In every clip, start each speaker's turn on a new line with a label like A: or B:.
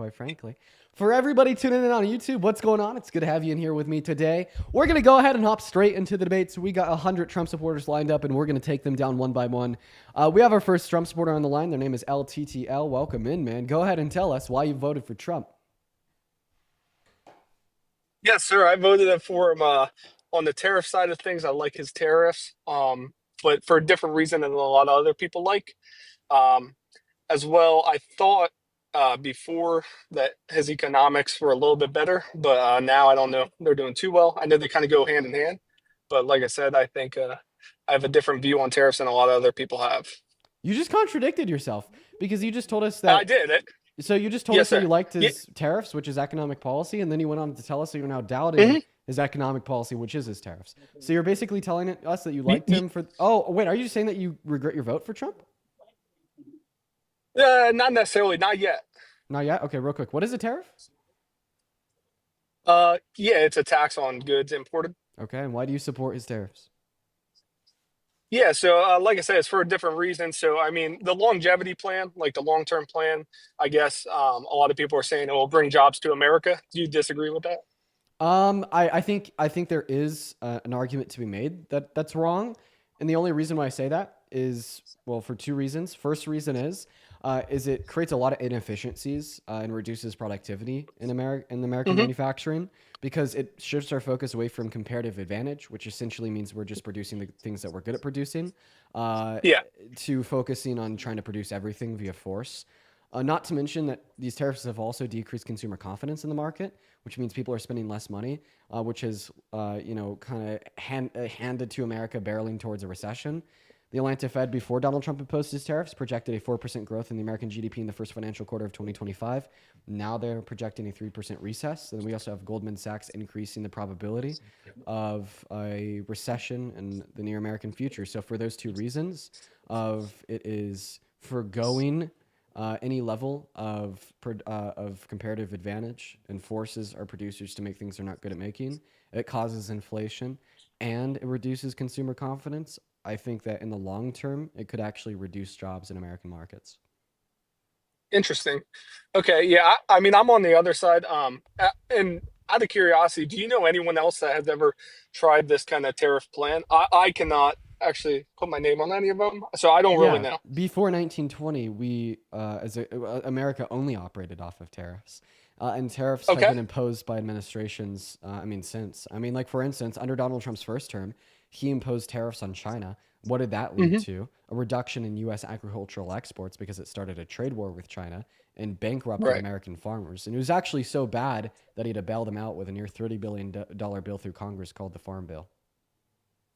A: quite frankly. For everybody tuning in on YouTube, what's going on? It's good to have you in here with me today. We're going to go ahead and hop straight into the debate. So we got 100 Trump supporters lined up, and we're going to take them down one by one. We have our first Trump supporter on the line. Their name is LTTL. Welcome in, man. Go ahead and tell us why you voted for Trump.
B: Yes, sir. I voted for him on the tariff side of things. I like his tariffs, but for a different reason than a lot of other people like. Um, as well, I thought before that his economics were a little bit better, but now I don't know. They're doing too well. I know they kind of go hand in hand, but like I said, I think I have a different view on tariffs than a lot of other people have.
A: You just contradicted yourself because you just told us
B: I
A: that.
B: did it.
A: So you just told
B: Yes,
A: us that
B: sir.
A: you liked
B: Yeah.
A: his tariffs, which is economic policy, and then you went on to tell us that you're now doubting
B: hmm
A: his economic policy, which is his tariffs. So you're basically telling us that you liked him for. Oh, wait, are you saying that you regret your vote for Trump?
B: Not necessarily, not yet.
A: Not yet. Okay, real quick. What is a tariff?
B: Yeah, it's a tax on goods imported.
A: Okay, and why do you support his tariffs?
B: Yeah, so like I said, it's for a different reason. So, I mean, the longevity plan, like the long-term plan, I guess a lot of people are saying it will bring jobs to America. Do you disagree with that?
A: I think there is an argument to be made that that's wrong, and the only reason why I say that is well for two reasons. First reason is it creates a lot of inefficiencies and reduces productivity in American
B: hmm
A: manufacturing because it shifts our focus away from comparative advantage, which essentially means we're just producing the things that we're good at producing, uh,
B: Yeah,
A: to focusing on trying to produce everything via force. Not to mention that these tariffs have also decreased consumer confidence in the market, which means people are spending less money, which is, kind of handed to America barreling towards a recession. The Atlanta Fed, before Donald Trump imposed his tariffs, projected a 4% growth in the American GDP in the first financial quarter of 2025. Now they're projecting a 3% recess. And then we also have Goldman Sachs increasing the probability of a recession in the near American future. So for those two reasons, it is foregoing any level of comparative advantage and forces our producers to make things they're not good at making. It causes inflation and it reduces consumer confidence. I think that in the long term, it could actually reduce jobs in American markets.
B: interesting. Okay, yeah, I mean, I'm on the other side. And out of curiosity, do you know anyone else that has ever tried this kind of tariff plan? I cannot actually put my name on any of them, so I don't really
A: Yeah,
B: know.
A: before 1920, America only operated off of tariffs, and tariffs have
B: Okay.
A: been imposed by administrations. Since like for instance, under Donald Trump's first term, he imposed tariffs on China. What did that lead
B: hmm
A: to? A reduction in U.S. agricultural exports because it started a trade war with China and bankrupted
B: Right.
A: American farmers. And it was actually so bad that he had to bail them out with a near $30 billion bill through Congress called the Farm Bill.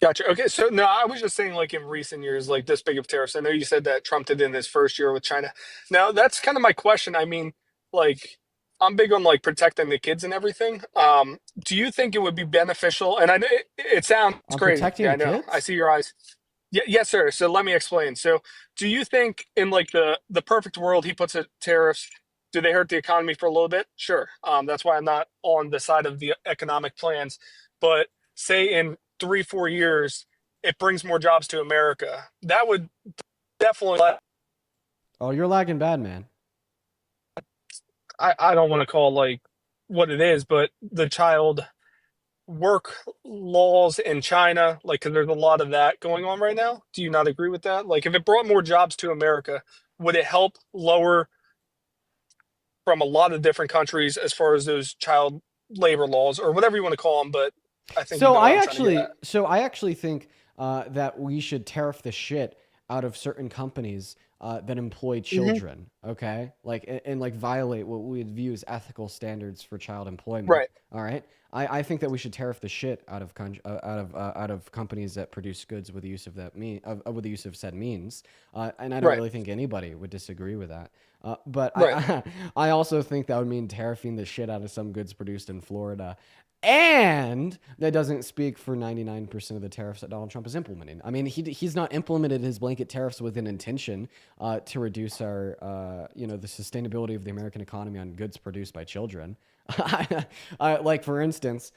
B: Gotcha. Okay, so no, I was just saying, like in recent years, like this big of tariffs. I know you said that Trump did in his first year with China. Now, that's kind of my question. I mean, like, I'm big on like protecting the kids and everything. Do you think it would be beneficial? And I know it sounds
A: On
B: crazy.
A: protecting the
B: I know. I
A: kids?
B: see your eyes. Yeah, yes, sir. So let me explain. So, do you think in like the perfect world, he puts a tariffs? Do they hurt the economy for a little bit? Sure. That's why I'm not on the side of the economic plans. But say in 3, 4 years, it brings more jobs to America. That would definitely.
A: Oh, you're lagging bad, man.
B: I don't want to call like what it is, but the child work laws in China, like, 'cause there's a lot of that going on right now. Do you not agree with that? Like, if it brought more jobs to America, would it help lower from a lot of different countries as far as those child labor laws or whatever you want to call them? But I think you
A: So
B: know what
A: I
B: I'm trying to get
A: actually,
B: at.
A: so I actually think that we should tariff the shit out of certain companies that employ
B: hmm
A: children. Okay, like and like violate what we would view as ethical standards for child employment.
B: Right,
A: All right, I think that we should tariff the shit out of companies that produce goods with the use of with the use of said means. And I don't
B: right,
A: really think anybody would disagree with that. But
B: right.
A: I also think that would mean tariffing the shit out of some goods produced in Florida. And that doesn't speak for 99% of the tariffs that Donald Trump is implementing. I mean, he's not implemented his blanket tariffs with an intention to reduce the sustainability of the American economy on goods produced by children. Like, for instance,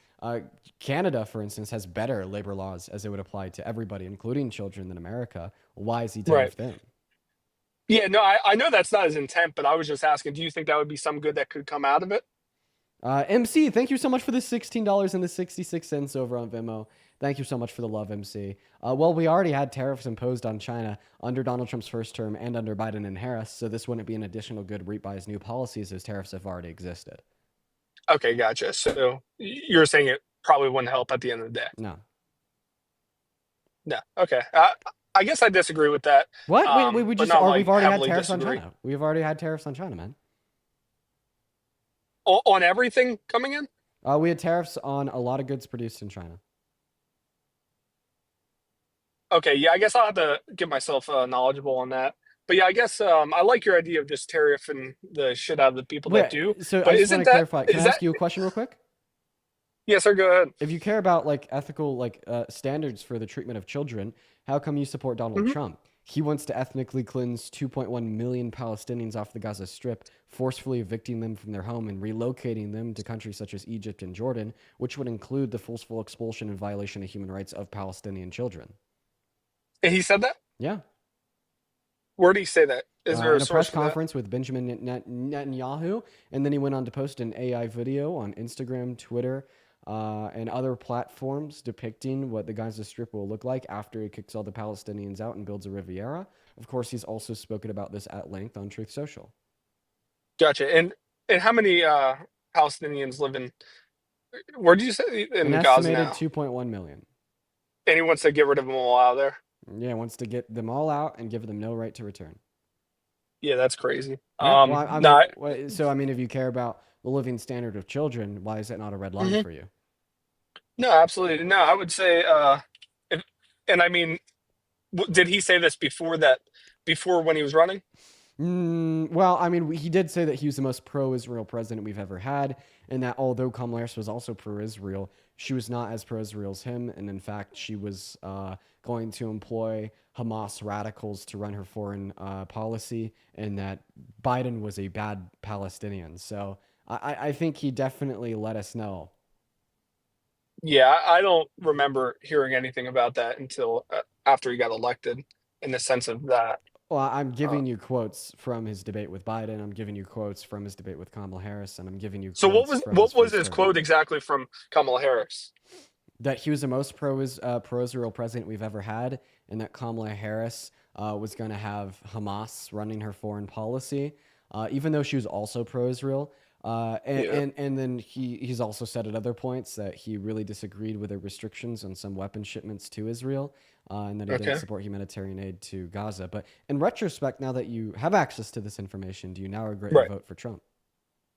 A: Canada, for instance, has better labor laws as it would apply to everybody, including children, than America. Why is he
B: Right.
A: tariffed them?
B: Yeah, no, I know that's not his intent, but I was just asking, do you think that would be some good that could come out of it?
A: MC, thank you so much for the $16 and the 66 cents over on Venmo. Thank you so much for the love, MC. Well, we already had tariffs imposed on China under Donald Trump's first term and under Biden and Harris, so this wouldn't be an additional good reaped by his new policies as tariffs have already existed.
B: Okay, gotcha. So you're saying it probably wouldn't help at the end of the day.
A: No.
B: No. Okay. I guess I disagree with that.
A: What? We
B: But
A: just
B: not
A: are.
B: like
A: We've already had
B: heavily
A: tariffs on
B: disagree.
A: China. We've already had tariffs on China, man.
B: On everything coming in?
A: We had tariffs on a lot of goods produced in China.
B: Okay, yeah, I guess I'll have to get myself knowledgeable on that. But yeah, I guess I like your idea of just tariff and the shit out of the people that
A: Wait,
B: do.
A: so I
B: But
A: just want
B: isn't
A: to
B: that
A: clarify. Can I
B: is that
A: ask you a question real quick?
B: yes, sir, go ahead.
A: If you care about like ethical like standards for the treatment of children, how come you support Donald
B: Hmm.
A: Trump? He wants to ethnically cleanse 2.1 million Palestinians off the Gaza Strip, forcefully evicting them from their home and relocating them to countries such as Egypt and Jordan, which would include the forceful expulsion and violation of human rights of Palestinian children.
B: And he said that?
A: Yeah.
B: Where did he say that? Is there
A: In
B: a
A: a
B: source
A: press
B: for that?
A: conference with Benjamin Netanyahu, and then he went on to post an AI video on Instagram, Twitter, and other platforms depicting what the Gaza Strip will look like after he kicks all the Palestinians out and builds a Riviera. Of course, he's also spoken about this at length on Truth Social.
B: Gotcha. And how many Palestinians live in where did you say
A: An
B: in Gaza
A: estimated
B: now?
A: 2.1 million.
B: And he wants to get rid of them all out of there?
A: Yeah, wants to get them all out and give them no right to return.
B: Yeah, that's crazy.
A: Yeah, well, I
B: No,
A: mean, so I mean, if you care about the living standard of children, why is that not a red line
B: mhm.
A: for you?
B: No, absolutely. No, I would say if, and I mean, did he say this before that before when he was running?
A: Well, I mean, he did say that he was the most pro-Israel president we've ever had, and that although Kamala Harris was also pro-Israel, she was not as pro-Israel as him, and in fact, she was going to employ Hamas radicals to run her foreign policy, and that Biden was a bad Palestinian. So I think he definitely let us know.
B: Yeah, I don't remember hearing anything about that until after he got elected in the sense of that.
A: Well, I'm
B: Uh,
A: giving you quotes from his debate with Biden. I'm giving you quotes from his debate with Kamala Harris, and I'm giving you
B: so
A: quotes from his
B: what was
A: first
B: his
A: term.
B: quote exactly from Kamala Harris?
A: That he was the most pro-Israel president we've ever had, and that Kamala Harris was going to have Hamas running her foreign policy, even though she was also pro-Israel.
B: Yeah.
A: And then he's also said at other points that he really disagreed with the restrictions on some weapon shipments to Israel, and that he didn't
B: Okay.
A: support humanitarian aid to Gaza. But in retrospect, now that you have access to this information, do you now regret your
B: Right.
A: vote for Trump?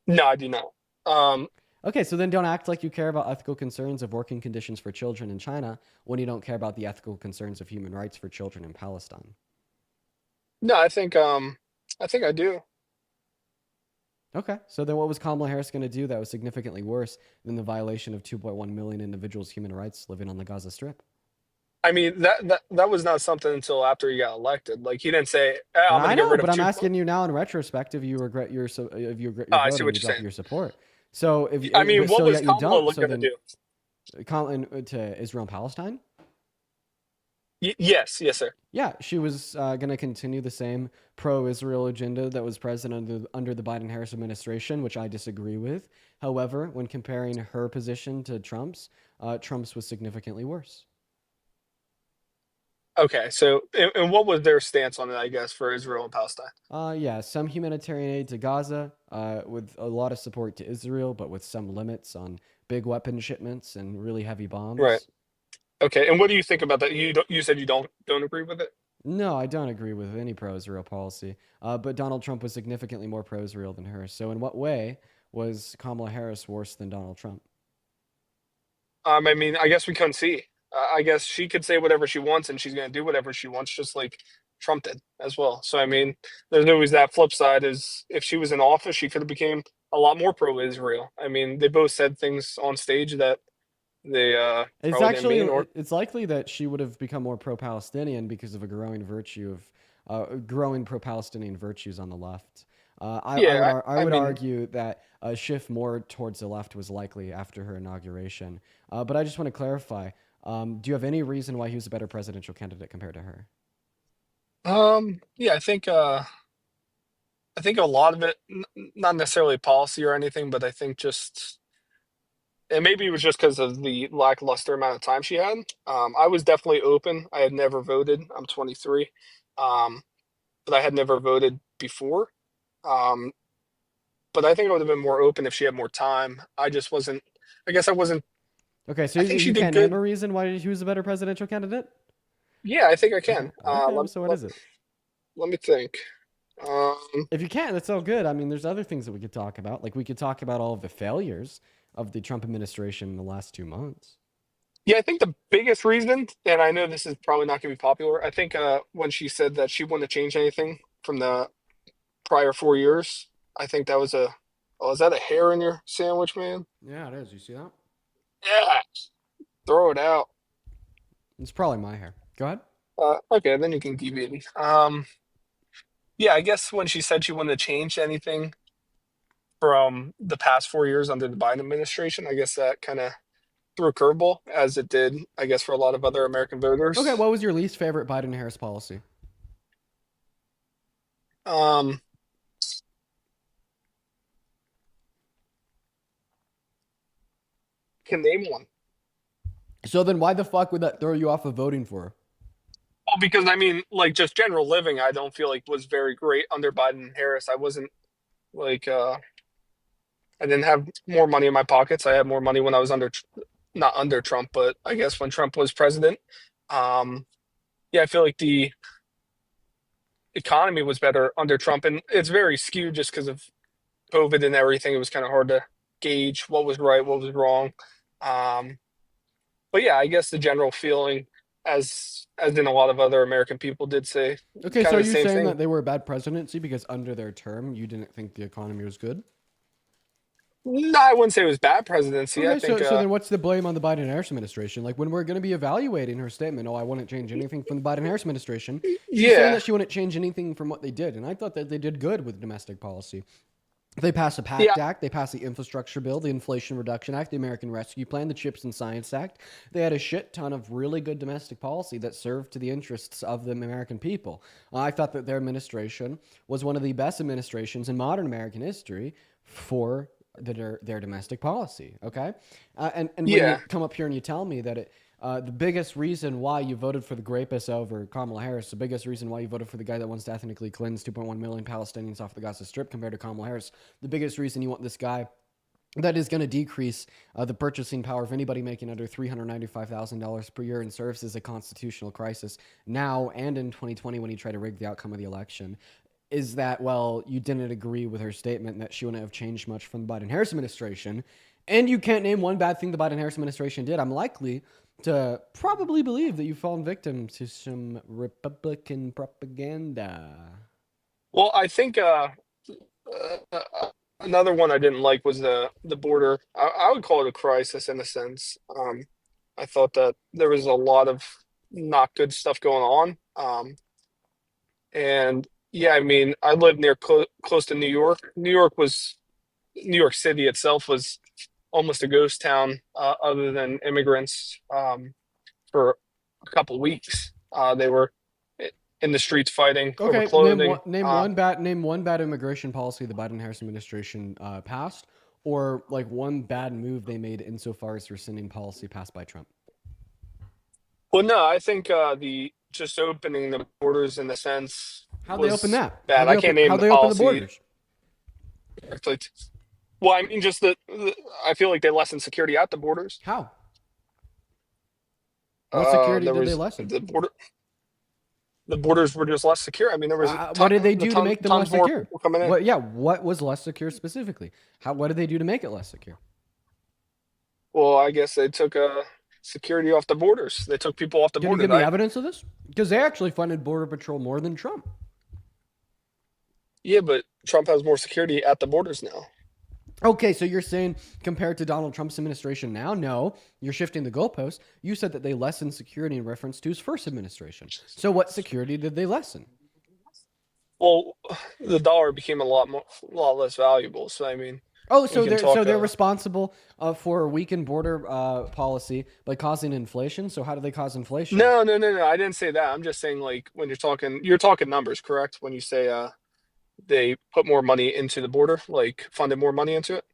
B: No, I do not. Um,
A: Okay, so then don't act like you care about ethical concerns of working conditions for children in China when you don't care about the ethical concerns of human rights for children in Palestine.
B: no, I think I do.
A: Okay, so then what was Kamala Harris going to do that was significantly worse than the violation of 2.1 million individuals' human rights living on the Gaza Strip?
B: I mean that was not something until after he got elected. Like he didn't say, "I'm going
A: I
B: to get
A: know,
B: rid
A: but
B: of
A: I'm
B: two."
A: asking you now in retrospect if you regret if you regret
B: Oh,
A: your
B: I
A: vote
B: see
A: and
B: what
A: you
B: you're
A: drop
B: saying.
A: your support. So if
B: I mean,
A: but
B: what
A: still
B: was
A: yet you
B: Kamala
A: don't.
B: looking
A: So
B: to
A: then
B: do?
A: Colin to Israel and Palestine.
B: Yes, yes, sir.
A: Yeah, she was going to continue the same pro-Israel agenda that was present under the Biden-Harris administration, which I disagree with. However, when comparing her position to Trump's, Trump's was significantly worse.
B: Okay, so and what was their stance on it? I guess for Israel and Palestine.
A: Yeah, some humanitarian aid to Gaza, with a lot of support to Israel, but with some limits on big weapon shipments and really heavy
B: Right.
A: bombs.
B: Okay, and what do you think about that? You said you don't agree with it.
A: No, I don't agree with any pro-Israel policy. But Donald Trump was significantly more pro-Israel than her. So in what way was Kamala Harris worse than Donald Trump?
B: I mean, I guess we couldn't see. I guess she could say whatever she wants, and she's going to do whatever she wants, just like Trump did as well. So I mean, there's always that flip side. Is if she was in office, she could have became a lot more pro-Israel. I mean, they both said things on stage that they
A: It's
B: probably didn't
A: actually
B: mean, or
A: it's likely that she would have become more pro-Palestinian because of a growing virtue of growing pro-Palestinian virtues on the left.
B: yeah.
A: I
B: I
A: would
B: mean,
A: argue that a shift more towards the left was likely after her inauguration. But I just want to clarify: do you have any reason why he was a better presidential candidate compared to her?
B: yeah. I think. I think a lot of it, not necessarily policy or anything, but I think just, and maybe it was just because of the lackluster amount of time she had. I was definitely open. I had never voted. I'm 23, um, but I had never voted before. Um, but I think I would have been more open if she had more time. I just wasn't. I guess I wasn't.
A: Okay, so
B: I
A: you
B: think she
A: you
B: did
A: can't name a
B: good.
A: reason why he was a better presidential candidate?
B: Yeah, I think I
A: Okay,
B: can.
A: okay. So what is it?
B: Let me think. Um,
A: If you can't, that's all good. I mean, there's other things that we could talk about. Like we could talk about all of the failures of the Trump administration in the last 2 months.
B: yeah, I think the biggest reason, and I know this is probably not going to be popular. I think when she said that she wouldn't change anything from the prior 4 years, I think that was a. Oh, is that a hair in your sandwich, man?
A: Yeah, it is. You see that?
B: Yeah, throw it out.
A: It's probably my hair. Go ahead.
B: Okay, then you can keep eating. Yeah, I guess when she said she wouldn't change anything from the past 4 years under the Biden administration, I guess that kind of threw a curveball, as it did, I guess, for a lot of other American
A: Okay,
B: voters.
A: what was your least favorite Biden Harris policy?
B: Um, can name one.
A: So then why the fuck would that throw you off of voting for her?
B: Well, because I mean, like just general living, I don't feel like was very great under Biden and Harris. I wasn't like I didn't have more money in my pockets. I had more money when I was not under Trump, but I guess when Trump was president. Um, yeah, I feel like the economy was better under Trump, and it's very skewed just because of COVID and everything. It was kind of hard to gauge what was right, what was wrong. Um, but yeah, I guess the general feeling, as in a lot of other American people did say,
A: Okay,
B: kind
A: so
B: of
A: are
B: the
A: you
B: same
A: saying
B: thing.
A: that they were a bad presidency because under their term you didn't think the economy was good?
B: No, I wouldn't say it was bad presidency. I
A: Okay,
B: think,
A: so then what's the blame on the Biden Harris administration? Like when we're going to be evaluating her statement, oh, I wouldn't change anything from the Biden Harris administration. She's saying
B: yeah,
A: that she wouldn't change anything from what they did, and I thought that they did good with domestic policy. They passed the
B: yeah,
A: PACT Act, they passed the Infrastructure Bill, the Inflation Reduction Act, the American Rescue Plan, the Chips and Science Act. They had a shit ton of really good domestic policy that served to the interests of the American people. I thought that their administration was one of the best administrations in modern American history for their domestic policy. Okay, and when you
B: yeah.
A: come up here and you tell me that the biggest reason why you voted for the Grapus over Kamala Harris, the biggest reason why you voted for the guy that wants to ethnically cleanse 2.1 million Palestinians off the Gaza Strip compared to Kamala Harris, the biggest reason you want this guy that is going to decrease the purchasing power of anybody making under $395,000 per year and serves as a constitutional crisis now and in 2020 when he tried to rig the outcome of the election is that, well, you didn't agree with her statement that she wouldn't have changed much from the Biden Harris administration. And you can't name one bad thing the Biden Harris administration did. I'm likely to probably believe that you've fallen victim to some Republican propaganda.
B: Well, I think another one I didn't like was the border. I would call it a crisis in a sense. I thought that there was a lot of not good stuff going on. And yeah, I mean, I lived near close to New York. New York City itself was almost a ghost town, other than immigrants, for a couple weeks. They were in the streets fighting over
A: Okay,
B: clothing.
A: name one bad immigration policy the Biden Harris administration passed, or like one bad move they made insofar as rescinding policy passed by Trump.
B: Well, no, I think the just opening the borders in the sense
A: How'd they open
B: was
A: that?
B: bad. I can't name
A: How'd
B: the
A: they open the
B: policy
A: borders?
B: directly. Well, I mean, just I feel like they lessened security at the borders.
A: How? What security
B: There
A: did they
B: was
A: lessen?
B: the borders were just less secure. I mean, there was
A: What did they
B: the
A: do to make them less
B: tons more
A: secure?
B: people coming in.
A: What? Yeah, what was less secure specifically? What did they do to make it less secure?
B: Well, I guess they took security off the borders. They took people off the
A: Can you
B: borders.
A: give me evidence of this? Because they actually funded Border Patrol more than Trump.
B: Yeah, but Trump has more security at the borders now.
A: Okay, so you're saying compared to Donald Trump's administration now? No, you're shifting the goalpost. You said that they lessened security in reference to his first administration. So what security did they lessen?
B: Well, the dollar became a lot less valuable. So I mean,
A: Oh,
B: we
A: so
B: can
A: they're
B: talk.
A: so they're responsible for a weakened border policy by causing inflation. So how do they cause inflation?
B: No. I didn't say that. I'm just saying like when you're talking numbers, correct? When you say they put more money into the border, like funded more money into it.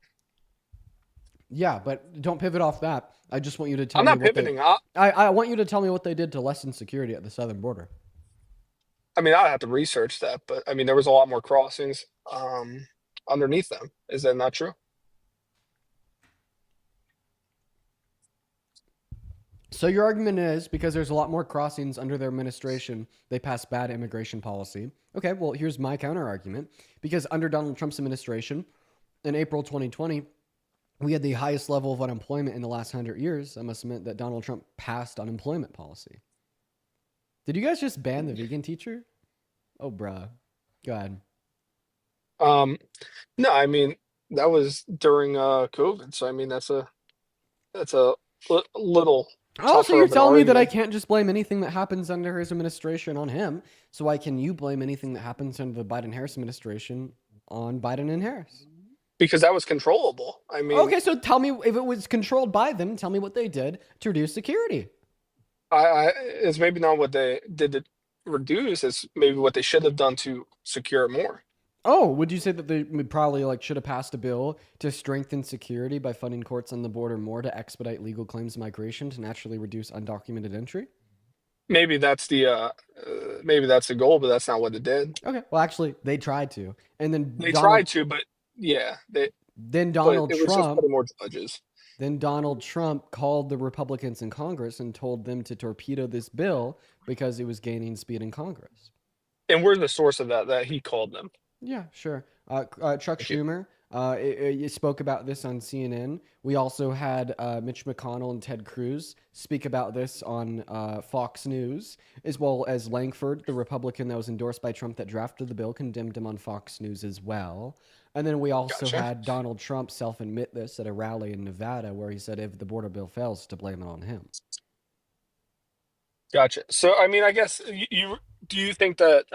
A: Yeah, but don't pivot off that. I just want you to tell
B: I'm
A: me
B: not
A: what they.
B: pivoting.
A: I want you to tell me what they did to lessen security at the southern border.
B: I mean, I have to research that, but I mean, there was a lot more crossings underneath them. Is that not true?
A: So your argument is because there's a lot more crossings under their administration, they passed bad immigration policy. Okay, well, here's my counter argument. Because under Donald Trump's administration, in April 2020, we had the highest level of unemployment in the last 100 years. That must have meant that Donald Trump passed unemployment policy. Did you guys just ban the vegan teacher? Oh, bruh. Go ahead.
B: Um, no, I mean that was during COVID, so I mean that's a little
A: Oh, so
B: tougher
A: you're
B: of an
A: telling me that I
B: argument
A: can't just blame anything that happens under his administration on him? So why can you blame anything that happens under the Biden-Harris administration on Biden and Harris?
B: because that was controllable. I mean,
A: Okay, so tell me if it was controlled by them, tell me what they did to reduce security.
B: it's maybe not what they did to reduce, it's maybe what they should have done to secure it more.
A: Oh, would you say that they probably should have passed a bill to strengthen security by funding courts on the border more to expedite legal claims of migration to naturally reduce undocumented entry?
B: Maybe that's the goal, but that's not what it did.
A: Okay, well actually they tried to. And then
B: They tried to, but yeah,
A: then
B: but
A: Donald
B: it was just
A: Trump
B: putting more judges.
A: Then Donald Trump called the Republicans in Congress and told them to torpedo this bill because it was gaining speed in Congress.
B: And we're the source of that he called them.
A: Yeah, sure. Chuck
B: Thank you.
A: Schumer, you spoke about this on CNN. We also had Mitch McConnell and Ted Cruz speak about this on Fox News, as well as Langford, the Republican that was endorsed by Trump that drafted the bill, condemned him on Fox News as well. And then we also
B: Gotcha.
A: had Donald Trump self-admit this at a rally in Nevada where he said if the border bill fails, to blame it on him.
B: Gotcha. So I mean, I guess you do you think that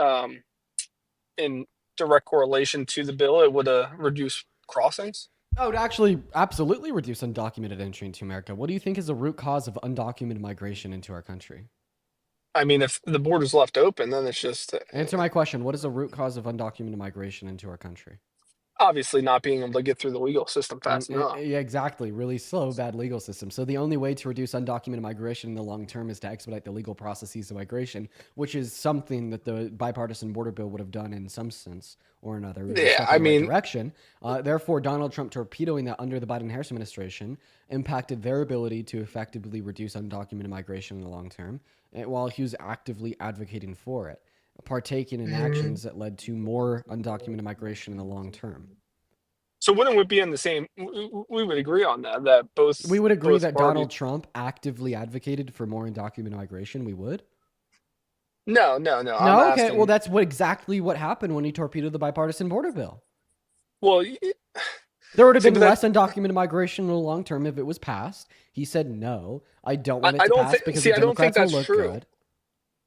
B: in direct correlation to the bill, it would reduce crossings?
A: Oh, to actually absolutely reduce undocumented entry into America. What do you think is the root cause of undocumented migration into our country?
B: I mean, if the border's left open, then it's just
A: Answer my question. What is the root cause of undocumented migration into our country?
B: obviously not being able to get through the legal system fast enough.
A: Yeah, exactly. Really slow, bad legal system. So the only way to reduce undocumented migration in the long term is to expedite the legal processes of migration, which is something that the bipartisan border bill would have done in some sense or another. It was a
B: Yeah,
A: step
B: I
A: in the right
B: mean,
A: direction. Therefore, Donald Trump torpedoing that under the Biden-Harris administration impacted their ability to effectively reduce undocumented migration in the long term, while he was actively advocating for it, partaking in actions that led to more undocumented migration in the long term.
B: so wouldn't we be in the same? We would agree on that. That
A: We would agree
B: both
A: that
B: parties.
A: Donald Trump actively advocated for more undocumented migration. We would.
B: No, no, no. I'm
A: No, okay. Well,
B: asking.
A: that's exactly what happened when he torpedoed the bipartisan border bill.
B: Well,
A: There would have
B: see,
A: been
B: but
A: less undocumented migration in the long term if it was passed. He said no. I don't want it
B: I
A: to
B: don't
A: pass
B: think.
A: because
B: See,
A: the
B: I don't think
A: Democrats will
B: that's
A: look
B: true.
A: good.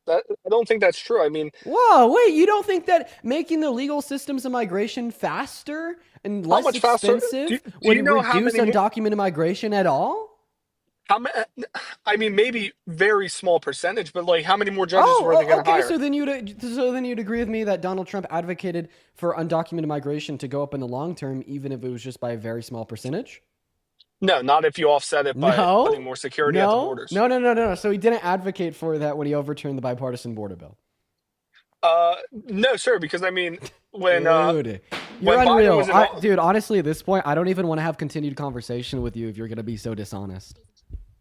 B: I don't think that's true. I mean,
A: Whoa, wait! You don't think that making the legal systems of migration faster and
B: how
A: less
B: much faster?
A: expensive
B: Do
A: would
B: you know how
A: reduce
B: many?
A: undocumented migration at all?
B: How many? I mean, maybe very small percentage, but like, how many more judges were they
A: Oh,
B: going to
A: okay.
B: hire?
A: So then you'd agree with me that Donald Trump advocated for undocumented migration to go up in the long term, even if it was just by a very small percentage.
B: No, not if you offset it by putting
A: No,
B: more security at the
A: no,
B: borders.
A: no, no, no, no. So he didn't advocate for that when he overturned the bipartisan border bill.
B: No, sir, because I mean,
A: Dude, you're
B: when Biden
A: unreal.
B: was in,
A: Dude, honestly, at this point, I don't even want to have continued conversation with you if you're going to be so dishonest.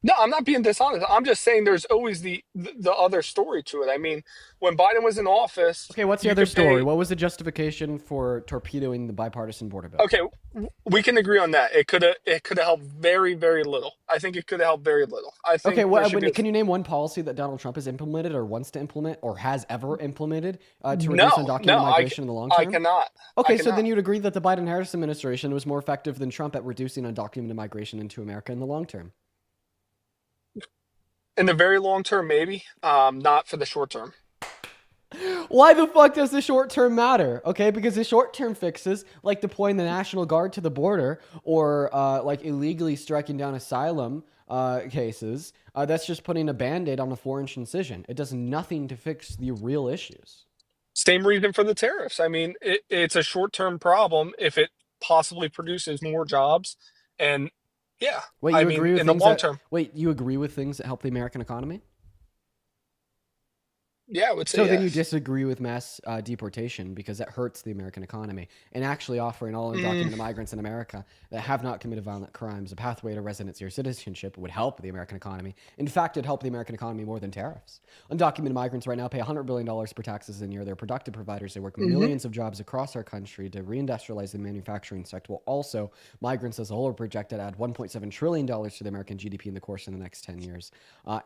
B: no, I'm not being dishonest. I'm just saying there's always the other story to it. I mean, when Biden was in office,
A: Okay, what's the
B: you
A: other
B: could
A: story?
B: pay.
A: What was the justification for torpedoing the bipartisan border bill?
B: Okay, we can agree on that. It could have helped very little. I think it could have helped very little. I
A: Okay,
B: think there should be
A: can you name one policy that Donald Trump has implemented or wants to implement or has ever implemented to reduce
B: no,
A: undocumented
B: no,
A: migration in the long
B: I
A: term?
B: cannot. I
A: Okay, so then
B: cannot.
A: you'd agree that the Biden-Harris administration was more effective than Trump at reducing undocumented migration into America in the long term.
B: In the very long term, maybe. Not for the short term.
A: Why the fuck does the short term matter? Okay, because the short term fixes, like deploying the National Guard to the border or like illegally striking down asylum cases, that's just putting a band aid on a 4-inch incision. It does nothing to fix the real issues.
B: Same reason for the tariffs. I mean, it's a short-term problem if it possibly produces more jobs. And yeah,
A: Wait,
B: I
A: you
B: mean,
A: agree with
B: in the
A: things
B: long
A: that
B: term,
A: wait, you agree with things that help the American economy?
B: yeah, I would say
A: So then you
B: yes.
A: disagree with mass deportation because that hurts the American economy and actually offering all
B: Mm,
A: undocumented migrants in America that have not committed violent crimes a pathway to residency or citizenship would help the American economy. In fact, it'd help the American economy more than tariffs. Undocumented migrants right now pay $100 billion per taxes a year. They're productive providers. They work
B: hmm.
A: millions of jobs across our country to reindustrialize the manufacturing sector. While also, migrants as a whole are projected to add $1.7 trillion to the American GDP in the course of the next 10 years.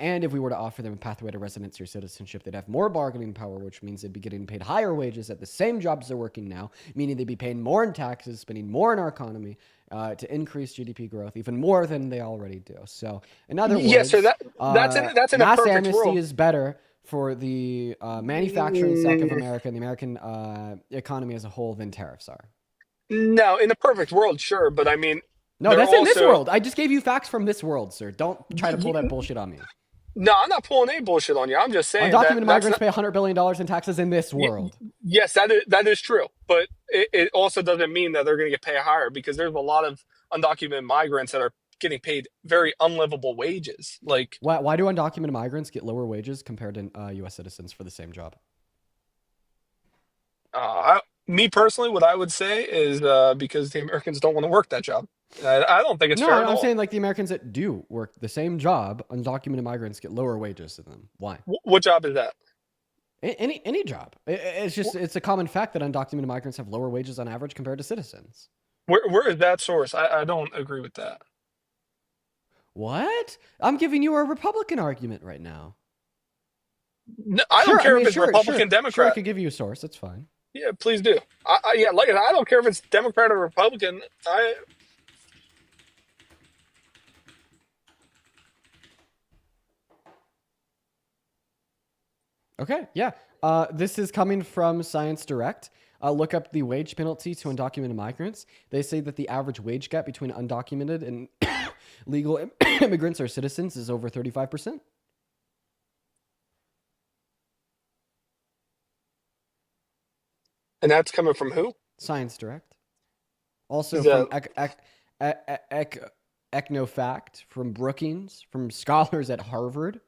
A: And if we were to offer them a pathway to residency or citizenship, they'd have more bargaining power, which means they'd be getting paid higher wages at the same jobs they're working now, meaning they'd be paying more in taxes, spending more in our economy to increase GDP growth, even more than they already do. So, in other
B: Yes, sir.
A: words,
B: That's in a
A: mass
B: perfect
A: amnesty
B: world.
A: is better for the manufacturing sector of
B: Mm,
A: America and the American economy as a whole than tariffs are.
B: no, in a perfect world, sure, but I mean,
A: No,
B: they're
A: that's in this
B: also
A: world. I just gave you facts from this world, sir. Don't try to pull that bullshit on me.
B: no. I'm not pulling any bullshit on you. I'm just saying that
A: Undocumented
B: that's
A: migrants
B: not.
A: pay $100 billion in taxes in this
B: y-
A: world.
B: Yes, that is true, but it also doesn't mean that they're going to get paid higher because there's a lot of undocumented migrants that are getting paid very unlivable wages. Like,
A: Why do undocumented migrants get lower wages compared to U.S. citizens for the same job?
B: me personally, what I would say is because the Americans don't want to work that job. I don't think it's
A: No,
B: fair at
A: I'm
B: all.
A: saying like the Americans that do work the same job, undocumented migrants get lower wages than them. Why?
B: What job is that?
A: Any job. It's just it's a common fact that undocumented migrants have lower wages on average compared to citizens.
B: Where is that source? I don't agree with that.
A: What? I'm giving you a Republican argument right now.
B: No, I don't
A: Sure, I
B: care if
A: mean,
B: it's Republican,
A: sure. I
B: Democrat.
A: could give you a source. That's fine.
B: Yeah, please do. Yeah, like I don't care if it's Democrat or Republican. I
A: Okay, yeah. This is coming from Science Direct. Look up the wage penalty to undocumented migrants. They say that the average wage gap between undocumented and legal immigrants or citizens is over 35%.
B: and that's coming from who?
A: Science Direct. Also
B: Is
A: from
B: that
A: EcnoFact, from Brookings, from scholars at Harvard,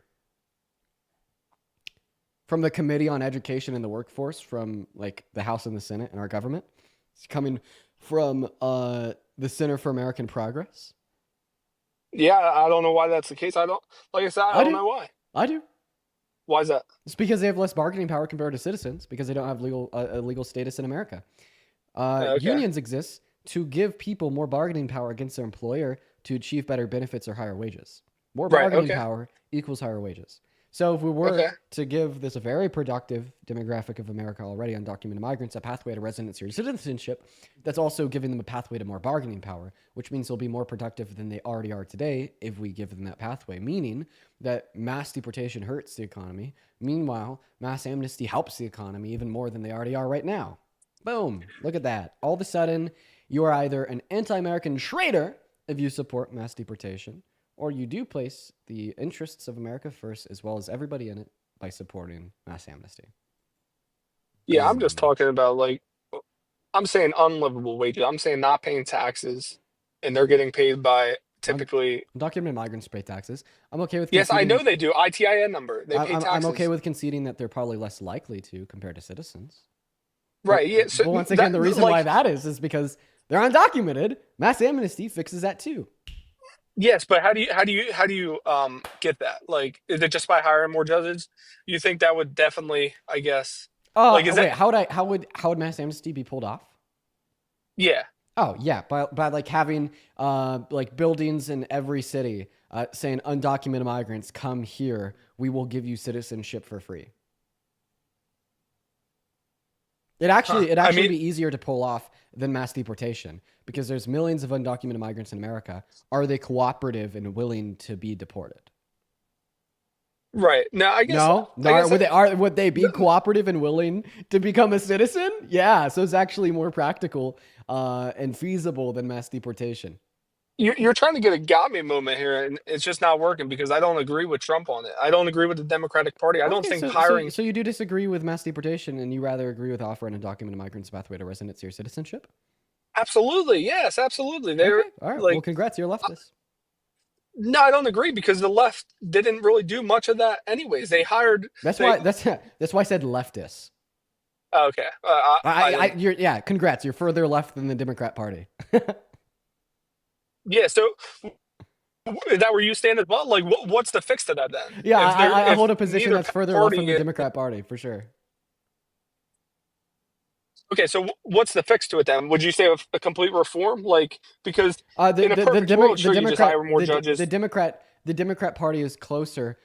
A: from the Committee on Education and the Workforce, from like the House and the Senate and our government. It's coming from the Center for American Progress.
B: yeah? I don't know why that's the case. I don't like I said. I
A: I
B: don't
A: do.
B: know why.
A: I do.
B: Why is that?
A: It's because they have less bargaining power compared to citizens because they don't have a legal status in America.
B: Okay,
A: Unions exist to give people more bargaining power against their employer to achieve better benefits or higher wages. More
B: right.
A: bargaining
B: Okay,
A: power equals higher wages. So if we were
B: okay.
A: to give this a very productive demographic of America already, undocumented migrants, a pathway to residency or citizenship, that's also giving them a pathway to more bargaining power, which means they'll be more productive than they already are today if we give them that pathway, meaning that mass deportation hurts the economy. Meanwhile, mass amnesty helps the economy even more than they already are right now. Boom. Look at that. All of a sudden, you are either an anti-American traitor if you support mass deportation, or you do place the interests of America first as well as everybody in it by supporting mass amnesty.
B: Yeah, I'm just
A: Boom.
B: talking about like I'm saying unlivable wages. I'm saying not paying taxes, and they're getting paid by typically.
A: Undocumented migrants pay taxes. I'm okay with
B: Yes, I know
A: conceding.
B: they do. ITIN number. They pay
A: I'm okay
B: taxes.
A: with conceding that they're probably less likely to compared to citizens. But
B: Right. Yeah. So
A: but once again,
B: that
A: the reason why
B: like
A: that is because they're undocumented. Mass amnesty fixes that too.
B: yes, but how do you get that? Like, is it just by hiring more judges? You think that would definitely, I guess, like, is that
A: Wait, how would mass amnesty be pulled off?
B: yeah.
A: Oh yeah, by like having like buildings in every city saying undocumented migrants come here, we will give you citizenship for free.
B: Huh.
A: It'd
B: I
A: actually
B: mean,
A: be easier to pull off than mass deportation because there's millions of undocumented migrants in America. Are they cooperative and willing to be deported?
B: right. Now,
A: No,
B: I
A: no.
B: guess that,
A: Would they be cooperative and willing to become a citizen? Yeah, so it's actually more practical and feasible than mass deportation.
B: You're trying to get a got me moment here, and it's just not working because I don't agree with Trump on it. I don't agree with the Democratic Party. I don't
A: Okay,
B: think
A: so so
B: hiring.
A: so you do disagree with mass deportation, and you rather agree with offering undocumented migrants a pathway to residency or citizenship?
B: Absolutely, yes, absolutely. They're
A: Okay, all right. Well,
B: like,
A: congrats, you're a leftist.
B: no, I don't agree because the left didn't really do much of that, anyways. They hired
A: That's
B: they.
A: why that's why I said leftist.
B: Okay, I didn't.
A: You're yeah. Congrats, you're further left than the Democrat Party.
B: Yeah, so is that where you stand as well? Like, what's the fix to that then?
A: Yeah, I
B: If
A: hold a position
B: neither
A: that's further left from
B: party
A: the
B: is
A: Democrat Party for sure.
B: okay, so what's the fix to it then? Would you say a complete reform? Like, because
A: The
B: in a
A: the the,
B: perfect
A: Demo-
B: world,
A: the
B: sure, you just
A: Democrat
B: hire more judges.
A: the Democrat Party is closer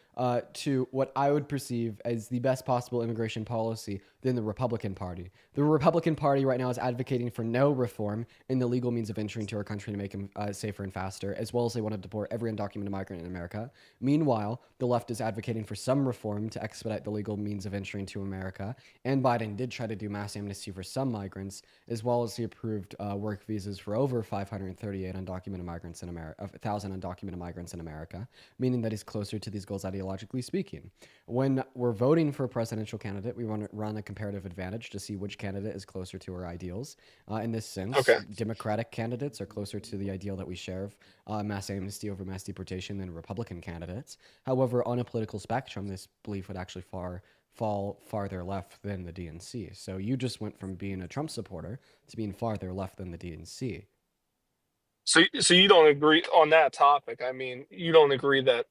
A: to what I would perceive as the best possible immigration policy than the Republican Party. The Republican Party right now is advocating for no reform in the legal means of entry into our country to make them safer and faster, as well as they want to deport every undocumented migrant in America. Meanwhile, the left is advocating for some reform to expedite the legal means of entry into America. And Biden did try to do mass amnesty for some migrants, as well as he approved work visas for over 538 undocumented migrants in America, 1,000 undocumented migrants in America, meaning that he's closer to these goals ideologically speaking. When we're voting for a presidential candidate, we want to run a comparative advantage to see which candidate is closer to our ideals. In this sense,
B: Okay.
A: Democratic candidates are closer to the ideal that we share of mass amnesty over mass deportation than Republican candidates. However, on a political spectrum, this belief would actually fall farther left than the DNC. So you just went from being a Trump supporter to being farther left than the DNC.
B: So you don't agree on that topic? I mean, you don't agree that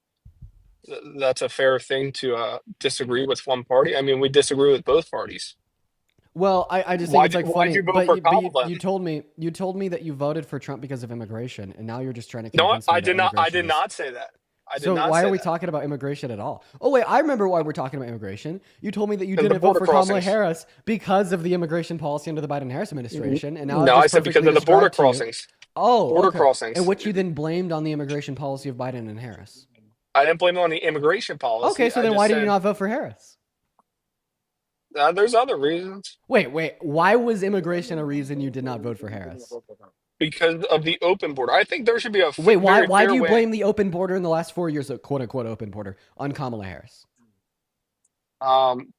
B: that's a fair thing to disagree with one party? I mean, we disagree with both parties.
A: Well, I just think it's like
B: Why'd
A: funny,
B: you vote for Kamala?
A: you told me that you voted for Trump because of immigration, and now you're just trying to
B: No,
A: convince me that
B: I
A: immigration
B: did
A: is.
B: not say that. I did
A: So
B: not
A: why are
B: say
A: we
B: that.
A: talking about immigration at all? Oh wait, I remember why we're talking about immigration. You told me that you
B: And the
A: didn't vote
B: border
A: for Kamala
B: crossings.
A: Harris because of the immigration policy under the Biden-Harris administration, and now I've
B: No, I
A: just
B: said because
A: perfectly
B: of the border
A: described to you.
B: crossings.
A: Oh,
B: Border
A: okay. And
B: crossings.
A: which you then blamed on the immigration policy of Biden and Harris.
B: I didn't blame it on the immigration
A: Okay,
B: policy.
A: so
B: I
A: then
B: just
A: why did you
B: said
A: not vote for Harris?
B: there's other reasons.
A: Wait. Why was immigration a reason you did not vote for Harris?
B: Because of the open border. I think there should be a
A: Wait,
B: very
A: why do
B: fair
A: you
B: way.
A: blame the open border in the last 4 years of quote unquote open border on Kamala Harris?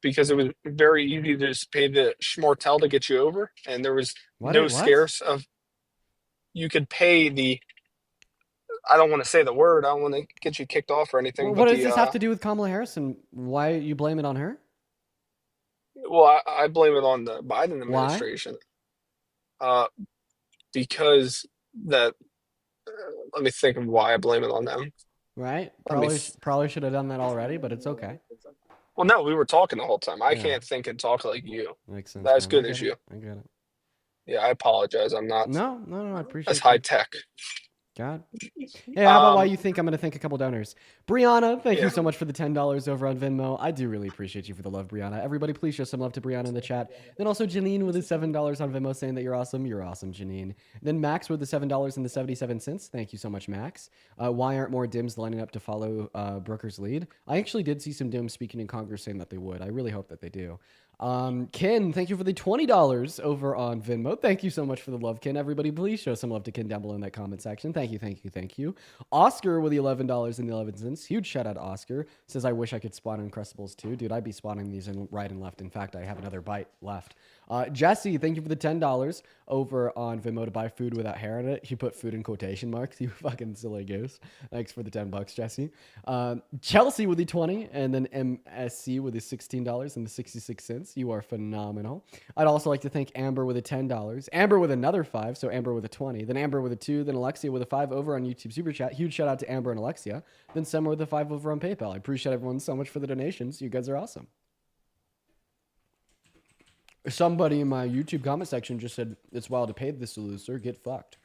B: Because it was very easy to just pay the schmortel to get you over, and there was no
A: What?
B: scarce of you could pay the. I don't want to say the word. I don't want to get you kicked off or anything,
A: What
B: but
A: does
B: the
A: this have to do with Kamala Harris and why you blame it on her?
B: well, I blame it on the Biden
A: Why?
B: administration. Uh, because that. Let me think of why I blame it on them.
A: Right?
B: Let me.
A: Probably should have done that already, but it's okay.
B: Well, no, we were talking the whole time. I
A: Yeah,
B: can't think and talk like you.
A: makes sense,
B: Not as
A: man. I
B: good
A: get
B: as
A: it.
B: you.
A: I get it.
B: Yeah, I apologize. I'm not
A: No, I
B: as
A: appreciate
B: high
A: you.
B: tech.
A: God. Hey, how about why
B: Um,
A: you think I'm going to thank a couple donors? Brianna, thank you
B: yeah.
A: so much for the $10 over on Venmo. I do really appreciate you for the love, Brianna. Everybody, please show some love to Brianna in the chat. Then also Janine with the $7 on Venmo saying that you're awesome. You're awesome, Janine. Then Max with the $7.77. Thank you so much, Max. Why aren't more Dims lining up to follow Brooker's lead? I actually did see some Dims speaking in Congress saying that they would. I really hope that they do. Ken, thank you for the $20 over on Venmo. Thank you so much for the love, Ken. Everybody, please show some love to Ken down below in that comment section. Thank you. Oscar with the $11.11. Huge shout out to Oscar. Says, I wish I could spawn Uncrustables too. Dude, I'd be spawning these in right and left. In fact, I have another bite left. Jesse, thank you for the $10 over on Venmo to buy food without hair in it. He put food in quotation marks. You fucking silly goose. Thanks for the $10, Jesse. Chelsea with the 20, and then MSC with the $16.66. You are phenomenal. I'd also like to thank Amber with the $10, Amber with another 5, so Amber with a 20, then Amber with a 2, then Alexia with a 5 over on YouTube Super Chat. Huge shout out to Amber and Alexia. Then Summer with a 5 over on PayPal. I appreciate everyone so much for the donations. You guys are awesome. Somebody in my YouTube comment section just said, it's wild to pay this loser. Get fucked.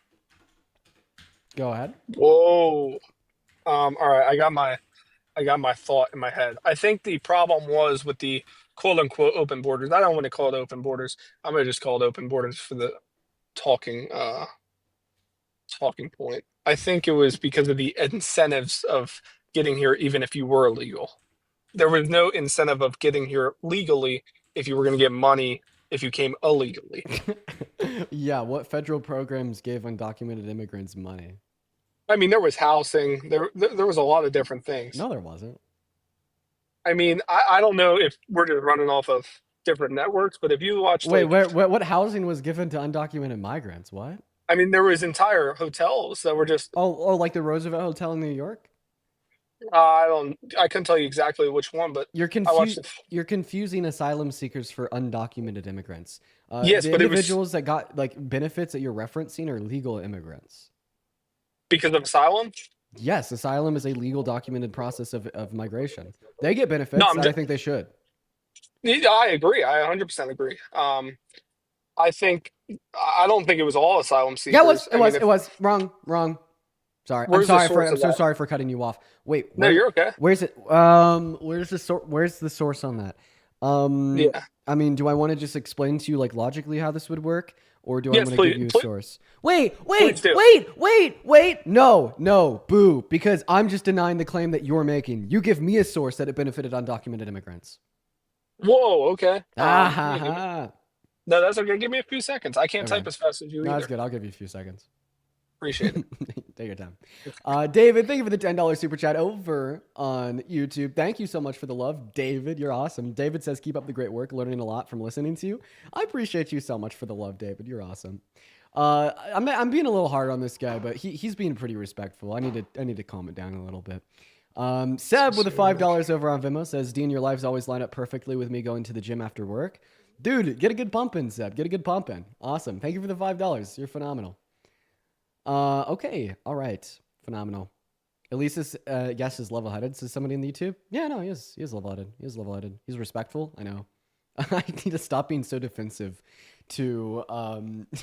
A: Go ahead.
B: Whoa. All right. I got my thought in my head. I think the problem was with the quote unquote open borders. I don't want to call it open borders. I'm gonna just call it open borders for the talking talking point. I think it was because of the incentives of getting here, even if you were illegal. There was no incentive of getting here legally if you were going to get money if you came illegally.
A: Yeah, what federal programs gave undocumented immigrants money?
B: I mean, there was housing. There was a lot of different things.
A: No, there wasn't.
B: I mean, I don't know if we're just running off of different networks, but if you watched
A: Wait,
B: like,
A: what housing was given to undocumented migrants? What?
B: I mean, there was entire hotels that were just
A: Oh, like the Roosevelt Hotel in New York?
B: I couldn't tell you exactly which one, but
A: You're
B: I watched
A: confused.
B: it.
A: You're confusing asylum seekers for undocumented immigrants.
B: Yes,
A: The
B: but it was
A: individuals that got like benefits that you're referencing are legal immigrants.
B: because of asylum.
A: Yes, asylum is a legal documented process of migration. They get
B: No,
A: benefits,
B: I'm
A: and I
B: just,
A: think they should.
B: yeah, I agree. I 100% agree. I think I don't think it was all asylum
A: Yeah, it was.
B: seekers.
A: It
B: I mean,
A: was. It
B: if
A: was wrong. Wrong. Sorry. I'm
B: where's the
A: sorry for.
B: source
A: I'm
B: of
A: so
B: that?
A: sorry for cutting you off. Wait.
B: No,
A: Where?
B: you're okay.
A: Where's it? Where's the source on that?
B: Yeah.
A: I mean, do I want to just explain to you like logically how this would work, or do I
B: Yes,
A: want to give
B: please,
A: you a
B: please,
A: source? Wait.
B: please do.
A: No. No. Boo. Because I'm just denying the claim that you're making. You give me a source that it benefited undocumented immigrants.
B: Whoa. Okay.
A: Ah ha
B: Yeah,
A: ha.
B: no, that's okay. Give me a few seconds. I can't
A: Okay.
B: type as fast as you
A: No, that's
B: either.
A: good. I'll give you a few seconds.
B: Appreciate it.
A: Take your time. David, thank you for the $10 super chat over on YouTube. Thank you so much for the love. David, you're awesome. David says, keep up the great work, learning a lot from listening to you. I appreciate you so much for the love, David. You're awesome. I'm being a little hard on this guy, but he's being pretty respectful. I need to calm it down a little bit. Seb with the $5 over on Vimeo says, Dean, your lives always line up perfectly with me going to the gym after work. Dude, get a good pump in, Seb. Get a good pump in. Awesome. Thank you for the $5. You're phenomenal. Okay. All right. Phenomenal. Elisa's guess is level-headed. Says somebody in the YouTube. Yeah, no, he is level-headed. He is level-headed. He's respectful. I know. I need to stop being so defensive to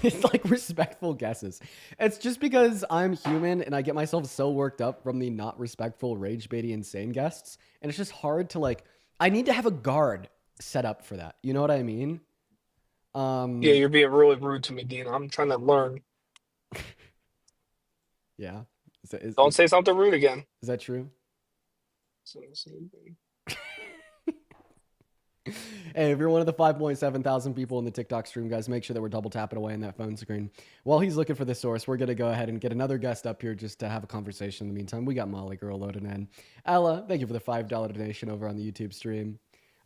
A: it's like respectful guesses. It's just because I'm human and I get myself so worked up from the not respectful, rage baity, insane guests, and it's just hard to like. I need to have a guard set up for that. You know what I mean?
B: Yeah,
A: Um,
B: you're being really rude to me, Dean. I'm trying to learn.
A: yeah. Is that,
B: Don't say something rude again.
A: is that true? Hey, if you're one of the 5.7 thousand people in the TikTok stream, guys, make sure that we're double tapping away on that phone screen. While he's looking for the source, we're going to go ahead and get another guest up here just to have a conversation in the meantime. We got Molly Girl loading in. Ella, thank you for the $5 donation over on the YouTube stream.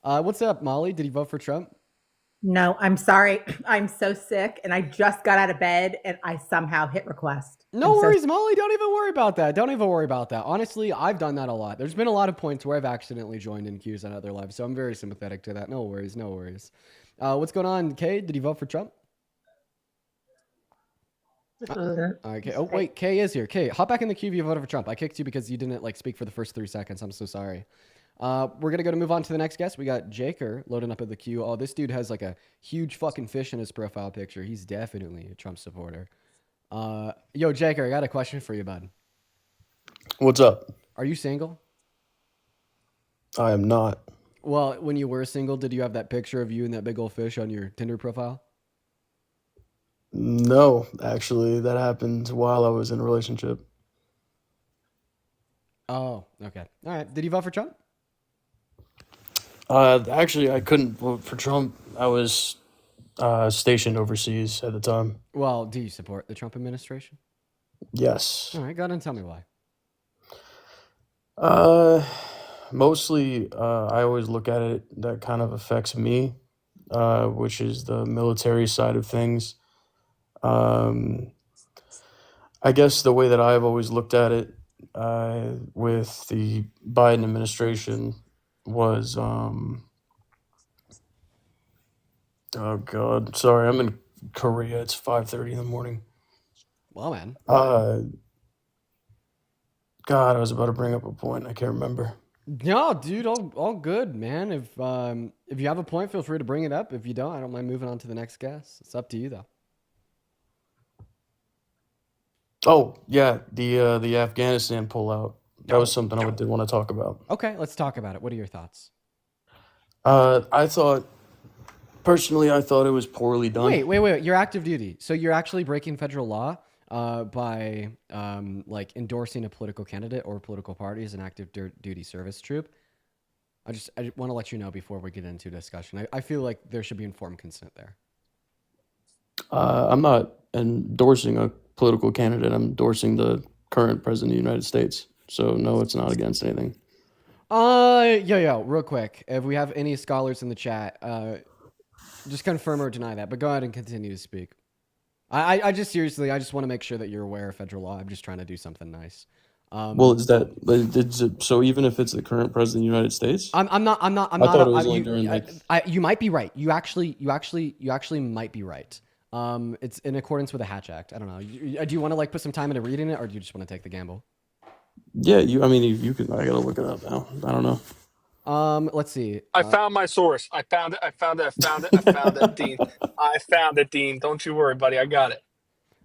A: What's up, Molly? Did you vote for Trump?
C: No, I'm sorry. I'm so sick and I just got out of bed and I somehow hit request.
A: No worries, Molly. Don't even worry about that. Don't even worry about that. Honestly, I've done that a lot. There's been a lot of points where I've accidentally joined in queues on other lives, so I'm very sympathetic to that. No worries, no worries. What's going on, Kay? Did you vote for Trump? Okay. Oh wait, Kay is here. Kay, hop back in the queue if you voted for Trump. I kicked you because you didn't like speak for the first 3 seconds. I'm so sorry. We're gonna move on to the next guest. We got Jaker loading up at the queue. Oh, this dude has like a huge fucking fish in his profile picture. He's definitely a Trump supporter. Yo, Jaker, I got a question for you, bud.
D: What's up?
A: Are you single?
D: I am not.
A: Well, when you were single, did you have that picture of you and that big old fish on your Tinder profile?
D: No, actually, that happened while I was in a relationship.
A: Oh, okay. All right. Did you vote for Trump?
D: Actually, I couldn't vote for Trump. I was stationed overseas at the time.
A: Well, do you support the Trump administration?
D: Yes.
A: All right, go ahead and tell me why.
D: Uh, Mostly, I always look at it that kind of affects me, which is the military side of things. Um, I guess the way that I've always looked at it with the Biden administration was, oh God, sorry, I'm in Korea. It's 5:30 in the morning.
A: Well, man.
D: Uh, God, I was about to bring up a point. I can't remember.
A: No, dude, all good, man. If you have a point, feel free to bring it up. If you don't, I don't mind moving on to the next guest. It's up to you, though.
D: Oh, yeah, the Afghanistan pullout. That was
A: Oh,
D: something I did want to talk about.
A: okay, let's talk about it. What are your thoughts?
D: I thought personally, I thought it was poorly done.
A: Wait. You're active duty, so you're actually breaking federal law by like endorsing a political candidate or political party as an active duty service troop. I just want to let you know before we get into discussion. I feel like there should be informed consent there.
D: I'm not endorsing a political candidate. I'm endorsing the current president of the United States. So no, it's not against anything.
A: Real quick. If we have any scholars in the chat, just confirm or deny that. But go ahead and continue to speak. I just seriously, I just want to make sure that you're aware of federal law. I'm just trying to do something nice.
D: Well, so even if it's the current president of the United States?
A: I'm not.
D: I thought it was only during
A: you might be right. You actually might be right. It's in accordance with the Hatch Act. I don't know. Do you want to like put some time into reading it, or do you just want to take the gamble?
D: Yeah, I mean, you can. I gotta look it up now. I don't know.
A: Let's see.
B: I found my source. I found it, Dean. I found it, Dean. Don't you worry, buddy. I got it.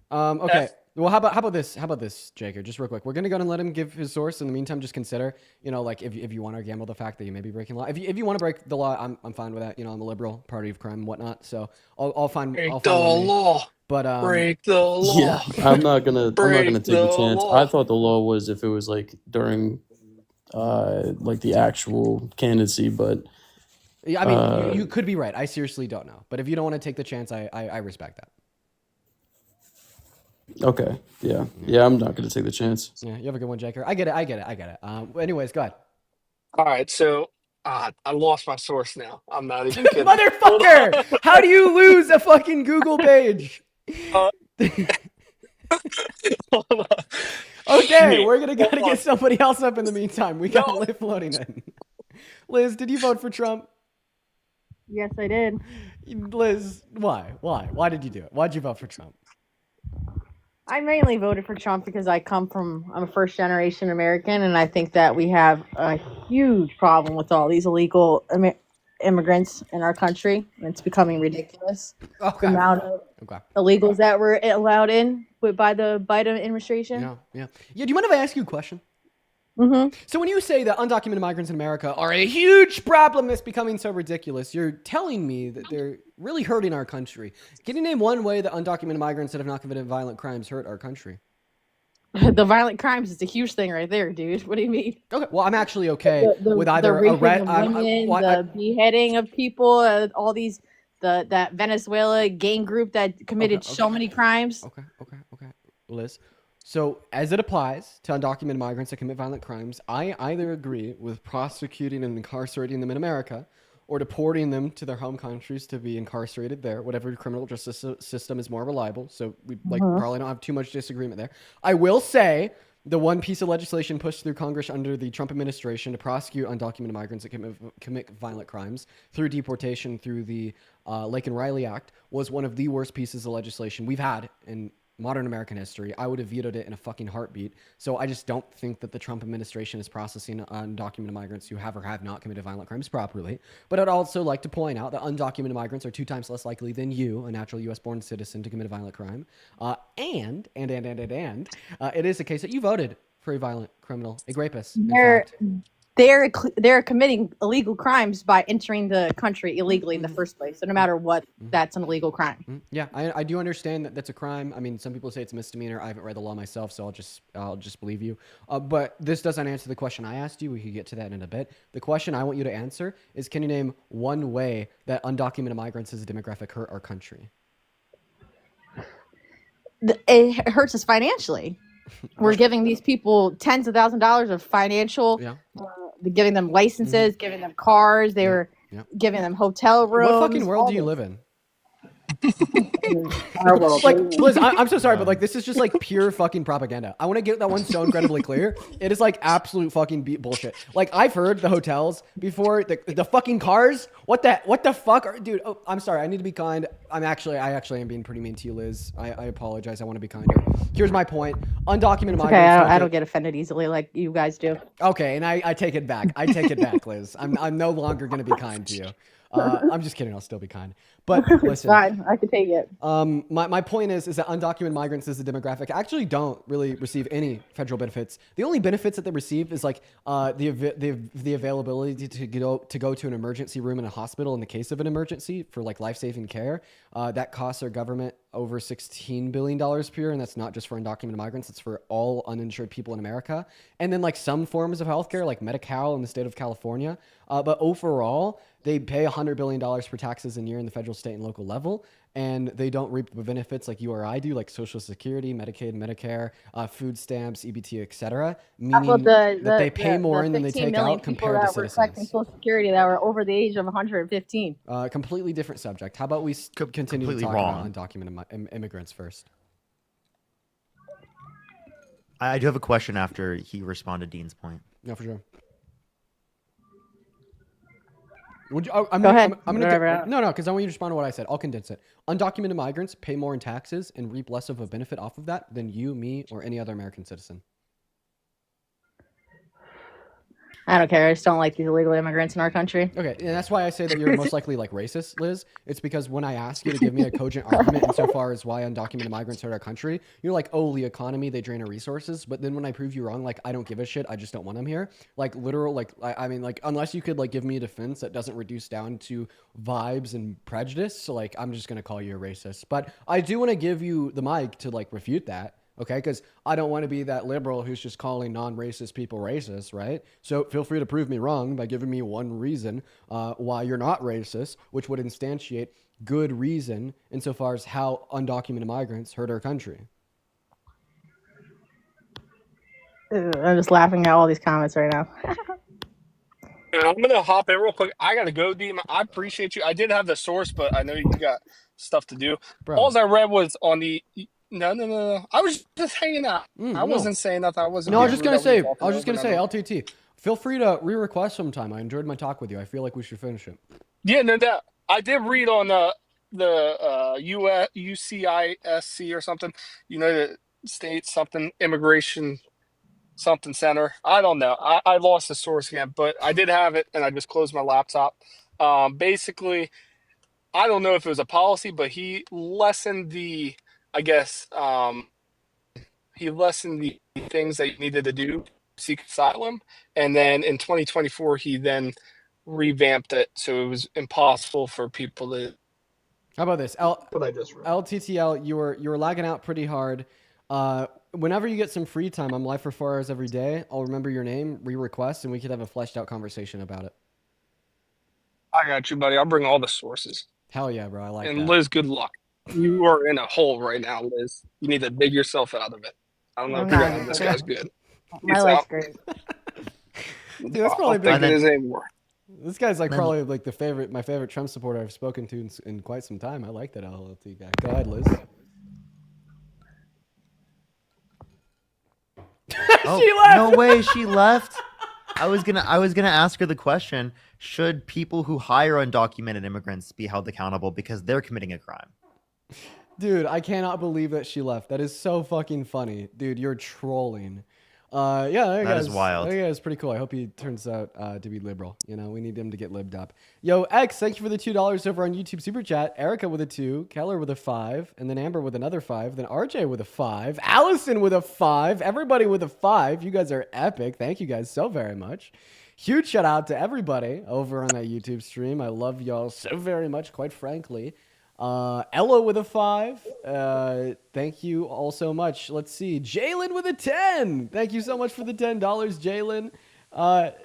A: Okay. Well, how about this? How about this, Jaker? Just real quick. We're gonna go and let him give his source. In the meantime, just consider, like if you want to gamble the fact that you may be breaking law. If you want to break the law, I'm fine with that. I'm a liberal, party of crime, and whatnot. So I'll find.
B: Break the law.
A: But
B: break the law.
D: Yeah, I'm not gonna take a chance.
B: Law.
D: I thought the law was if it was like during, like the actual candidacy, but.
A: Yeah, I mean, you could be right. I seriously don't know. But if you don't want to take the chance, I respect that.
D: Okay. Yeah. I'm not gonna take the chance.
A: Yeah, you have a good one, Jaker. I get it. Anyways, go ahead.
B: All right, so I lost my source now. I'm not even kidding.
A: Motherfucker! How do you lose a fucking Google page? Okay,
B: Shit.
A: we're gonna gotta get somebody else up in the meantime. We got Liv floating in. Liz, did you vote for Trump?
E: Yes, I did.
A: Liz, why? Why did you do it? Why'd you vote for Trump?
E: I mainly voted for Trump because I'm a first generation American, and I think that we have a huge problem with all these illegal immigrants in our country. And it's becoming ridiculous.
A: Okay.
E: The amount of illegals that were allowed in by the Biden administration.
A: Yeah. Do you mind if I ask you a question?
E: Mm-hmm.
A: So when you say that undocumented migrants in America are a huge problem that's becoming so ridiculous, you're telling me that they're really hurting our country. Can you name one way that undocumented migrants that have not committed violent crimes hurt our country?
E: The violent crimes is a huge thing right there, dude. What do you mean?
A: Okay, well, I'm actually okay with either
E: the raping of women, the beheading of people, all these, that Venezuela gang group that committed so many crimes.
A: Okay. Liz, so as it applies to undocumented migrants that commit violent crimes, I either agree with prosecuting and incarcerating them in America or deporting them to their home countries to be incarcerated there, whatever criminal justice system is more reliable. So we probably don't have too much disagreement there. I will say the one piece of legislation pushed through Congress under the Trump administration to prosecute undocumented migrants that commit violent crimes through deportation through the Lake and Riley Act was one of the worst pieces of legislation we've had in modern American history. I would have vetoed it in a fucking heartbeat. So I just don't think that the Trump administration is processing undocumented migrants who have or have not committed violent crimes properly. But I'd also like to point out that undocumented migrants are 2 times less likely than you, a natural U.S. born citizen, to commit a violent crime. And it is the case that you voted for a violent criminal, a rapist.
E: They're committing illegal crimes by entering the country illegally in the first place. So no matter what, that's an illegal crime.
A: Yeah, I do understand that that's a crime. I mean, some people say it's a misdemeanor. I haven't read the law myself, so I'll just believe you. But this doesn't answer the question I asked you. We could get to that in a bit. The question I want you to answer is, can you name one way that undocumented migrants as a demographic hurt our country?
E: It hurts us financially. We're giving these people tens of thousands of dollars of financial, giving them licenses, giving them cars. They were giving them hotel rooms.
A: What fucking world do you live in? Like, Liz, I'm so sorry, but like, this is just like pure fucking propaganda. I want to get that one so incredibly clear. It is like absolute fucking bullshit. Like, I've heard the hotels before, the fucking cars. What the fuck, dude? Oh, I'm sorry. I need to be kind. I actually am being pretty mean to you, Liz. I apologize. I want to be kinder. Here's my point. Undocumented migrants.
E: Okay, I don't get offended easily like you guys do.
A: Okay, and I take it back. I take it back, Liz. I'm no longer going to be kind to you. I'm just kidding. I'll still be kind. But listen,
E: it's fine. I can take it.
A: My point is that undocumented migrants as a demographic actually don't really receive any federal benefits. The only benefits that they receive is like the availability to go to an emergency room in a hospital in the case of an emergency for like life-saving care. That costs our government over $16 billion per year, and that's not just for undocumented migrants. It's for all uninsured people in America. And then like some forms of healthcare, like Medi-Cal in the state of California. But overall, they pay $100 billion for taxes a year in the federal, state, and local level. and they don't reap the benefits like you or I do, like Social Security, Medicaid, Medicare, food stamps, EBT, etc., meaning that they pay more and then they
E: 15
A: take
E: million
A: out
E: people
A: compared to
E: that were collecting
A: citizens.
E: Social Security that were over the age of 115.
A: Completely different subject. How about we continue to talk about undocumented immigrants first?
F: I do have a question after he responded to Dean's point.
A: Yeah, for sure.
E: Go ahead.
A: No, because I want you to respond to what I said. I'll condense it. Undocumented migrants pay more in taxes and reap less of a benefit off of that than you, me, or any other American citizen.
E: I don't care. I just don't like these illegal immigrants in our country.
A: Okay, and that's why I say that you're most likely like racist, Liz. It's because when I ask you to give me a cogent argument insofar as why undocumented migrants hurt our country, you're like, oh, the economy, they drain our resources. But then when I prove you wrong, like, I don't give a shit. I just don't want them here. Like, literal, like, I mean, like, unless you could like give me a defense that doesn't reduce down to vibes and prejudice, so like, I'm just gonna call you a racist. But I do want to give you the mic to like refute that. Okay, because I don't want to be that liberal who's just calling non-racist people racist, right? So feel free to prove me wrong by giving me one reason why you're not racist, which would instantiate good reason insofar as how undocumented migrants hurt our country.
E: I'm just laughing at all these comments right now.
B: I'm going to hop in real quick. I got to go, Dean. I appreciate you. I did have the source, but I know you got stuff to do.
A: Bro.
B: All I read was on the... No. I was just hanging out. I wasn't saying nothing. I wasn't.
A: No, I was just gonna say, LTT. Feel free to re-request sometime. I enjoyed my talk with you. I feel like we should finish it.
B: Yeah, no doubt. I did read on the UCISC or something, United States something immigration something center. I don't know. I lost the source again, but I did have it, and I just closed my laptop. Basically, I don't know if it was a policy, but he lessened the. I guess he lessened the things that you needed to do to seek asylum. And then in 2024, he then revamped it. So it was impossible for people to...
A: How about this?
B: What I just read.
A: LTTL, you were lagging out pretty hard. Whenever you get some free time, I'm live for 4 hours every day. I'll remember your name, re-request, and we could have a fleshed out conversation about it.
B: I got you, buddy. I'll bring all the sources.
A: Hell yeah, bro. I like that.
B: And Liz, good luck. You are in a hole right now, Liz. You need to dig yourself out of it. I don't know if you're gonna. This guy's good.
E: My life's great.
A: Dude, that's probably
B: been it is anymore.
A: This guy's like probably like my favorite Trump supporter I've spoken to in quite some time. I like that LLT guy. Go ahead, Liz.
F: Oh,
A: She left.
F: No way, she left. I was gonna ask her the question: should people who hire undocumented immigrants be held accountable because they're committing a crime?
A: Dude, I cannot believe that she left. That is so fucking funny. Dude, you're trolling. Yeah,
F: that is wild.
A: Yeah, it's pretty cool. I hope he turns out to be liberal. We need him to get libbed up. Yo, X, thank you for the $2 over on YouTube Super Chat. Erica with a 2, Keller with a 5, and then Amber with another 5, then RJ with a 5, Allison with a 5, everybody with a 5. You guys are epic. Thank you guys so very much. Huge shout out to everybody over on that YouTube stream. I love y'all so very much, quite frankly. Ella with a 5. Thank you all so much. Let's see. Jalen with a 10. Thank you so much for the $10, Jalen.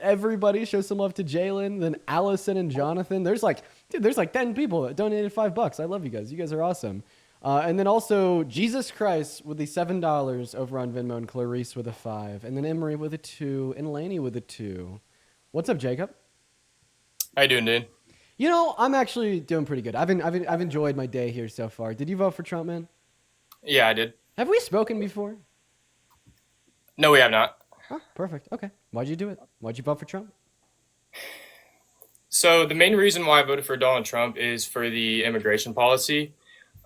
A: Everybody show some love to Jalen. Then Allison and Jonathan. There's like 10 people that donated $5. I love you guys. You guys are awesome. And then also Jesus Christ with the $7 over on Venmo, and Clarice with a 5. And then Emery with a 2 and Laney with a 2. What's up, Jacob?
G: How you doing, dude?
A: I'm actually doing pretty good. I've enjoyed my day here so far. Did you vote for Trump, man?
G: Yeah, I did.
A: Have we spoken before?
G: No, we have not.
A: Oh, perfect. Okay. Why'd you do it? Why'd you vote for Trump?
G: So the main reason why I voted for Donald Trump is for the immigration policy.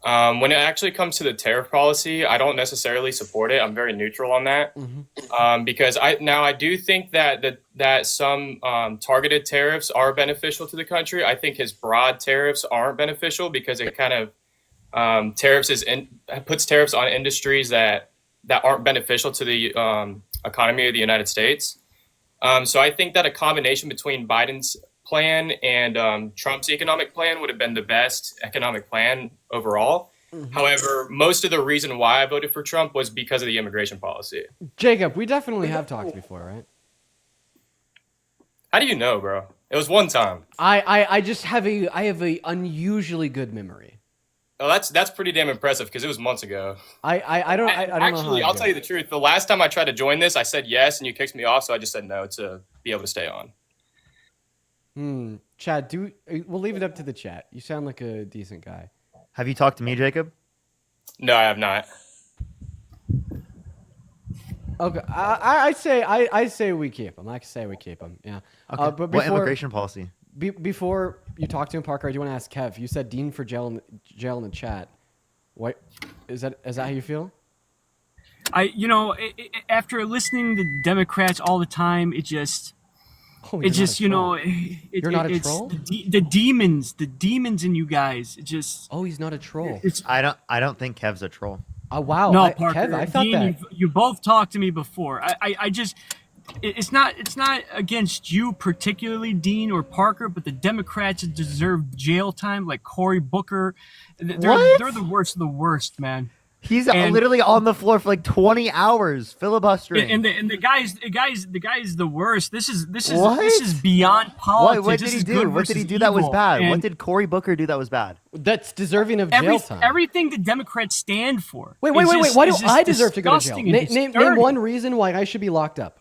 G: When it actually comes to the tariff policy, I don't necessarily support it. I'm very neutral on that.
A: Mm-hmm.
G: Because I do think that some targeted tariffs are beneficial to the country. I think his broad tariffs aren't beneficial because it kind of puts tariffs on industries that aren't beneficial to the economy of the United States. So I think that a combination between Biden's plan and Trump's economic plan would have been the best economic plan overall. Mm-hmm. However, most of the reason why I voted for Trump was because of the immigration policy.
A: Jacob, we definitely have talked before, right?
G: How do you know, bro? It was one time.
A: I just have a unusually good memory.
G: Oh, that's pretty damn impressive because it was months ago.
A: I don't know how
G: Actually,
A: I
G: I'll
A: do
G: tell you
A: it.
G: the truth. The last time I tried to join this, I said yes, and you kicked me off, so I just said no to be able to stay on.
A: Chad, we'll leave it up to the chat. You sound like a decent guy.
F: Have you talked to me, Jacob?
G: No, I have not.
A: Okay, I say we keep him. I say we keep him. Yeah.
F: Okay.
A: But
F: What immigration policy?
A: Before you talk to him, Parker, I do want to ask Kev. You said Dean for jail in the chat. What is that? Is that how you feel?
H: After listening to Democrats all the time, it just
A: Oh,
H: it just
A: you're not a
H: it's
A: troll.
H: the demons in you guys. It just
A: Oh, he's not a troll.
H: it's
F: I don't think Kev's a troll.
A: Oh wow,
H: no, Parker.
A: Kev, I thought
H: Dean,
A: that.
H: you both talked to me before. I just it's not against you particularly, Dean or Parker, but the Democrats that deserve jail time, like Cory Booker. They're the worst of the worst, man.
F: He's literally on the floor for like 20 hours filibustering.
H: And the guy's the worst. This is
F: What?
H: beyond politics.
F: What did
H: This
F: he
H: is
F: do?
H: good
F: What did he
H: versus
F: do that was
H: evil.
F: bad?
H: And
F: What did Cory Booker do that was bad?
A: That's deserving of jail time.
H: everything the Democrats stand for.
A: Wait.
H: is just-
A: Why do
H: is just
A: I deserve to go to jail?
H: disgusting and
A: Name
H: disturbing.
A: one reason why I should be locked up.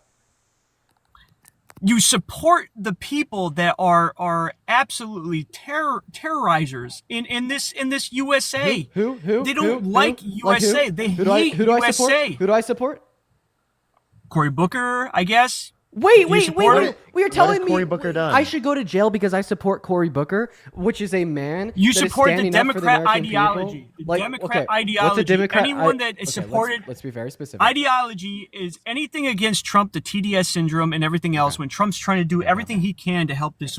H: You support the people that are absolutely terrorizers in this USA.
A: Who?
H: They don't
A: Who?
H: like
A: Who?
H: USA.
A: Who?
H: They
A: Who do I
H: hate
A: support?
H: USA.
A: Who do I support?
H: Cory Booker, I guess.
A: Wait.
H: support it?
A: You're telling me
F: Cory Booker done?
A: I should go to jail because I support Cory Booker, which is a man.
H: You
A: that is
H: support the
A: standing up for
H: Democrat
A: American
H: ideology.
A: people.
H: The
A: Like,
H: Democrat
A: okay,
H: ideology.
A: What's a Democrat?
H: Anyone that is
A: okay,
H: supported
A: let's be very specific.
H: ideology is anything against Trump, the TDS syndrome, and everything else. When Trump's trying to do everything he can to help this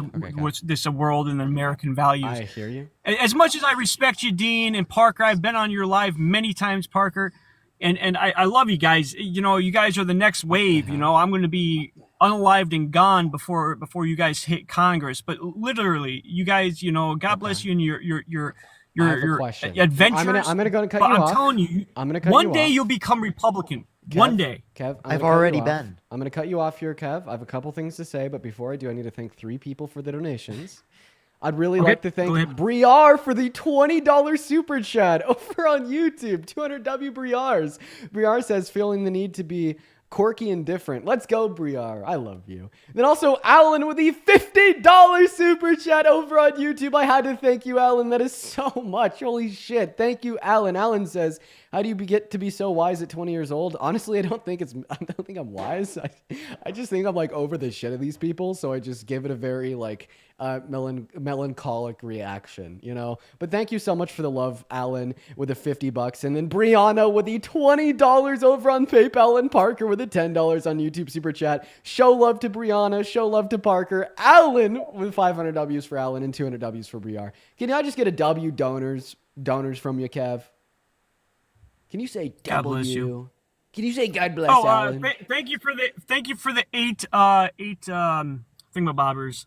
H: world and American values.
A: I hear you.
H: As much as I respect you, Dean and Parker, I've been on your live many times, Parker, and I love you guys. You guys are the next wave. I'm going to be unalived and gone before you guys hit Congress. But literally, you guys, God bless you and your
A: I have a question.
H: adventures.
A: I'm gonna go and cut
H: but
A: you
H: I'm
A: off.
H: telling you,
A: I'm gonna cut
H: one
A: you
H: day
A: off.
H: you'll become Republican.
A: Kev,
H: One day.
A: Kev,
F: I've already been.
A: I'm going to cut you off here, Kev. I have a couple things to say, but before I do, I need to thank 3 people for the donations. I'd really like to thank
H: go ahead.
A: Briar for the $20 super chat over on YouTube. 200W Briars. Briar says, feeling the need to be quirky and different. Let's go, Briar. I love you. Then also Alan with the $50 super chat over on YouTube. I had to thank you, Alan. That is so much. Holy shit. Thank you, Alan. Alan says, how do you get to be so wise at 20 years old? Honestly, I don't think I'm wise. I just think I'm like over the shit of these people. So I just give it a very like melancholic reaction, but thank you so much for the love, Alan, with the $50, and then Brianna with the $20 over on PayPal, and Parker with the $10 on YouTube super chat. Show love to Brianna, show love to Parker. Alan with 500 W's for Alan and 200 W's for Briar. Can I just get a W donors from you, Kev? Can you say
H: God
A: W?
H: bless you.
A: Can you say God bless Alan?
H: Thank you for the eight thingamabobbers.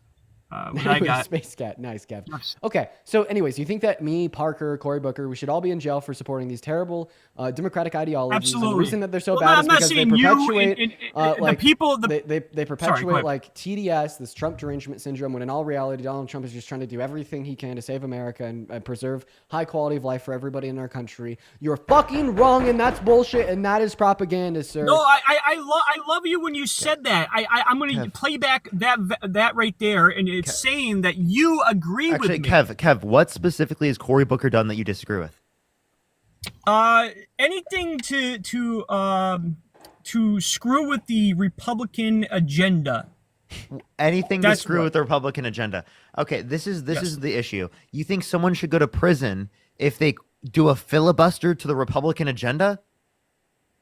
H: What I got.
A: Space Cat. Nice, Kev.
H: Nice.
A: Okay, so anyways, you think that me, Parker, Cory Booker, we should all be in jail for supporting these terrible Democratic ideologies?
H: Absolutely.
A: And the reason that they're so
H: Well,
A: bad
H: I'm
A: is
H: not
A: because they
H: saying you
A: perpetuate
H: and
A: like
H: the people.
A: they
H: go
A: perpetuate
H: ahead.
A: like TDS, this Trump derangement syndrome, when in all reality, Donald Trump is just trying to do everything he can to save America and preserve high quality of life for everybody in our country. You're fucking wrong, and that's bullshit, and that is propaganda, sir.
H: No, I love you when you said that. I'm going to play back that right there, and it's saying that you agree
F: Actually,
H: with me.
F: Kev, what specifically has Cory Booker done that you disagree with?
H: Anything to screw with the Republican agenda.
F: Anything to
H: That's
F: screw
H: what-
F: with the Republican agenda. Okay, this is the issue. You think someone should go to prison if they do a filibuster to the Republican agenda?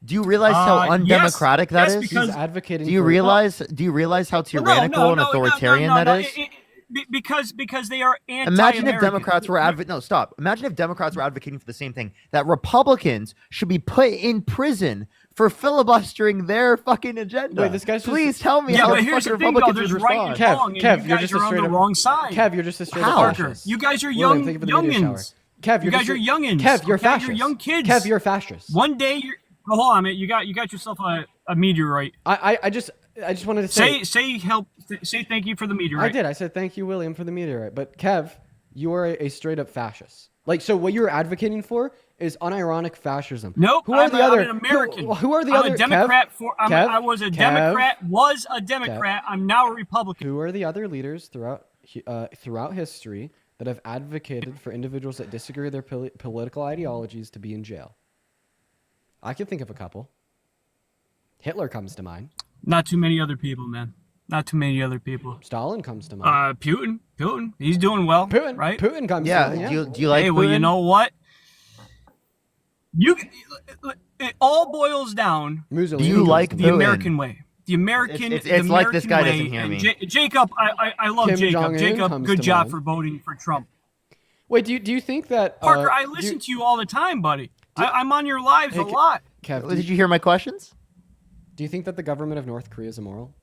F: Do you realize how undemocratic that
H: yes,
F: is?
H: because-
A: He's advocating.
F: Do you
A: for-
F: realize how tyrannical and authoritarian that is?
H: Because they are anti-American.
F: Imagine if Democrats were Imagine if Democrats were advocating for the same thing, that Republicans should be put in prison for filibustering their fucking agenda.
A: Wait, this guy's just-
F: Please tell me
H: Yeah,
F: how
H: but here's
F: fucking
H: the thing, though.
F: Republicans
H: There's
F: would
H: right
F: respond.
H: and wrong, and
A: Kev,
H: you
A: you're
H: guys
A: just
H: are
A: a
H: on
A: straight
H: the
A: up
H: wrong side.
A: Kev, you're just a straight
F: How?
A: up fascist.
H: You guys are
A: William,
H: young
A: thank you for the media shower.
H: youngins.
A: Kev,
H: You guys are youngins.
A: Kev, you're
H: okay?
A: fascist.
H: You're young kids.
A: Kev, you're a fascist.
H: One day you're. Oh, hold on, man. You got yourself a meteorite.
A: I just wanted to say.
H: Say thank you for the meteorite.
A: I did. I said thank you, William, for the meteorite. But Kev, you are a straight up fascist. Like, so what you're advocating for is unironic fascism.
H: Nope.
A: Who are the other?
H: I'm an American.
A: Who are the
H: I'm
A: other?
H: a Democrat.
A: Kev,
H: I was a
A: Kev,
H: Democrat. Was a Democrat. I'm now a Republican.
A: Who are the other leaders throughout history that have advocated for individuals that disagree with their political ideologies to be in jail? I can think of a couple. Hitler comes to mind.
H: Not too many other people, man. Not too many other people.
A: Stalin comes to mind.
H: Putin. He's doing well.
A: Putin,
H: right?
A: Putin comes to mind.
F: Yeah. Do you like
H: Hey,
F: Putin?
H: well, you know what? It all boils down.
A: Mussolini
F: Do you like
H: the
F: Putin?
H: American way. The American.
F: It's
H: the American
F: like this guy
H: way.
F: doesn't hear
H: And
F: me.
H: Jacob, I love
A: Kim
H: Jacob.
A: Jong-un
H: Jacob,
A: comes
H: good
A: to
H: job
A: mind.
H: for voting for Trump.
A: Wait, do you think that
H: Parker, I listen to you all the time, buddy. I'm on your lives a lot.
A: Kev,
F: Did you hear my questions?
A: do you think that the government of North Korea is immoral?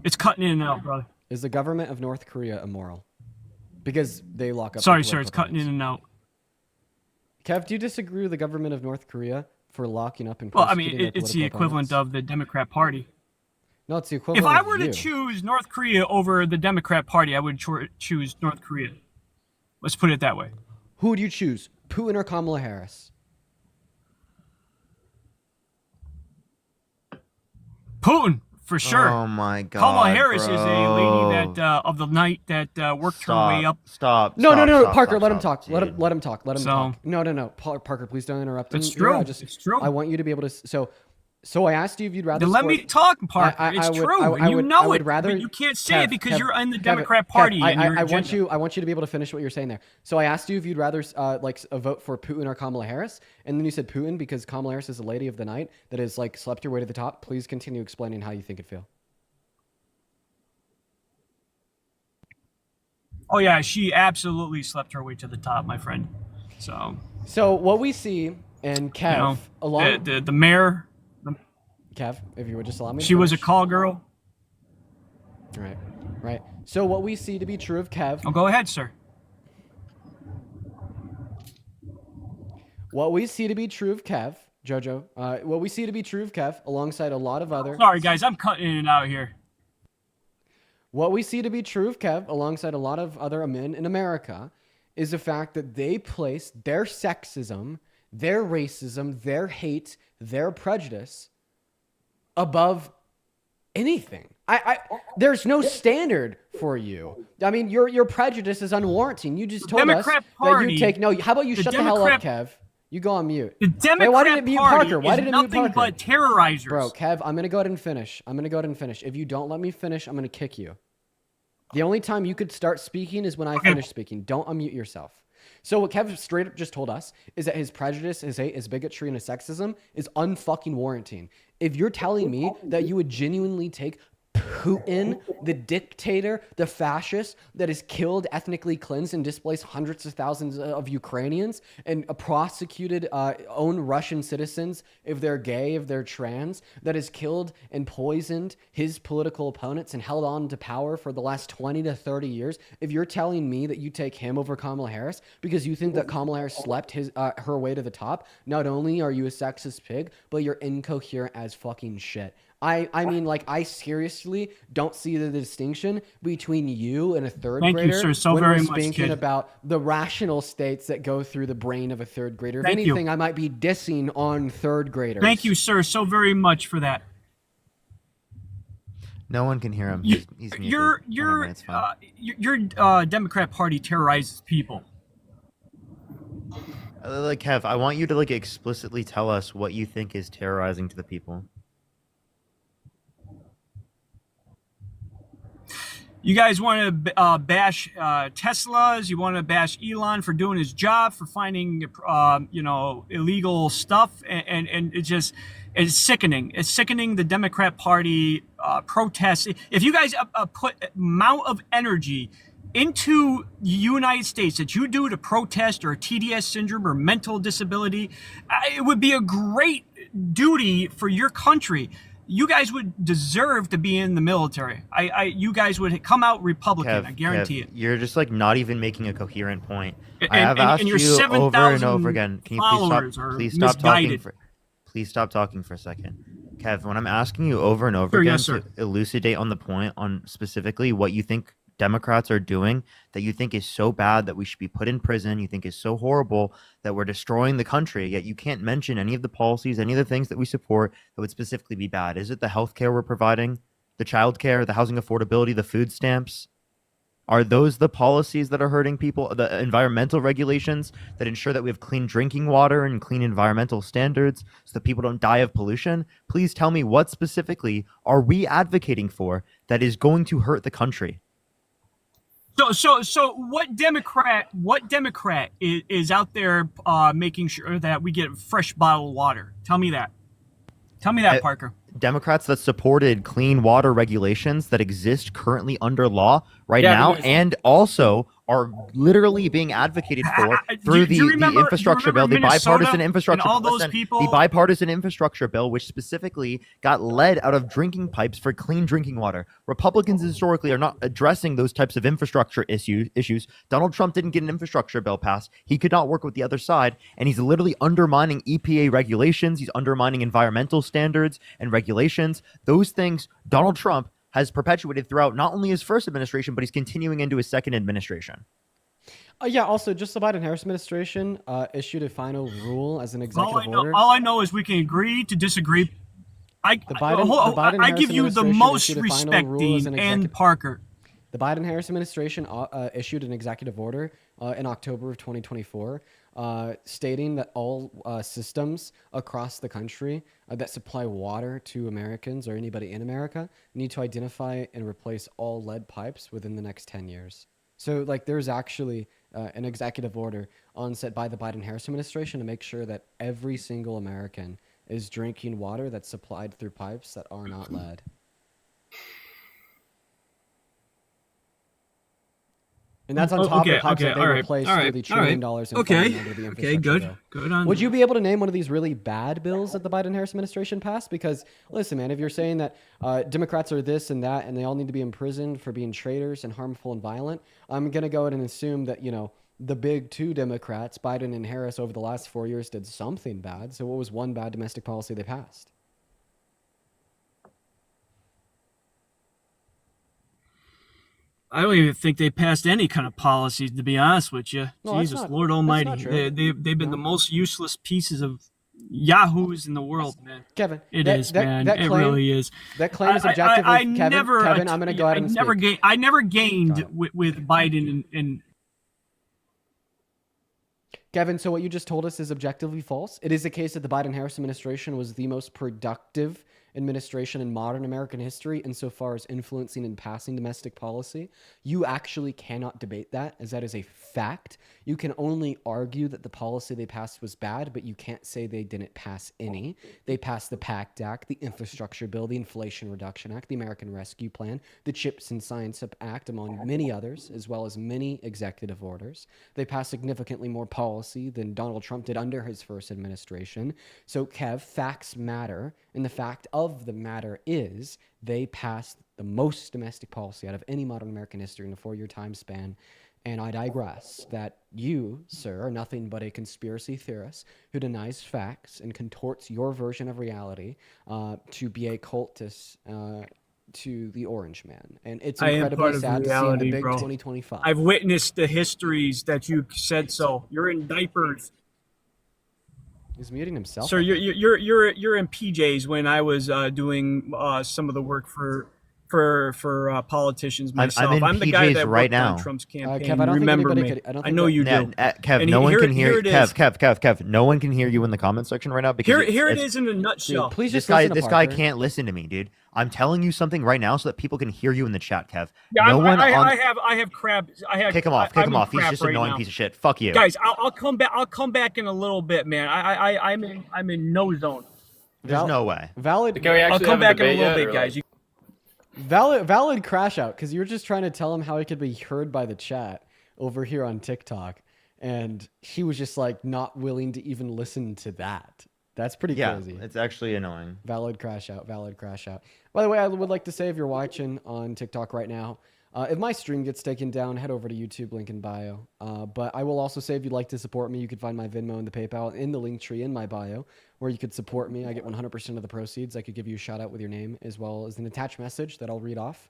H: It's cutting in and out, brother.
A: Is the government of North Korea immoral? Because they lock up.
H: Sorry,
A: the
H: sir. It's
A: political
H: cutting in
A: opponents.
H: and out.
A: Kev, do you disagree with the government of North Korea for locking up and
H: Well, I
A: persecuting
H: mean,
A: their
H: it's the
A: political
H: equivalent
A: opponents?
H: of the Democrat Party.
A: No, it's the equivalent.
H: If I
A: of
H: were to
A: you.
H: choose North Korea over the Democrat Party, I would choose North Korea. Let's put it that way.
A: Who would you choose, Putin or Kamala Harris?
H: Putin, for sure.
F: Oh my God.
H: Kamala Harris is a
F: bro.
H: lady that of the night that worked her way up.
F: Stop.
A: No,
F: stop,
A: Parker,
F: stop,
A: let him
F: stop,
A: talk. Let him
F: dude.
A: talk. Let him
H: So-
A: talk. No. Parker, please don't interrupt him.
H: It's
A: You know,
H: true. It's true.
A: I want you to be able to. So I asked you if you'd rather.
H: Then let me talk, Parker.
A: I
H: It's
A: would-
H: true,
A: I
H: and you
A: would-
H: know
A: I would
H: it.
A: rather-
H: But you can't say it because
A: Kev,
H: you're in the
A: Kev,
H: Democrat
A: Kev,
H: Party. and
A: I
H: your
A: want
H: agenda.
A: you to be able to finish what you're saying there. So I asked you if you'd rather a vote for Putin or Kamala Harris, and then you said Putin because Kamala Harris is a lady of the night that has like slept her way to the top. Please continue explaining how you think it feel.
H: Oh yeah, she absolutely slept her way to the top, my friend. So
A: what we see, and Kev,
H: you know,
A: along
H: the mayor,
A: Kev, if you would just allow me. To
H: she was a
A: finish.
H: call girl.
A: Right. So what we see to be true of Kev,
H: Oh, go ahead, sir.
A: what we see to be true of Kev, Jojo, what we see to be true of Kev, alongside a lot of other.
H: Sorry, guys, I'm cutting in and out here.
A: What we see to be true of Kev, alongside a lot of other men in America, is the fact that they place their sexism, their racism, their hate, their prejudice above anything. There's no standard for you. I mean, your prejudice is unwarranted. You just told
H: Democrat
A: us that
H: Party-
A: you take no. How about you
H: the
A: shut the hell up,
H: Democrat-
A: Kev? You go on mute.
H: The Democrat
A: why did it mute
H: Party
A: Parker? Why
H: is
A: did it mute
H: nothing
A: Parker?
H: but terrorizers.
A: Bro, Kev, I'm gonna go ahead and finish. If you don't let me finish, I'm gonna kick you. The only time you could start speaking is when I finish speaking. Don't unmute yourself. So what Kev straight up just told us is that his prejudice, his hate, his bigotry, and his sexism is unfucking warranting. If you're telling me that you would genuinely take Putin, the dictator, the fascist that has killed, ethnically cleansed, and displaced hundreds of thousands of Ukrainians and prosecuted own Russian citizens if they're gay, if they're trans, that has killed and poisoned his political opponents and held on to power for the last 20 to 30 years. If you're telling me that you take him over Kamala Harris because you think that Kamala Harris slept her way to the top, not only are you a sexist pig, but you're incoherent as fucking shit. I mean, like, I seriously don't see the distinction between you and a third
H: Thank you,
A: grader
H: sir, so
A: when
H: very
A: we're
H: much,
A: speaking
H: kid.
A: about the rational states that go through the brain of a third grader. If
H: Thank you.
A: anything, I might be dissing on third graders.
H: Thank you, sir, so very much for that.
F: No one can hear him.
H: You,
F: He's muted.
H: your
F: Whatever, it's fine.
H: Democrat Party terrorizes people.
F: Like, Kev, I want you to like explicitly tell us what you think is terrorizing to the people.
H: You guys want to bash Teslas. You want to bash Elon for doing his job, for finding, illegal stuff, and it's sickening. It's sickening. The Democrat Party protests. If you guys put amount of energy into the United States that you do to protest or TDS syndrome or mental disability, it would be a great duty for your country. You guys would deserve to be in the military. You guys would come out Republican. I guarantee it.
F: You're just like not even making a coherent point.
H: And-
F: I have asked
H: and your
F: you over and
H: 7,000
F: over again. Can you
H: followers are
F: please stop talking
H: misguided.
F: please stop talking for a second. Kev, when I'm asking you over and over
H: Sure,
F: again
H: yes, sir.
F: to elucidate on the point on specifically what you think Democrats are doing that you think is so bad that we should be put in prison, you think is so horrible that we're destroying the country, yet you can't mention any of the policies, any of the things that we support that would specifically be bad? Is it the health care we're providing, the child care, the housing affordability, the food stamps? Are those the policies that are hurting people? The environmental regulations that ensure that we have clean drinking water and clean environmental standards so that people don't die of pollution? Please tell me, what specifically are we advocating for that is going to hurt the country?
H: So what Democrat is out there making sure that we get fresh bottled water? Tell me that, Parker.
F: Democrats that supported clean water regulations that exist currently under law right now, and also are literally being advocated for through the infrastructure bill, the bipartisan infrastructure bill. The bipartisan infrastructure bill, which specifically got lead out of drinking pipes for clean drinking water. Republicans historically are not addressing those types of infrastructure issues. Donald Trump didn't get an infrastructure bill passed. He could not work with the other side, and he's literally undermining EPA regulations. He's undermining environmental standards and regulations. Those things Donald Trump has perpetuated throughout not only his first administration, but he's continuing into his second administration.
A: Yeah, also, just the Biden-Harris administration issued a final rule as an executive order.
H: All I know is we can agree to disagree. I give you the most respect, Dean and Parker.
A: The Biden-Harris administration issued an executive order in October of 2024 stating that all systems across the country that supply water to Americans or anybody in America need to identify and replace all lead pipes within the next 10 years. So, like, there's actually an executive order set by the Biden-Harris administration to make sure that every single American is drinking water that's supplied through pipes that are not lead. And that's on top of pipes that they replaced with the $1 trillion in funding under the infrastructure bill.
H: Good on
A: Would you be able to name one of these really bad bills that the Biden-Harris administration passed? Because, listen, man, if you're saying that Democrats are this and that and they all need to be imprisoned for being traitors and harmful and violent, I'm going to go ahead and assume that, you know, the big two Democrats, Biden and Harris, over the last 4 years did something bad. So what was one bad domestic policy they passed?
H: I don't even think they passed any kind of policies, to be honest with you.
A: No,
H: Jesus, Lord Almighty. They've been the most useless pieces of yahoos in the world, man.
A: Kevin,
H: it really is.
A: That claim is objectively, Kevin, I'm going to go ahead and speak.
H: I never gained with Biden and
A: Kevin, so what you just told us is objectively false. It is the case that the Biden-Harris administration was the most productive administration in modern American history insofar as influencing and passing domestic policy. You actually cannot debate that, as that is a fact. You can only argue that the policy they passed was bad, but you can't say they didn't pass any. They passed the PACT Act, the Infrastructure Bill, the Inflation Reduction Act, the American Rescue Plan, the CHIPS and Science Act, among many others, as well as many executive orders. They passed significantly more policy than Donald Trump did under his first administration. So, Kev, facts matter, and the fact of the matter is they passed the most domestic policy out of any modern American history in a 4-year time span. And I digress that you, sir, are nothing but a conspiracy theorist who denies facts and contorts your version of reality to be a cultist to the Orange Man. And it's incredibly sad to see in the big 2025.
H: I've witnessed the histories that you said so. You're in diapers.
A: He's muting himself.
H: Sir, you're in PJs when I was doing some of the work for politicians myself.
F: I'm in
H: the guy
F: PJs
H: that
F: right
H: worked
F: now.
H: on Trump's campaign.
A: Kev, I don't
H: Remember
A: think
H: me.
A: anybody could,
H: I know you do.
F: Kev, no one can hear. Kev, no one can hear you in the comment section right now because
H: here it is in a nutshell.
A: Dude, please
F: this
A: just
F: guy can't listen to me, dude. I'm telling you something right now so that people can hear you in the chat, Kev.
H: Yeah, I have crab.
F: Kick him off. He's just an annoying piece of shit. Fuck you,
H: guys. I'll come back. I'll come back in a little bit, man. I'm in no zone.
F: There's no way.
A: Valid.
H: I'll come back in a little bit, guys.
A: Valid crash out, because you were just trying to tell him how he could be heard by the chat over here on TikTok, and he was just like not willing to even listen to that. That's pretty crazy.
F: It's actually annoying.
A: Valid crash out. By the way, I would like to say, if you're watching on TikTok right now, if my stream gets taken down, head over to YouTube, link in bio. But I will also say, if you'd like to support me, you can find my Venmo and the PayPal in the link tree in my bio, where you could support me. I get 100% of the proceeds. I could give you a shout out with your name as well as an attached message that I'll read off.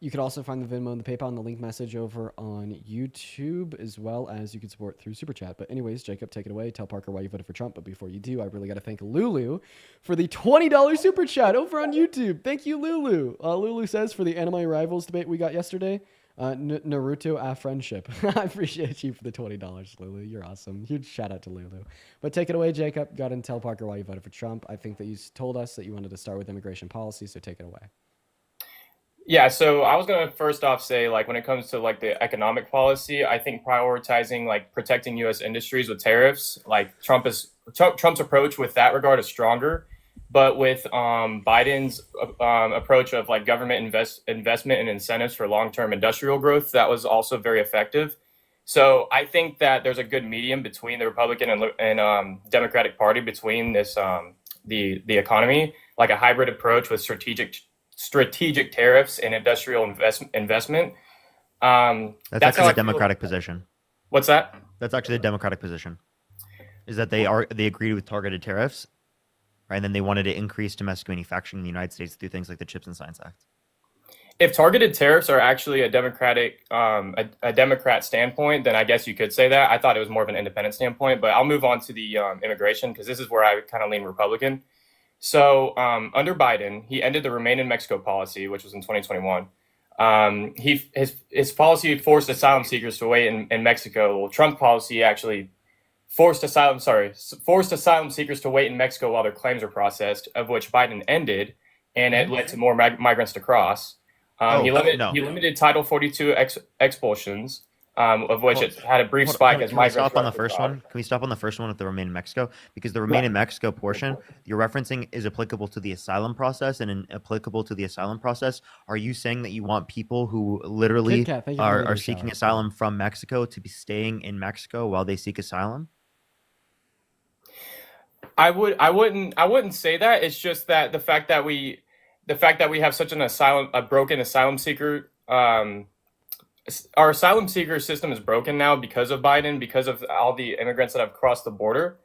A: You could also find the Venmo and the PayPal and the link message over on YouTube, as well as you can support through Super Chat. But anyways, Jacob, take it away. Tell Parker why you voted for Trump. But before you do, I really got to thank Lulu for the $20 Super Chat over on YouTube. Thank you, Lulu. Lulu says, for the anime rivals debate we got yesterday, Naruto a friendship. I appreciate you for the $20, Lulu. You're awesome. Huge shout out to Lulu. But take it away, Jacob. Go ahead and tell Parker why you voted for Trump. I think that you told us that you wanted to start with immigration policy, so take it away.
G: Yeah, so I was going to first off say, like, when it comes to like the economic policy, I think prioritizing like protecting U.S. industries with tariffs, like Trump's approach with that regard is stronger. But with Biden's approach of like government investment and incentives for long-term industrial growth, that was also very effective. So I think that there's a good medium between the Republican and Democratic Party between this the economy, like a hybrid approach with strategic tariffs and industrial investment.
F: That's actually the Democratic position.
G: What's that?
F: That's actually the Democratic position. Is that they agreed with targeted tariffs, right? And then they wanted to increase domestic manufacturing in the United States through things like the Chips and Science Act.
G: If targeted tariffs are actually a Democratic a Democrat standpoint, then I guess you could say that. I thought it was more of an independent standpoint, but I'll move on to the immigration because this is where I kind of lean Republican. So under Biden, he ended the Remain in Mexico policy, which was in 2021. His policy forced asylum seekers to wait in Mexico. Well, Trump's policy actually forced asylum seekers to wait in Mexico while their claims are processed, of which Biden ended, and it led to more migrants to cross. He limited Title 42 expulsions, of which it had a brief spike as migrants.
F: Can we stop on the first one? Can we stop on the first one with the Remain in Mexico? Because the Remain in Mexico portion you're referencing is applicable to the asylum process, and applicable to the asylum process, are you saying that you want people who literally are seeking asylum from Mexico to be staying in Mexico while they seek asylum?
G: I wouldn't say that. It's just that the fact that we have such a broken asylum seeker, our asylum seeker system is broken now because of Biden, because of all the immigrants that have crossed the border.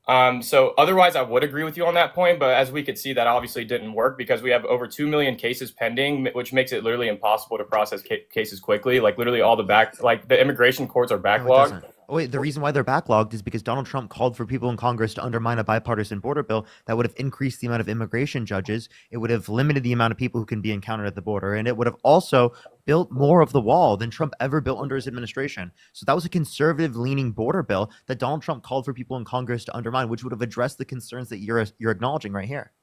G: So otherwise, I would agree with you on that point. But as we could see, that obviously didn't work because we have over 2 million cases pending, which makes it literally impossible to process cases quickly. Like literally all the immigration courts are backlogged.
F: No, wait, the reason why they're backlogged is because Donald Trump called for people in Congress to undermine a bipartisan border bill that would have increased the amount of immigration judges. It would have limited the amount of people who can be encountered at the border. And it would have also built more of the wall than Trump ever built under his administration. So that was a conservative leaning border bill that Donald Trump called for people in Congress to undermine, which would have addressed the concerns that you're acknowledging right here.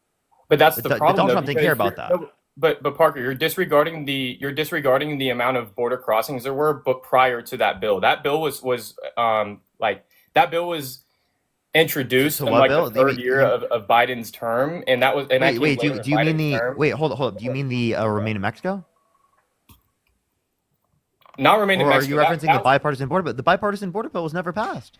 G: But that's the problem.
F: Donald Trump didn't care about that.
G: But Parker, you're disregarding the amount of border crossings there were, but prior to that bill. That bill was introduced in like the third year of Biden's term, and that was. And
F: wait, do you mean the wait? Hold up. Do you mean the Remain in Mexico?
G: Not Remain in Mexico.
F: Or are you referencing the bipartisan border bill? The bipartisan border bill was never passed.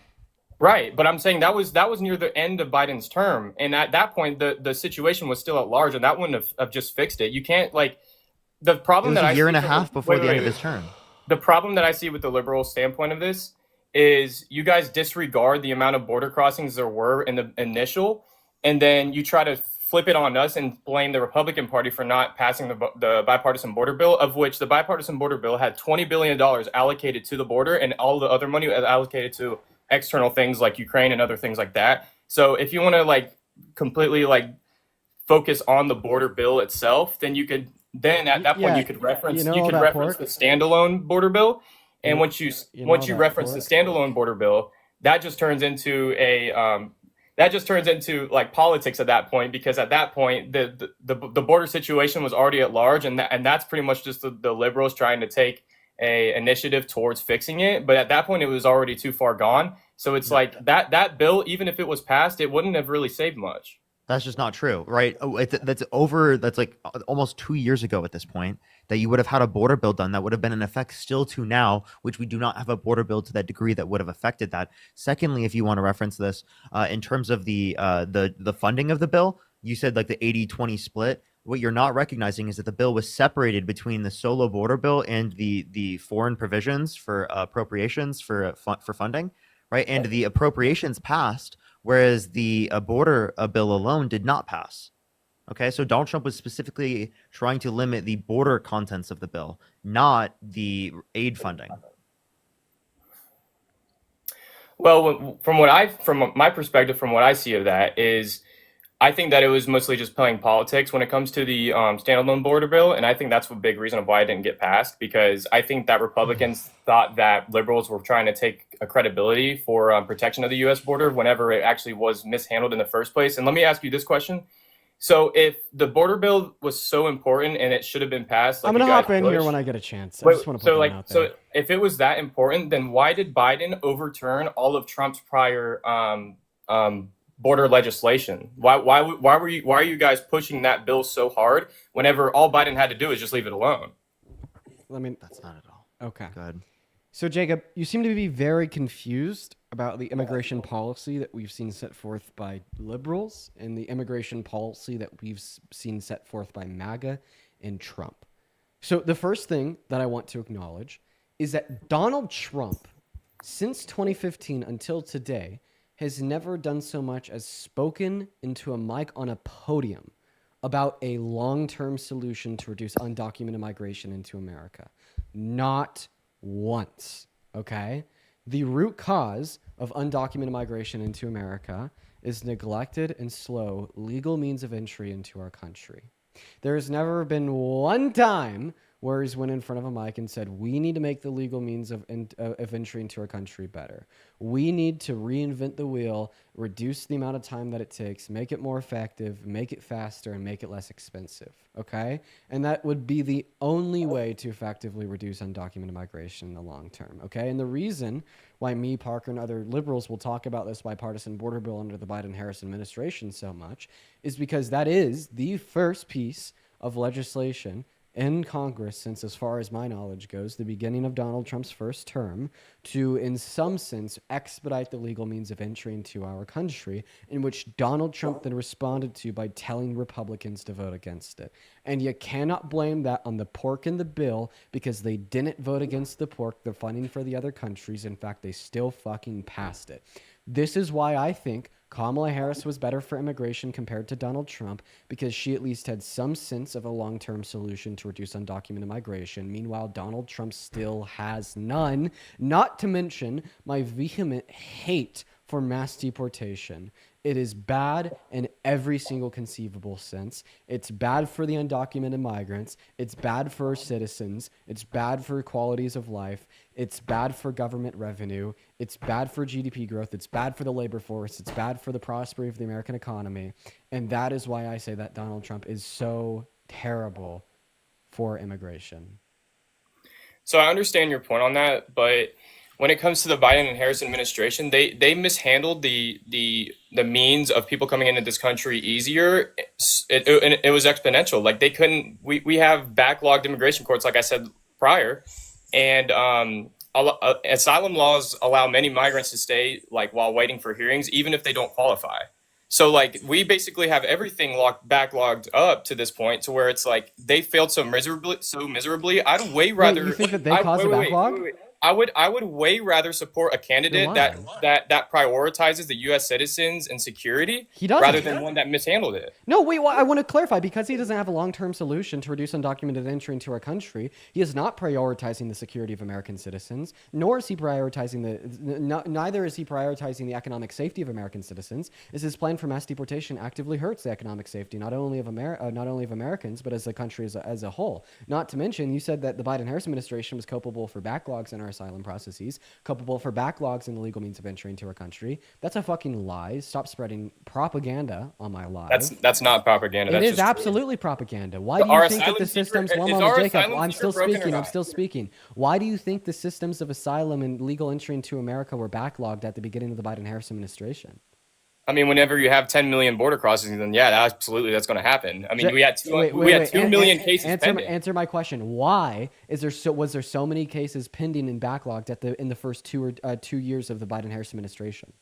G: Right, but I'm saying that was near the end of Biden's term, and at that point, the situation was still at large, and that wouldn't have just fixed it. You can't the problem that I see.
F: A year and a half before the end of his term.
G: The problem that I see with the liberal standpoint of this is you guys disregard the amount of border crossings there were in the initial, and then you try to flip it on us and blame the Republican Party for not passing the bipartisan border bill, of which the bipartisan border bill had $20 billion allocated to the border, and all the other money allocated to external things like Ukraine and other things like that. So if you want to completely focus on the border bill itself, then you could at that point you could reference the standalone border bill. And once you reference the standalone border bill, that just turns into politics at that point, because at that point the border situation was already at large, and that's pretty much just the liberals trying to take a initiative towards fixing it, but at that point it was already too far gone. So it's like that bill, even if it was passed, it wouldn't have really saved much.
F: That's just not true, right? That's like almost 2 years ago at this point that you would have had a border bill done that would have been in effect still to now, which we do not have a border bill to that degree that would have affected that. Secondly, if you want to reference this in terms of the funding of the bill, you said like the 80-20 split. What you're not recognizing is that the bill was separated between the solo border bill and the foreign provisions for appropriations for funding, right? And the appropriations passed whereas the border bill alone did not pass. Okay, so Donald Trump was specifically trying to limit the border contents of the bill, not the aid funding.
G: Well, from my perspective, from what I see of that is, I think that it was mostly just playing politics when it comes to the standalone border bill, and I think that's a big reason of why it didn't get passed, because I think that Republicans thought that liberals were trying to take a credibility for protection of the U.S. border whenever it actually was mishandled in the first place. And let me ask you this question. So if the border bill was so important and it should have been passed, like
A: I'm gonna
G: you guys
A: hop in here
G: push-
A: when I get a chance. I
G: Wait,
A: just want to
G: so
A: put
G: like
A: that out there.
G: so if it was that important, then why did Biden overturn all of Trump's prior border legislation? Why are you guys pushing that bill so hard whenever all Biden had to do is just leave it alone?
F: That's not at all.
A: Okay.
F: Good.
A: So, Jacob, you seem to be very confused about the immigration policy that we've seen set forth by liberals and the immigration policy that we've seen set forth by MAGA and Trump. So, the first thing that I want to acknowledge is that Donald Trump, since 2015 until today, has never done so much as spoken into a mic on a podium about a long-term solution to reduce undocumented migration into America. Not once, okay? The root cause of undocumented migration into America is neglected and slow legal means of entry into our country. There has never been one time where he's went in front of a mic and said, we need to make the legal means of entry into our country better. We need to reinvent the wheel, reduce the amount of time that it takes, make it more effective, make it faster, and make it less expensive, okay? And that would be the only way to effectively reduce undocumented migration in the long term, okay? And the reason why me, Parker, and other liberals will talk about this bipartisan border bill under the Biden-Harris administration so much is because that is the first piece of legislation in Congress since, as far as my knowledge goes, the beginning of Donald Trump's first term to, in some sense, expedite the legal means of entry into our country, in which Donald Trump then responded to by telling Republicans to vote against it. And you cannot blame that on the pork in the bill because they didn't vote against the pork. They're funding for the other countries. In fact, they still fucking passed it. This is why I think Kamala Harris was better for immigration compared to Donald Trump, because she at least had some sense of a long-term solution to reduce undocumented migration. Meanwhile, Donald Trump still has none, not to mention my vehement hate for mass deportation. It is bad in every single conceivable sense. It's bad for the undocumented migrants. It's bad for our citizens. It's bad for qualities of life. It's bad for government revenue. It's bad for GDP growth. It's bad for the labor force. It's bad for the prosperity of the American economy. And that is why I say that Donald Trump is so terrible for immigration.
G: So I understand your point on that, but when it comes to the Biden and Harris administration, they mishandled the means of people coming into this country easier. It was exponential. Like we have backlogged immigration courts, like I said prior, and asylum laws allow many migrants to stay like while waiting for hearings, even if they don't qualify. So like we basically have everything backlogged up to this point to where it's like they failed so miserably. I'd way rather.
A: Wait, you think that they caused a backlog?
G: I would way rather support a candidate that prioritizes the U.S. citizens and security rather than one that mishandled it.
A: No, wait, well, I want to clarify, because he doesn't have a long-term solution to reduce undocumented entry into our country. He is not prioritizing the security of American citizens, nor is he prioritizing neither is he prioritizing the economic safety of American citizens. Is his plan for mass deportation actively hurts the economic safety not only of Americans, but as a country as a whole. Not to mention, you said that the Biden-Harris administration was culpable for backlogs in our asylum processes, culpable for backlogs in the legal means of entry into our country. That's a fucking lie. Stop spreading propaganda on my live.
G: That's not propaganda.
A: It is absolutely propaganda. Why do you think that the systems... One moment, Jacob. I'm still speaking. Why do you think the systems of asylum and legal entry into America were backlogged at the beginning of the Biden-Harris administration?
G: I mean, whenever you have 10 million border crossings, then yeah, absolutely, that's going to happen. I mean, we had 2 million cases pending.
A: Answer my question. Why was there so many cases pending and backlogged in the first 2 years of the Biden-Harris administration?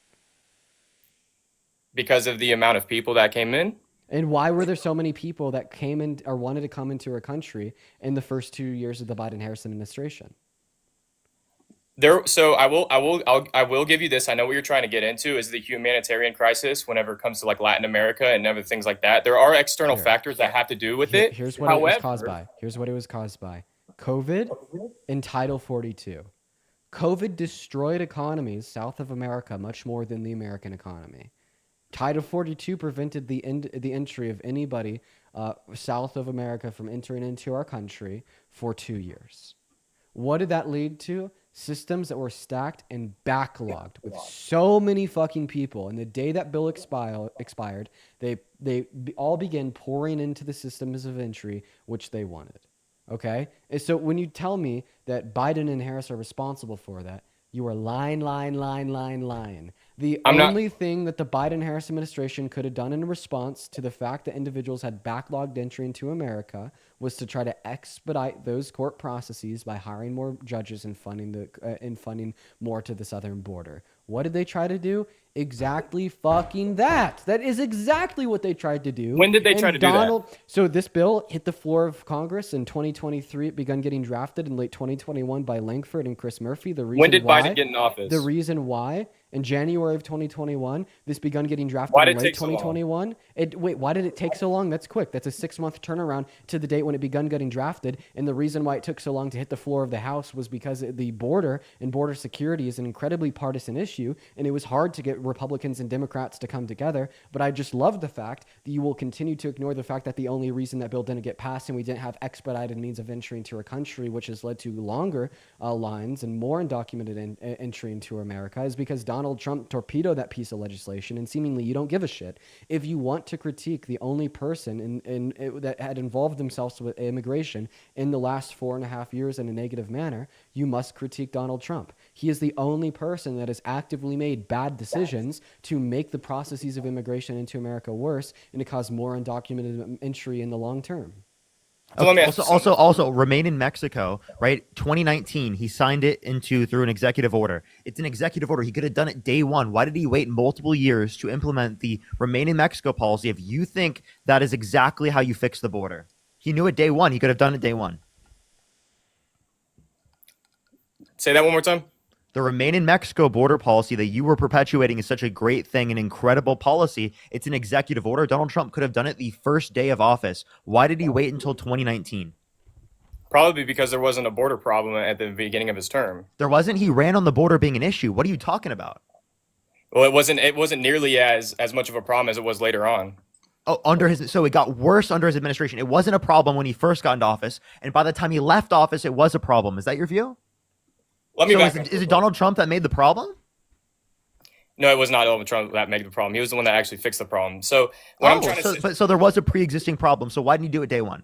G: Because of the amount of people that came in.
A: And why were there so many people that came in or wanted to come into our country in the first 2 years of the Biden-Harris administration?
G: So I will give you this. I know what you're trying to get into is the humanitarian crisis whenever it comes to like Latin America and other things like that. There are external factors that have to do with it.
A: Here's what it was caused by. Here's what it was caused by. COVID and Title 42. COVID destroyed economies south of America much more than the American economy. Title 42 prevented the entry of anybody south of America from entering into our country for 2 years. What did that lead to? Systems that were stacked and backlogged with so many fucking people. And the day that bill expired, they all began pouring into the systems of entry, which they wanted. Okay? And so when you tell me that Biden and Harris are responsible for that, you are lying. The only thing that the Biden-Harris administration could have done in response to the fact that individuals had backlogged entry into America was to try to expedite those court processes by hiring more judges and funding more to the southern border. What did they try to do? Exactly fucking that. That is exactly what they tried to do.
G: When did they try to do that?
A: So this bill hit the floor of Congress in 2023. It began getting drafted in late 2021 by Langford and Chris Murphy.
G: When did Biden get in office?
A: The reason why, in January of 2021, this begun getting drafted in late 2021. Why did it take so long? That's quick. That's a 6-month turnaround to the date when it begun getting drafted. And the reason why it took so long to hit the floor of the House was because the border and border security is an incredibly partisan issue, and it was hard to get Republicans and Democrats to come together. But I just love the fact that you will continue to ignore the fact that the only reason that bill didn't get passed and we didn't have expedited means of entry into our country, which has led to longer lines and more undocumented entry into America, is because Donald Trump torpedoed that piece of legislation, and seemingly you don't give a shit. If you want to critique the only person that had involved themselves with immigration in the last 4.5 years in a negative manner, you must critique Donald Trump. He is the only person that has actively made bad decisions to make the processes of immigration into America worse and to cause more undocumented entry in the long term.
F: Also, remain in Mexico, right? 2019, he signed it through an executive order. It's an executive order. He could have done it day one. Why did he wait multiple years to implement the remain in Mexico policy if you think that is exactly how you fix the border? He knew it day one. He could have done it day one.
G: Say that one more time.
F: The remain in Mexico border policy that you were perpetuating is such a great thing, an incredible policy. It's an executive order. Donald Trump could have done it the first day of office. Why did he wait until 2019?
G: Probably because there wasn't a border problem at the beginning of his term.
F: There wasn't. He ran on the border being an issue. What are you talking about?
G: Well, it wasn't nearly as much of a problem as it was later on.
F: Oh, so it got worse under his administration. It wasn't a problem when he first got into office, and by the time he left office, it was a problem. Is that your view? Is it Donald Trump that made the problem?
G: No, it was not Donald Trump that made the problem. He was the one that actually fixed the problem. So so
F: there was a pre-existing problem. So why didn't he do it day one?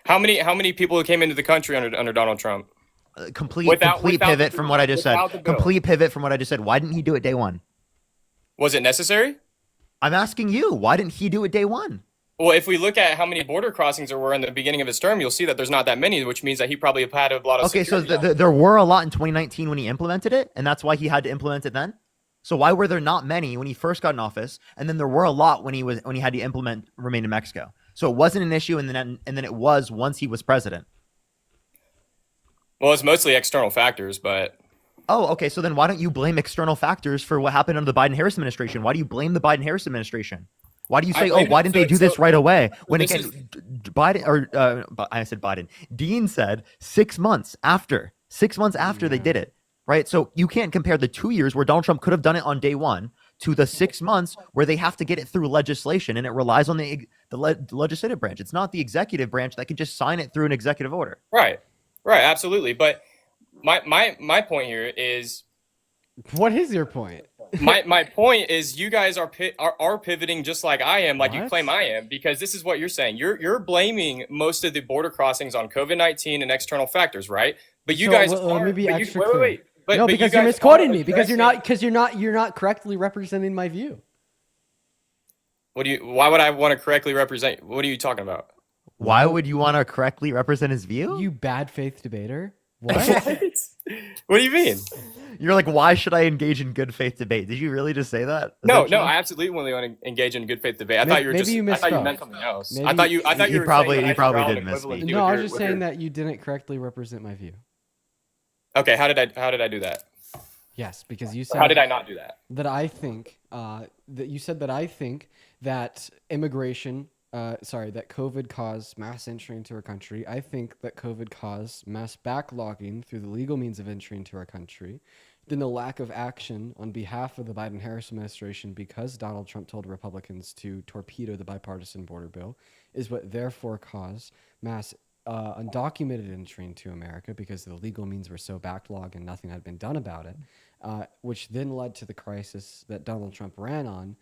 G: How many people came into the country under Donald Trump?
F: Complete pivot from what I just said. Complete pivot from what I just said. Why didn't he do it day one?
G: Was it necessary?
F: I'm asking you. Why didn't he do it day one?
G: Well, if we look at how many border crossings there were in the beginning of his term, you'll see that there's not that many, which means that he probably had a lot of.
F: Okay, so there were a lot in 2019 when he implemented it, and that's why he had to implement it then. So why were there not many when he first got in office, and then there were a lot when he had to implement remain in Mexico? So it wasn't an issue, and then it was once he was president.
G: Well, it's mostly external factors, but.
F: Oh, okay. So then why don't you blame external factors for what happened under the Biden-Harris administration? Why do you blame the Biden-Harris administration? Why do you say, why didn't they do this right away? When I said Biden, Dean said 6 months after they did it, right? So you can't compare the 2 years where Donald Trump could have done it on day one to the 6 months where they have to get it through legislation, and it relies on the legislative branch. It's not the executive branch that can just sign it through an executive order.
G: Right, absolutely. But my point here is.
A: What is your point?
G: My point is you guys are pivoting just like I am, like you claim I am, because this is what you're saying. You're blaming most of the border crossings on COVID-19 and external factors, right? But you guys
A: let me be extra clear.
G: Wait.
A: No, because you're misquoting me. Because you're not correctly representing my view.
G: Why would I want to correctly represent? What are you talking about?
F: Why would you want to correctly represent his view?
A: You bad faith debater. What?
G: What do you mean?
F: You're like, why should I engage in good faith debate? Did you really just say that?
G: No, I absolutely want to engage in good faith debate. I thought you meant something else. I thought you
F: probably didn't misspeak.
A: No, I was just saying that you didn't correctly represent my view.
G: Okay, how did I do that?
A: Yes, because you
G: Or
A: said
G: how did I not do that?
A: that I think that you said that I think that immigration, that COVID caused mass entry into our country. I think that COVID caused mass backlogging through the legal means of entry into our country. Then the lack of action on behalf of the Biden-Harris administration because Donald Trump told Republicans to torpedo the bipartisan border bill is what therefore caused mass undocumented entry into America because the legal means were so backlogged and nothing had been done about it, which then led to the crisis that Donald Trump ran on,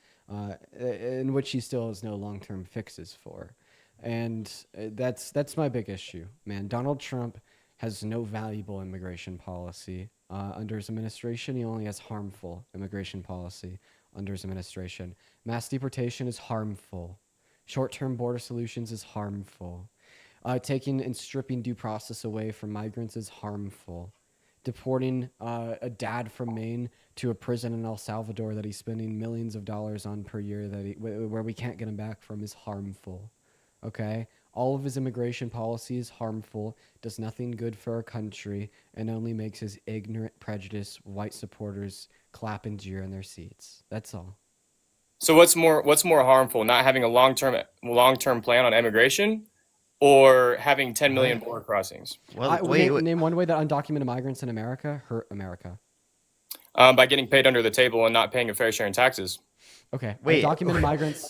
A: in which he still has no long-term fixes for. And that's my big issue, man. Donald Trump has no valuable immigration policy under his administration. He only has harmful immigration policy under his administration. Mass deportation is harmful. Short-term border solutions is harmful. Taking and stripping due process away from migrants is harmful. Deporting a dad from Maine to a prison in El Salvador that he's spending millions of dollars on per year where we can't get him back from is harmful. Okay? All of his immigration policy is harmful, does nothing good for our country, and only makes his ignorant, prejudiced white supporters clap and jeer in their seats. That's all.
G: So what's more harmful, not having a long-term plan on immigration or having 10 million border crossings?
F: Well,
A: Name one way that undocumented migrants in America hurt America.
G: By getting paid under the table and not paying a fair share in taxes.
A: Okay.
F: Wait.
A: Undocumented migrants.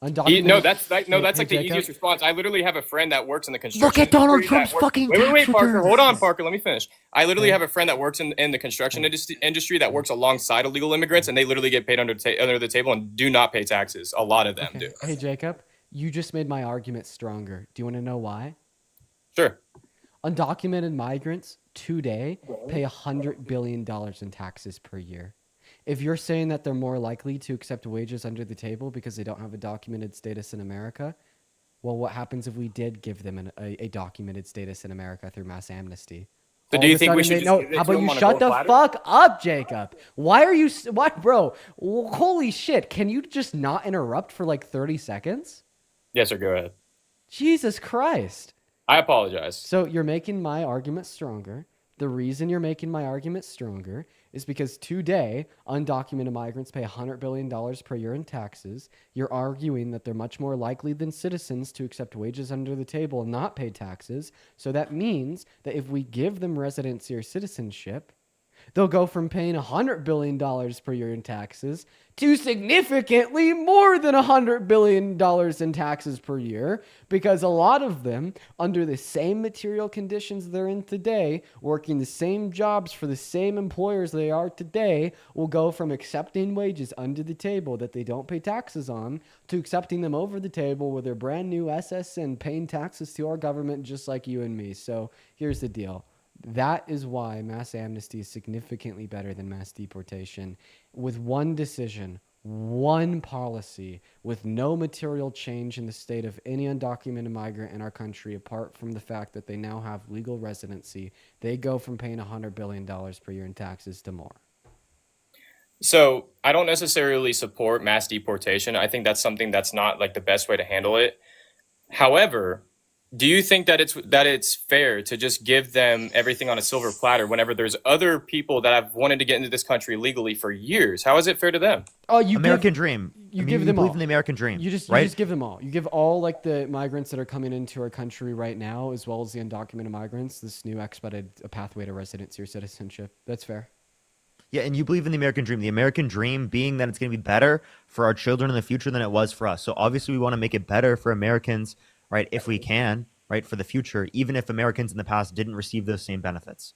G: That's like the
A: Jacob?
G: easiest response. I literally have a friend that works in the construction.
F: Look at Donald
G: industry that
F: Trump's
G: works-
F: fucking
G: Wait,
F: tax
G: Parker.
F: returns.
G: Hold on, Parker. Let me finish. I literally have a friend that works in the construction industry that works alongside illegal immigrants, and they literally get paid under the table and do not pay taxes. A lot of them do.
A: Hey, Jacob, you just made my argument stronger. Do you want to know why?
G: Sure.
A: Undocumented migrants today pay $100 billion in taxes per year. If you're saying that they're more likely to accept wages under the table because they don't have a documented status in America, well, what happens if we did give them a documented status in America through mass amnesty?
G: So do you think we should just give it
A: How
G: to
A: about
G: them
A: you
G: on a
A: shut
G: gold
A: the
G: platter?
A: fuck up, Jacob? Why are you... What, bro? Holy shit. Can you just not interrupt for like 30 seconds?
G: Yes, sir. Go ahead.
A: Jesus Christ.
G: I apologize.
A: So you're making my argument stronger. The reason you're making my argument stronger is because today, undocumented migrants pay $100 billion per year in taxes. You're arguing that they're much more likely than citizens to accept wages under the table and not pay taxes. So that means that if we give them residency or citizenship, they'll go from paying $100 billion per year in taxes to significantly more than $100 billion in taxes per year, because a lot of them, under the same material conditions they're in today, working the same jobs for the same employers they are today, will go from accepting wages under the table that they don't pay taxes on to accepting them over the table with their brand new SSN paying taxes to our government just like you and me. So here's the deal. That is why mass amnesty is significantly better than mass deportation. With one decision, one policy, with no material change in the state of any undocumented migrant in our country, apart from the fact that they now have legal residency, they go from paying $100 billion per year in taxes to more.
G: So I don't necessarily support mass deportation. I think that's something that's not like the best way to handle it. However, do you think that it's fair to just give them everything on a silver platter whenever there's other people that have wanted to get into this country legally for years? How is it fair to them?
A: Oh, you
F: American dream.
A: You give them
F: believe
A: all.
F: in the American dream.
A: You just give them all. You give all like the migrants that are coming into our country right now, as well as the undocumented migrants, this new expedited pathway to residency or citizenship. That's fair.
F: Yeah, and you believe in the American dream. The American dream being that it's going to be better for our children in the future than it was for us. So obviously we want to make it better for Americans, right, if we can, right, for the future, even if Americans in the past didn't receive those same benefits.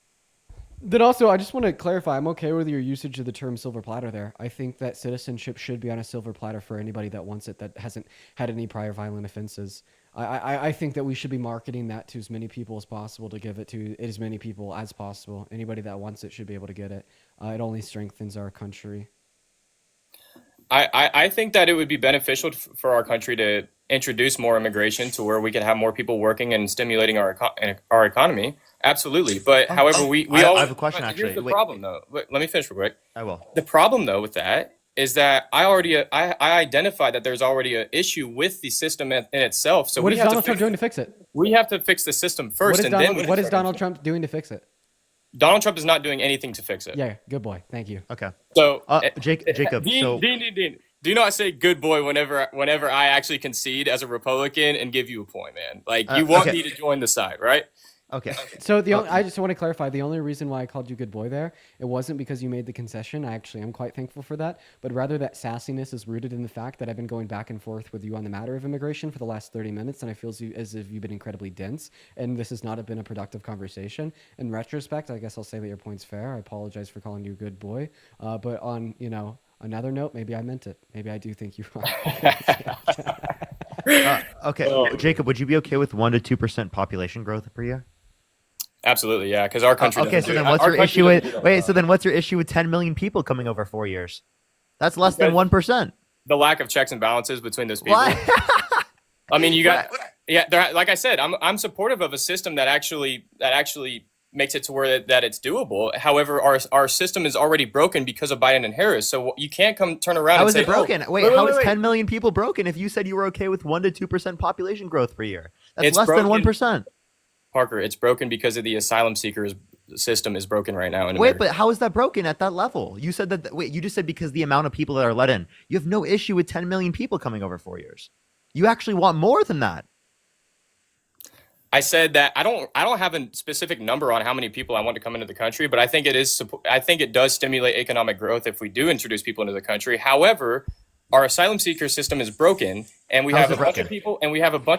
A: Then also, I just want to clarify, I'm okay with your usage of the term silver platter there. I think that citizenship should be on a silver platter for anybody that wants it, that hasn't had any prior violent offenses. I think that we should be marketing that to as many people as possible, to give it to as many people as possible. Anybody that wants it should be able to get it. It only strengthens our country.
G: I think that it would be beneficial for our country to introduce more immigration to where we can have more people working and stimulating our economy. Absolutely. But however,
F: I have a question,
G: but
F: actually.
G: Here's the
F: Wait.
G: problem, though. Let me finish real quick.
F: I will.
G: The problem, though, with that is that I identified that there's already an issue with the system in itself. So
A: What
G: we
A: is
G: have
A: Donald
G: to
A: Trump doing to fix it?
G: We have to fix the system first,
A: What is
G: and then
A: Donald Trump doing to fix it?
G: Donald Trump is not doing anything to fix it.
A: Yeah, good boy. Thank you.
F: Okay.
G: So,
F: Jacob. So
G: Dean, do not say good boy whenever I actually concede as a Republican and give you a point, man. Like you want me to join the side, right?
F: okay.
A: So I just want to clarify, the only reason why I called you good boy there, it wasn't because you made the concession. I actually am quite thankful for that, but rather that sassiness is rooted in the fact that I've been going back and forth with you on the matter of immigration for the last 30 minutes, and I feel as if you've been incredibly dense, and this has not been a productive conversation. In retrospect, I guess I'll say that your point's fair. I apologize for calling you good boy, but on, another note, maybe I meant it. Maybe I do think you are.
F: Okay, Jacob, would you be okay with 1 to 2% population growth per year?
G: Absolutely, yeah, because our country.
F: Okay, so then what's your issue with? Wait, so then what's your issue with 10 million people coming over 4 years? That's less than 1%.
G: The lack of checks and balances between those people. I mean, you got like I said, I'm supportive of a system that actually makes it to where that it's doable. However, our system is already broken because of Biden and Harris. So you can't turn around and say,
F: how is it broken? How is 10 million people broken if you said you were okay with 1 to 2% population growth per year? That's less than 1%.
G: Parker, it's broken because of the asylum seekers system is broken right now.
F: Wait, but how is that broken at that level? You said that. Wait, you just said because the amount of people that are let in. You have no issue with 10 million people coming over 4 years. You actually want more than that.
G: I said that I don't have a specific number on how many people I want to come into the country, but I think it does stimulate economic growth if we do introduce people into the country. However, our asylum seeker system is broken, and we have a bunch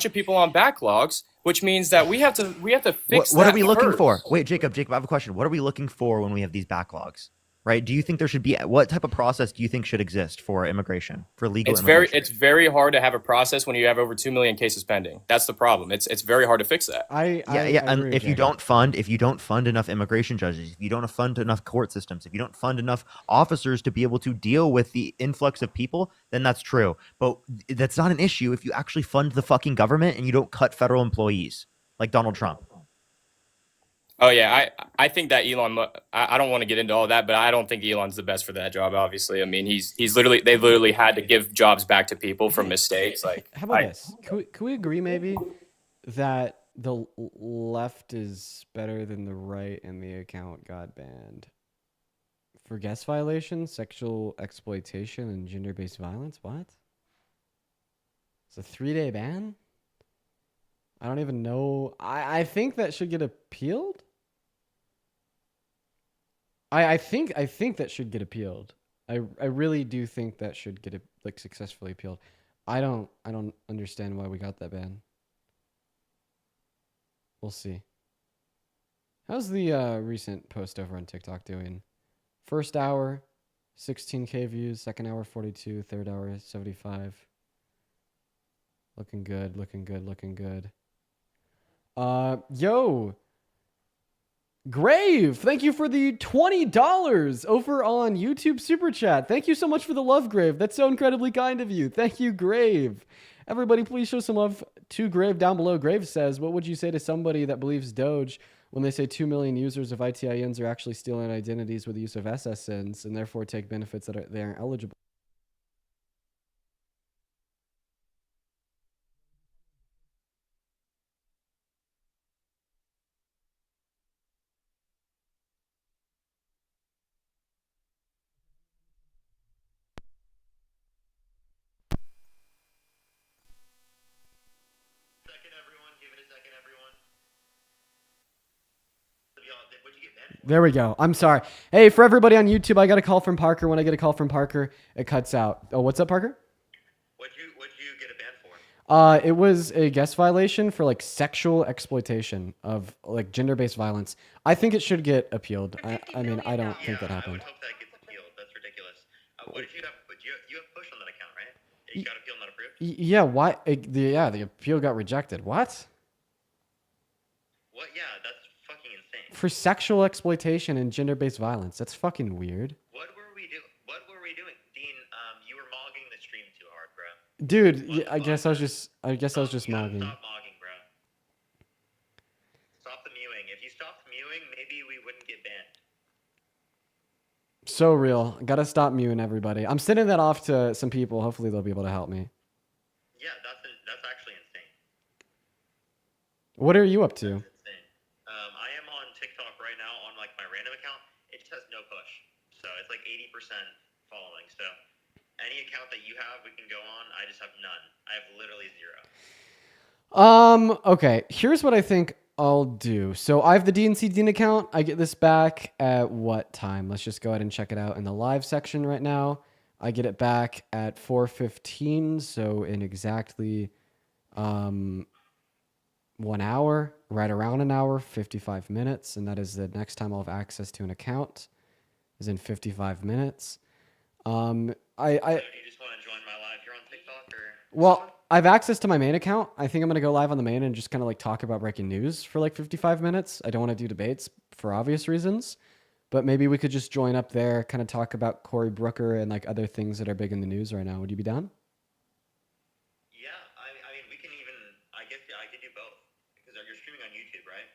G: of people on backlogs, which means that we have to fix.
F: What are we looking for? Wait, Jacob, I have a question. What are we looking for when we have these backlogs? Right? Do you think there should be what type of process do you think should exist for immigration, for legal immigration?
G: It's very hard to have a process when you have over 2 million cases pending. That's the problem. It's very hard to fix that.
F: And if you don't fund enough immigration judges, if you don't fund enough court systems, if you don't fund enough officers to be able to deal with the influx of people, then that's true. But that's not an issue if you actually fund the fucking government and you don't cut federal employees like Donald Trump.
G: Oh yeah, I think that Elon. I don't want to get into all that, but I don't think Elon's the best for that job. Obviously, I mean they've literally had to give jobs back to people from mistakes. Like,
A: how about this? Can we agree maybe that the left is better than the right and the account got banned for guest violations, sexual exploitation, and gender-based violence? What? It's a 3-day ban? I don't even know. I think that should get appealed. I think that should get appealed. I really do think that should get successfully appealed. I don't understand why we got that ban. We'll see. How's the recent post over on TikTok doing? First hour, 16K views. Second hour, 42. Third hour, 75. Looking good. Yo, Grave, thank you for the $20 over on YouTube Super Chat. Thank you so much for the love, Grave. That's so incredibly kind of you. Thank you, Grave. Everybody, please show some love to Grave down below. Grave says, what would you say to somebody that believes Doge when they say 2 million users of ITINs are actually stealing identities with the use of SSNs and therefore take benefits that they aren't eligible? There we go. I'm sorry. Hey, for everybody on YouTube, I got a call from Parker. When I get a call from Parker, it cuts out. Oh, what's up, Parker?
I: What'd you get a ban for?
A: It was a guest violation for sexual exploitation of gender-based violence. I think it should get appealed. I mean, I don't think that happened.
I: I would hope that gets appealed. That's ridiculous. What did you have? You have push on that account, right? You got appeal not approved?
A: Yeah. Why? The appeal got rejected. What?
I: What? Yeah, that's fucking insane.
A: For sexual exploitation and gender-based violence. That's fucking weird.
I: What were we doing? Dean, you were mogging the stream too hard, bro.
A: Dude, I guess I was just mogging.
I: Stop mogging, bro. Stop the mewing. If you stopped mewing, maybe we wouldn't get banned.
A: So real. Gotta stop mewing everybody. I'm sending that off to some people. Hopefully they'll be able to help me.
I: Yeah, that's actually insane.
A: What are you up to?
I: That's insane. I am on TikTok right now on my following. So any account that you have, we can go on. I just have none. I have literally 0.
A: Okay, here's what I think I'll do. So I have the DNC Dean account. I get this back at what time? Let's just go ahead and check it out in the live section right now. I get it back at 4:15, so in exactly 1 hour, right around an hour, 55 minutes, and that is the next time I'll have access to an account is in 55 minutes.
I: So do you just want to join my live here on TikTok or?
A: Well, I have access to my main account. I think I'm going to go live on the main and just kind of like talk about breaking news for like 55 minutes. I don't want to do debates for obvious reasons, but maybe we could just join up there, kind of talk about Cory Brooker and like other things that are big in the news right now. Would you be down?
I: Yeah, I mean, we can even, I guess I could do both because you're streaming on YouTube, right?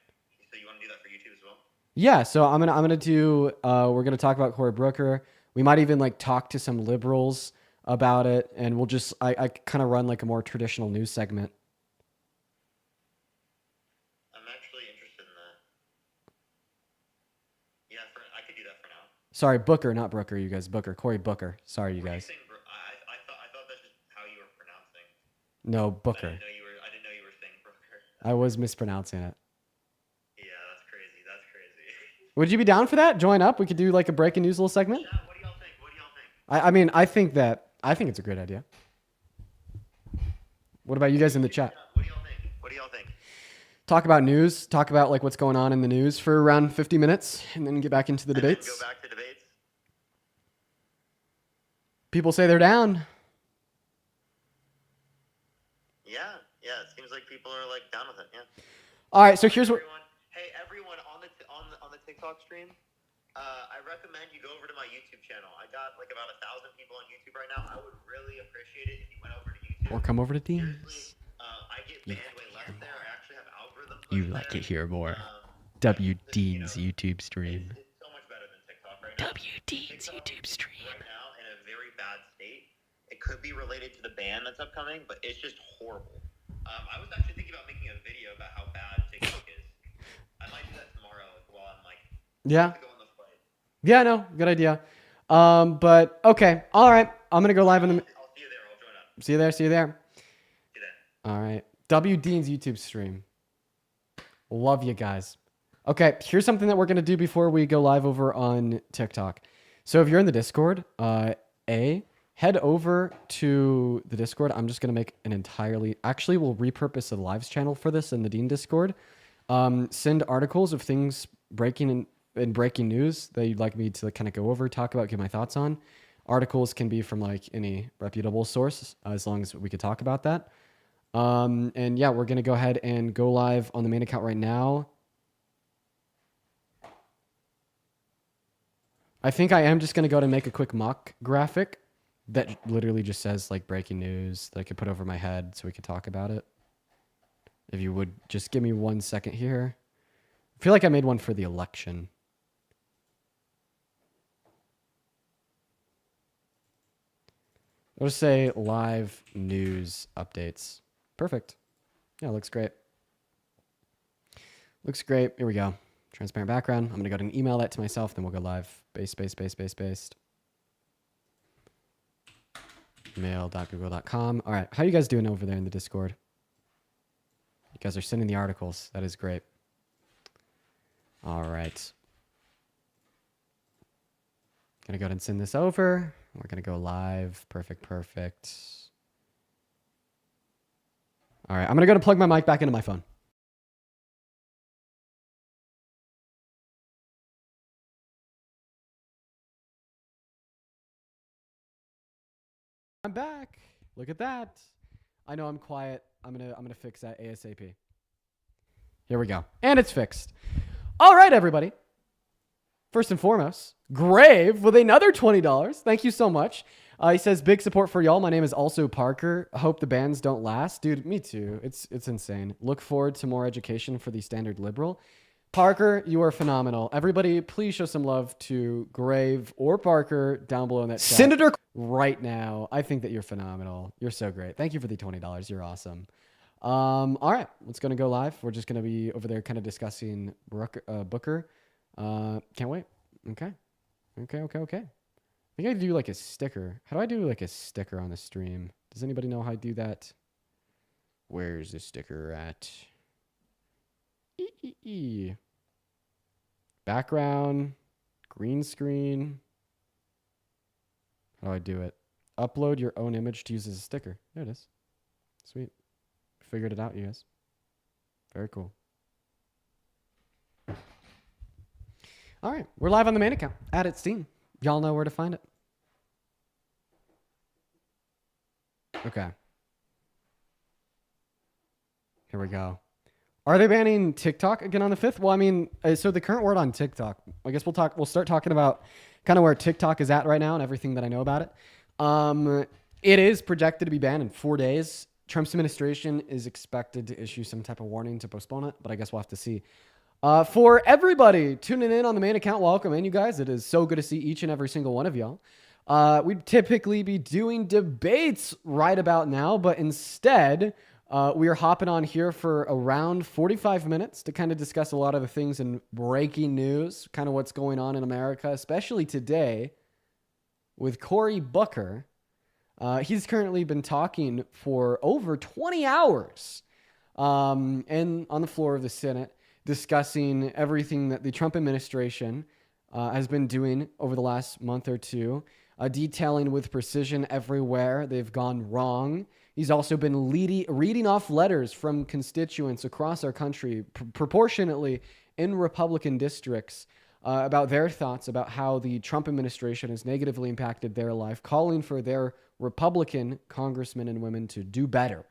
I: So you want to do that for YouTube as well?
A: Yeah. So I'm gonna do. We're gonna talk about Cory Brooker. We might even like talk to some liberals about it, and we'll just I kind of run like a more traditional news segment.
I: I'm actually interested in that. Yeah, I could do that for now.
A: Sorry, Booker, not Brooker. You guys, Booker, Cory Booker. Sorry, you guys.
I: I thought that's just how you were pronouncing.
A: No, Booker.
I: I didn't know you were saying Brooker.
A: I was mispronouncing it.
I: Yeah, that's crazy. That's crazy.
A: Would you be down for that? Join up. We could do like a breaking news little segment.
I: Yeah, what do y'all think?
A: I mean, I think it's a great idea. What about you guys in the chat?
I: What do y'all think?
A: Talk about news. Talk about like what's going on in the news for around 50 minutes, and then get back into the debates.
I: Go back to debates.
A: People say they're down.
I: Yeah. It seems like people are like down with it. Yeah.
A: All right. So here's what.
I: Hey everyone on the TikTok stream. I recommend you go over to my YouTube channel. I got like about 1,000 people on YouTube right now. I would really appreciate it if you went over to YouTube.
A: Or come over to Dean's.
I: Seriously, I get banned way less there. I actually have algorithms.
J: You like it here more. W Dean's YouTube stream.
I: It's so much better than TikTok right now.
J: W Dean's YouTube stream.
I: Right now in a very bad state. It could be related to the ban that's upcoming, but it's just horrible. I was actually thinking about making a video about how bad TikTok is. I might do that tomorrow while I'm like.
A: Yeah. Yeah, no, good idea. But okay, all right. I'm gonna go live in the.
I: I'll see you there. I'll join up.
A: See you there.
I: See you then.
A: All right. W Dean's YouTube stream. Love you guys. Okay, here's something that we're gonna do before we go live over on TikTok. So if you're in the Discord, head over to the Discord. I'm just gonna make an entirely. Actually, we'll repurpose the lives channel for this in the Dean Discord. Send articles of things breaking in breaking news that you'd like me to kind of go over, talk about, give my thoughts on. Articles can be from like any reputable source, as long as we could talk about that. And yeah, we're going to go ahead and go live on the main account right now. I think I am just going to go ahead and make a quick mock graphic that literally just says like breaking news that I could put over my head so we could talk about it. If you would just give me 1 second here. I feel like I made one for the election. I'll just say live news updates. Perfect. Yeah, looks great. Looks great. Here we go. Transparent background. I'm going to go ahead and email that to myself, then we'll go live. Based. Mail.google.com. All right. How you guys doing over there in the Discord? You guys are sending the articles. That is great. All right. Gonna go ahead and send this over. We're gonna go live. Perfect. All right. I'm gonna go to plug my mic back into my phone. I'm back. Look at that. I know I'm quiet. I'm gonna fix that ASAP. Here we go. And it's fixed. All right, everybody. First and foremost, Grave with another $20. Thank you so much. He says, big support for y'all. My name is also Parker. Hope the bans don't last. Dude, me too. It's insane. Look forward to more education for the standard liberal. Parker, you are phenomenal. Everybody, please show some love to Grave or Parker down below in that chat. Senator right now. I think that you're phenomenal. You're so great. Thank you for the $20. You're awesome. All right, let's go live. We're just going to be over there kind of discussing Booker. Can't wait. Okay. think I do like a sticker. How do I do like a sticker on the stream? Does anybody know how I do that? Where's the sticker at? Background, green screen. How do I do it? Upload your own image to use as a sticker. There it is. Sweet. Figured it out, you guys. Very cool. All right. We're live on the main account. At its team. Y'all know where to find it. Okay. Here we go. Are they banning TikTok again on the 5th? Well, I mean, so the current word on TikTok, I guess we'll start talking about kind of where TikTok is at right now and everything that I know about it. It is projected to be banned in 4 days. Trump's administration is expected to issue some type of warning to postpone it, but I guess we'll have to see. For everybody tuning in on the main account, welcome in, you guys. It is so good to see each and every single one of y'all. We'd typically be doing debates right about now, but instead, we are hopping on here for around 45 minutes to kind of discuss a lot of the things in breaking news, kind of what's going on in America, especially today with Cory Booker. He's currently been talking for over 20 hours and on the floor of the Senate, discussing everything that the Trump administration has been doing over the last month or two, detailing with precision everywhere they've gone wrong. He's also been reading off letters from constituents across our country, proportionately in Republican districts, about their thoughts about how the Trump administration has negatively impacted their life, calling for their Republican congressmen and women to do better.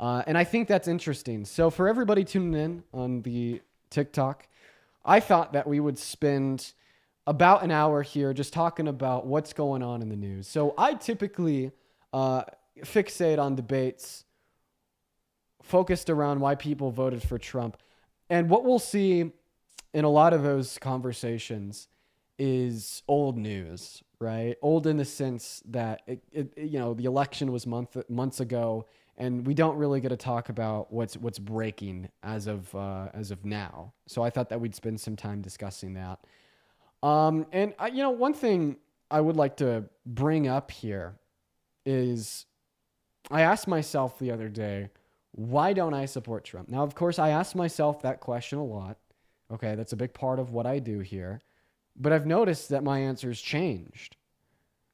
A: And I think that's interesting. So for everybody tuning in on the TikTok, I thought that we would spend about an hour here just talking about what's going on in the news. So I typically fixate on debates focused around why people voted for Trump. And what we'll see in a lot of those conversations is old news, right? Old in the sense that the election was months ago, and we don't really get to talk about what's breaking as of now. So I thought that we'd spend some time discussing that. And one thing I would like to bring up here is I asked myself the other day, why don't I support Trump? Now, of course, I ask myself that question a lot. Okay, that's a big part of what I do here. But I've noticed that my answer's changed.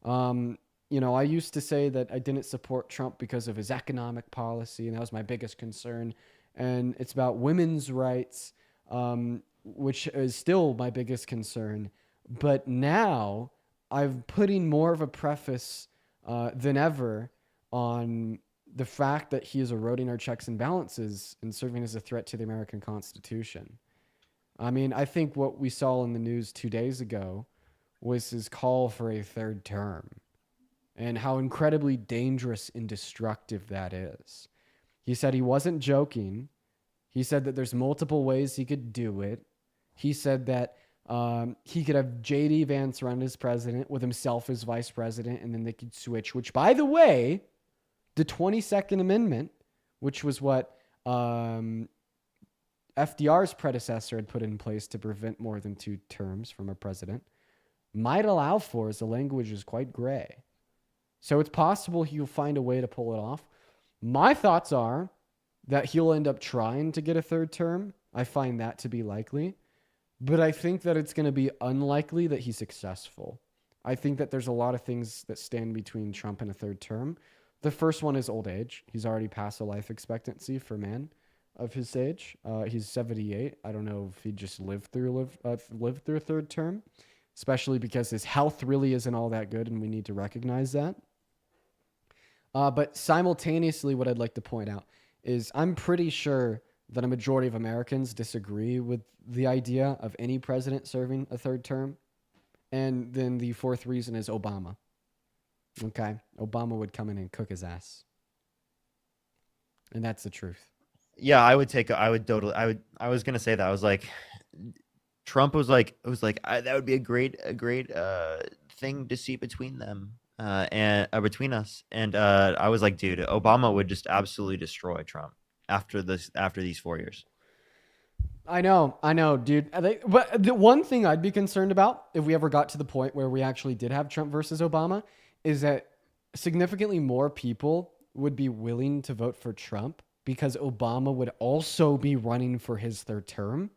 A: I used to say that I didn't support Trump because of his economic policy, and that was my biggest concern. And it's about women's rights, which is still my biggest concern. But now I'm putting more of a preface than ever on the fact that he is eroding our checks and balances and serving as a threat to the American Constitution. I mean, I think what we saw in the news 2 days ago was his call for a third term and how incredibly dangerous and destructive that is. He said he wasn't joking. He said that there's multiple ways he could do it. He said that he could have J.D. Vance run as president with himself as vice president, and then they could switch, which, by the way, the 22nd Amendment, which was what FDR's predecessor had put in place to prevent more than 2 terms from a president, might allow for, as the language is quite gray. So it's possible he'll find a way to pull it off. My thoughts are that he'll end up trying to get a third term. I find that to be likely. But I think that it's going to be unlikely that he's successful. I think that there's a lot of things that stand between Trump and a third term. The first one is old age. He's already past the life expectancy for men of his age. He's 78. I don't know if he just lived through a third term, especially because his health really isn't all that good, and we need to recognize that. But simultaneously, what I'd like to point out is I'm pretty sure that a majority of Americans disagree with the idea of any president serving a third term. And then the fourth reason is Obama. Okay? Obama would come in and cook his ass. And that's the truth.
F: Yeah, I was going to say that. I was like, Trump was like, that would be a great thing to see between them. And between us, and I was like, dude, Obama would just absolutely destroy Trump after these 4 years.
A: I know, dude. But the one thing I'd be concerned about if we ever got to the point where we actually did have Trump versus Obama is that significantly more people would be willing to vote for Trump because Obama would also be running for his third term.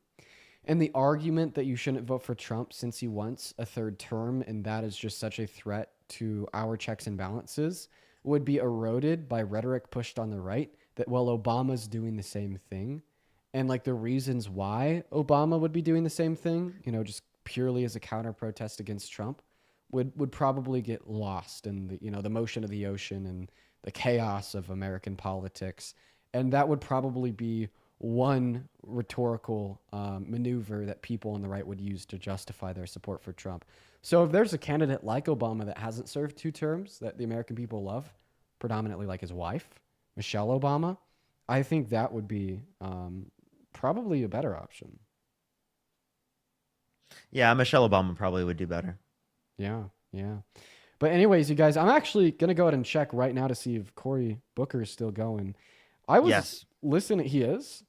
A: And the argument that you shouldn't vote for Trump since he wants a third term and that is just such a threat to our checks and balances would be eroded by rhetoric pushed on the right that, well, Obama's doing the same thing. And like the reasons why Obama would be doing the same thing, just purely as a counter protest against Trump, would probably get lost in the motion of the ocean and the chaos of American politics. And that would probably be one rhetorical maneuver that people on the right would use to justify their support for Trump. So if there's a candidate like Obama that hasn't served 2 terms that the American people love, predominantly like his wife, Michelle Obama, I think that would be probably a better option.
F: Yeah, Michelle Obama probably would do better.
A: Yeah. But anyways, you guys, I'm actually going to go ahead and check right now to see if Cory Booker is still going. I was listening. He is?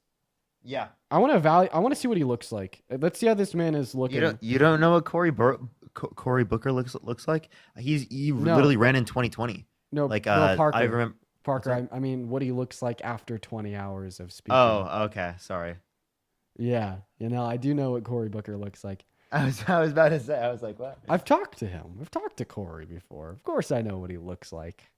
F: Yeah.
A: I want to see what he looks like. Let's see how this man is looking.
F: You don't know what Cory Booker looks like? He literally ran in 2020.
A: No,
F: like
A: Parker.
F: I remember
A: Parker. I mean, what he looks like after 20 hours of speaking.
F: Oh, okay. Sorry.
A: Yeah, I do know what Cory Booker looks like.
F: I was about to say. I was like, what?
A: I've talked to him. I've talked to Cory before. Of course, I know what he looks like.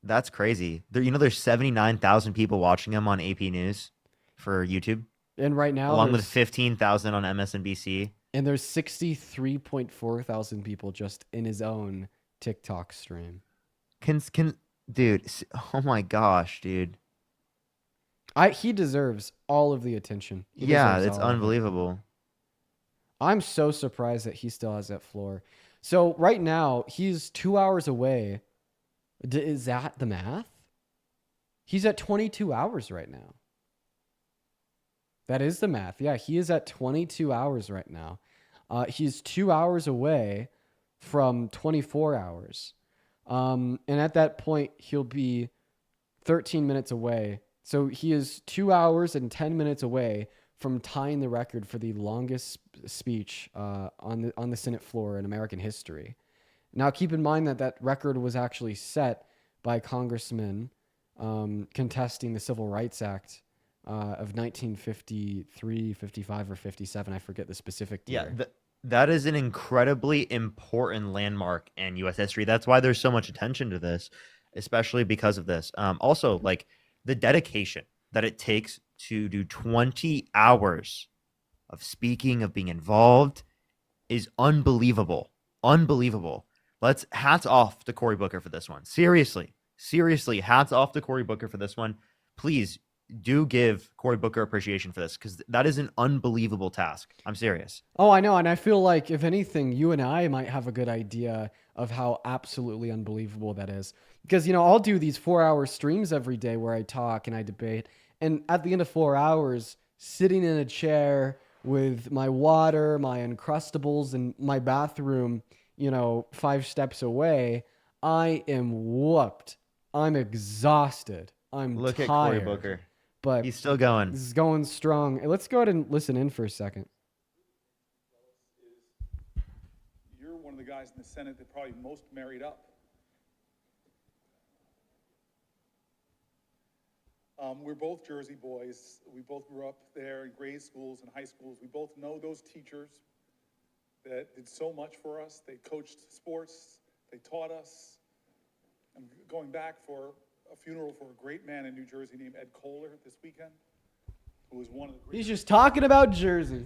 F: That's crazy. There's 79,000 people watching him on AP News for YouTube.
A: And right now,
F: along with 15,000 on MSNBC.
A: And there's 63.4 thousand people just in his own TikTok stream.
F: Dude, oh my gosh, dude.
A: He deserves all of the attention.
F: Yeah, it's unbelievable.
A: I'm so surprised that he still has that floor. So right now, he's 2 hours away. Is that the math? He's at 22 hours right now. That is the math. Yeah, he is at 22 hours right now. He's 2 hours away from 24 hours. And at that point, he'll be 13 minutes away. So he is 2 hours and 10 minutes away from tying the record for the longest speech on the Senate floor in American history. Now, keep in mind that record was actually set by congressmen contesting the Civil Rights Act of 1953, 55, or 57. I forget the specific year.
F: Yeah, that is an incredibly important landmark in U.S. history. That's why there's so much attention to this, especially because of this. Also, like the dedication that it takes to do 20 hours of speaking, of being involved, is unbelievable. Unbelievable. Hats off to Cory Booker for this one. Seriously, hats off to Cory Booker for this one. Please do give Cory Booker appreciation for this, because that is an unbelievable task. I'm serious.
A: Oh, I know. And I feel like, if anything, you and I might have a good idea of how absolutely unbelievable that is. Because, I'll do these 4-hour streams every day where I talk and I debate. And at the end of 4 hours, sitting in a chair with my water, my Uncrustables, and my bathroom, 5 steps away, I am whooped. I'm exhausted. I'm
F: Look
A: tired.
F: at Cory Booker.
A: But
F: he's still going.
A: This is going strong. Let's go ahead and listen in for a second.
K: You're one of the guys in the Senate that probably most married up. We're both Jersey boys. We both grew up there in grade schools and high schools. We both know those teachers that did so much for us. They coached sports. They taught us. I'm going back for a funeral for a great man in New Jersey named Ed Kohler this weekend, who was one of the great.
A: He's just talking about Jersey.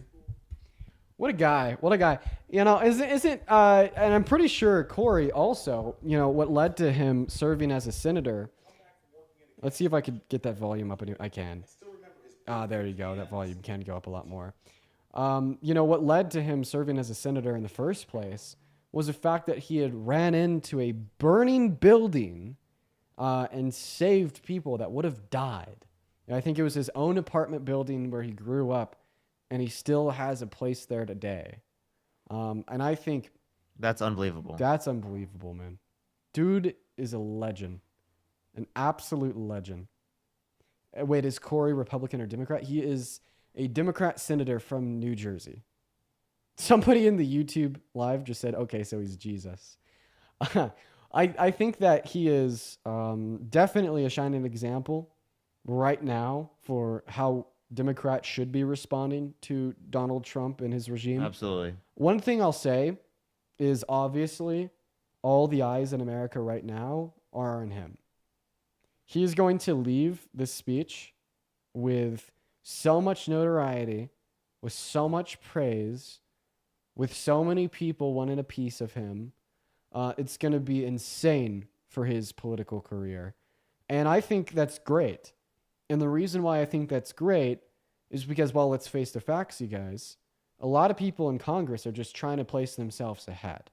A: What a guy. What a guy. And I'm pretty sure Cory also, what led to him serving as a senator. Let's see if I could get that volume up. I can. There you go. That volume can go up a lot more. What led to him serving as a senator in the first place was the fact that he had ran into a burning building and saved people that would have died. And I think it was his own apartment building where he grew up, and he still has a place there today. And I think
F: that's unbelievable.
A: That's unbelievable, man. Dude is a legend. An absolute legend. Wait, is Cory Republican or Democrat? He is a Democrat senator from New Jersey. Somebody in the YouTube live just said, okay, so he's Jesus. I think that he is definitely a shining example right now for how Democrats should be responding to Donald Trump and his regime.
F: Absolutely.
A: One thing I'll say is obviously all the eyes in America right now are on him. He is going to leave this speech with so much notoriety, with so much praise, with so many people wanting a piece of him. It's going to be insane for his political career. And I think that's great. And the reason why I think that's great is because, well, let's face the facts, you guys. A lot of people in Congress are just trying to place themselves ahead.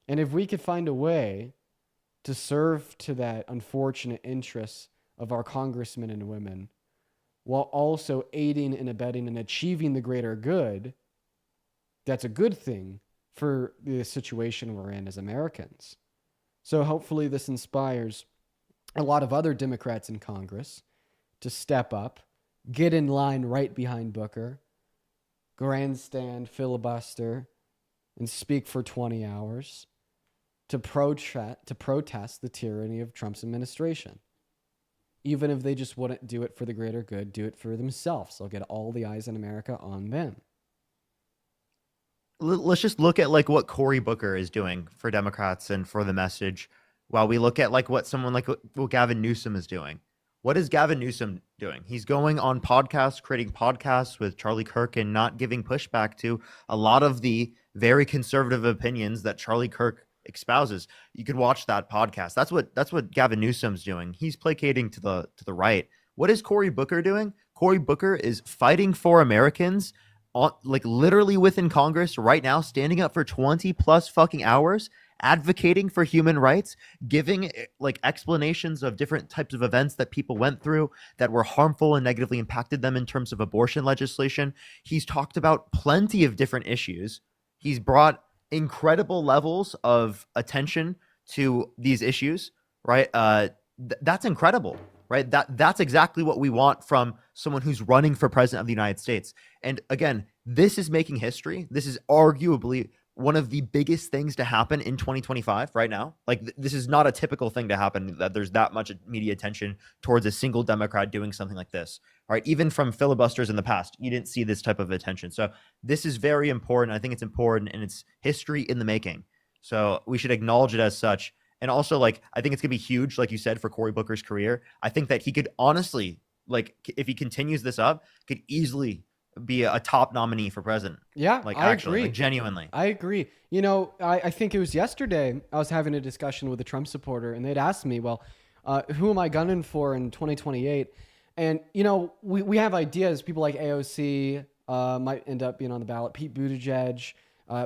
A: And if we could find a way to serve to that unfortunate interests of our congressmen and women, while also aiding and abetting and achieving the greater good, that's a good thing for the situation we're in as Americans. So hopefully this inspires a lot of other Democrats in Congress to step up, get in line right behind Booker, grandstand, filibuster, and speak for 20 hours to protest the tyranny of Trump's administration. Even if they just wouldn't do it for the greater good, do it for themselves. They'll get all the eyes in America on them.
F: Let's just look at like what Cory Booker is doing for Democrats and for the message, while we look at like what someone like what Gavin Newsom is doing. What is Gavin Newsom doing? He's going on podcasts, creating podcasts with Charlie Kirk and not giving pushback to a lot of the very conservative opinions that Charlie Kirk espouses. You could watch that podcast. That's what Gavin Newsom's doing. He's placating to the right. What is Cory Booker doing? Cory Booker is fighting for Americans on, like literally within Congress right now, standing up for 20 plus fucking hours, advocating for human rights, giving like explanations of different types of events that people went through that were harmful and negatively impacted them in terms of abortion legislation. He's talked about plenty of different issues. He's brought incredible levels of attention to these issues, right? That's incredible, right? That's exactly what we want from someone who's running for president of the United States. And again, this is making history. This is arguably one of the biggest things to happen in 2025 right now. Like this is not a typical thing to happen, that there's that much media attention towards a single Democrat doing something like this. All right. Even from filibusters in the past, you didn't see this type of attention. So this is very important. I think it's important and it's history in the making. So we should acknowledge it as such. And also, like, I think it's going to be huge, like you said, for Cory Booker's career. I think that he could honestly, like, if he continues this up, could easily be a top nominee for president.
A: Yeah,
F: like
A: I
F: actually,
A: agree.
F: like, genuinely.
A: I agree. You know, I think it was yesterday I was having a discussion with a Trump supporter, and they'd asked me, well, who am I gunning for in 2028? And, you know, we have ideas. People like AOC might end up being on the ballot. Pete Buttigieg,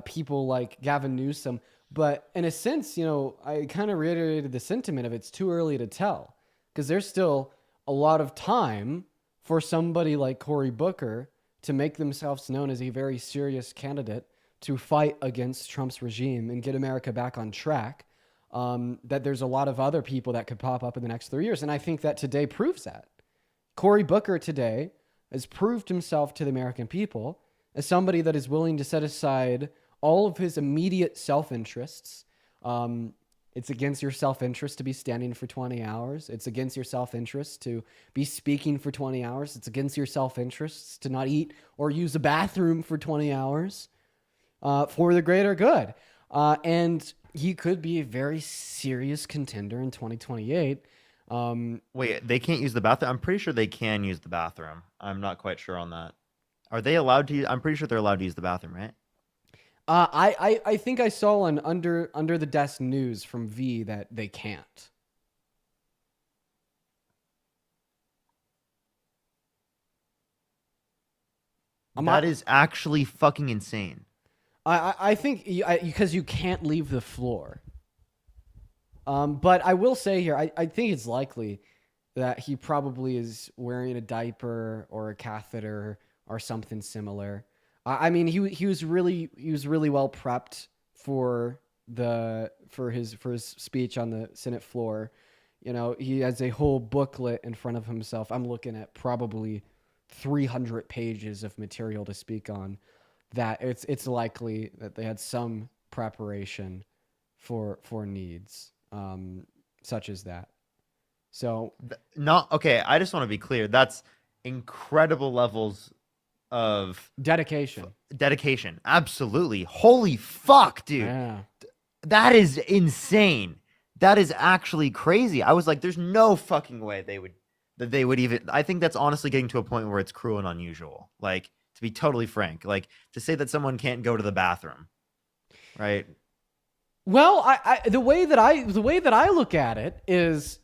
A: people like Gavin Newsom. But in a sense, you know, I kind of reiterated the sentiment of it's too early to tell, because there's still a lot of time for somebody like Cory Booker to make themselves known as a very serious candidate to fight against Trump's regime and get America back on track. That there's a lot of other people that could pop up in the next 3 years. And I think that today proves that. Cory Booker today has proved himself to the American people as somebody that is willing to set aside all of his immediate self-interests. It's against your self-interest to be standing for 20 hours. It's against your self-interest to be speaking for 20 hours. It's against your self-interests to not eat or use a bathroom for 20 hours for the greater good. And he could be a very serious contender in 2028.
F: Wait, they can't use the bathroom? I'm pretty sure they can use the bathroom. I'm not quite sure on that. Are they allowed to use? I'm pretty sure they're allowed to use the bathroom, right?
A: I think I saw on under the desk news from V that they can't.
F: That is actually fucking insane.
A: I think because you can't leave the floor. But I will say here, I think it's likely that he probably is wearing a diaper or a catheter or something similar. I mean, he was really well prepped for his speech on the Senate floor. You know, he has a whole booklet in front of himself. I'm looking at probably 300 pages of material to speak on, that it's likely that they had some preparation for needs such as that. So
F: Not okay. I just want to be clear. That's incredible levels of
A: dedication.
F: Dedication. Absolutely. Holy fuck, dude.
A: Yeah.
F: That is insane. That is actually crazy. I was like, there's no fucking way they would even. I think that's honestly getting to a point where it's cruel and unusual. Like, to be totally frank, like to say that someone can't go to the bathroom, right?
A: Well, the way that I look at it is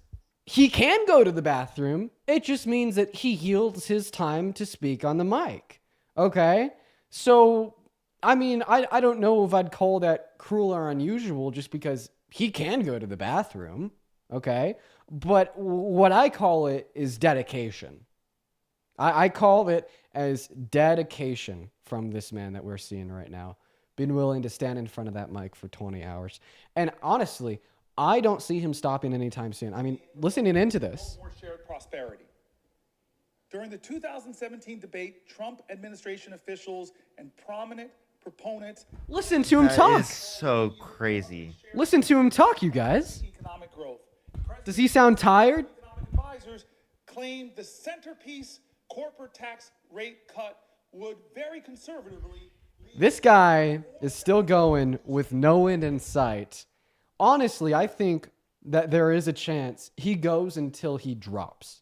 A: he can go to the bathroom. It just means that he yields his time to speak on the mic. Okay? So, I mean, I don't know if I'd call that cruel or unusual just because he can go to the bathroom. Okay? But what I call it is dedication. I call it as dedication from this man that we're seeing right now. Been willing to stand in front of that mic for 20 hours. And honestly, I don't see him stopping anytime soon. I mean, listening into this.
K: More shared prosperity. During the 2017 debate, Trump administration officials and prominent proponents.
A: Listen to him talk.
F: That is so crazy.
A: Listen to him talk, you guys.
K: Economic growth.
A: Does he sound tired?
K: Economic advisors claim the centerpiece corporate tax rate cut would very conservatively.
A: This guy is still going with no end in sight. Honestly, I think that there is a chance he goes until he drops.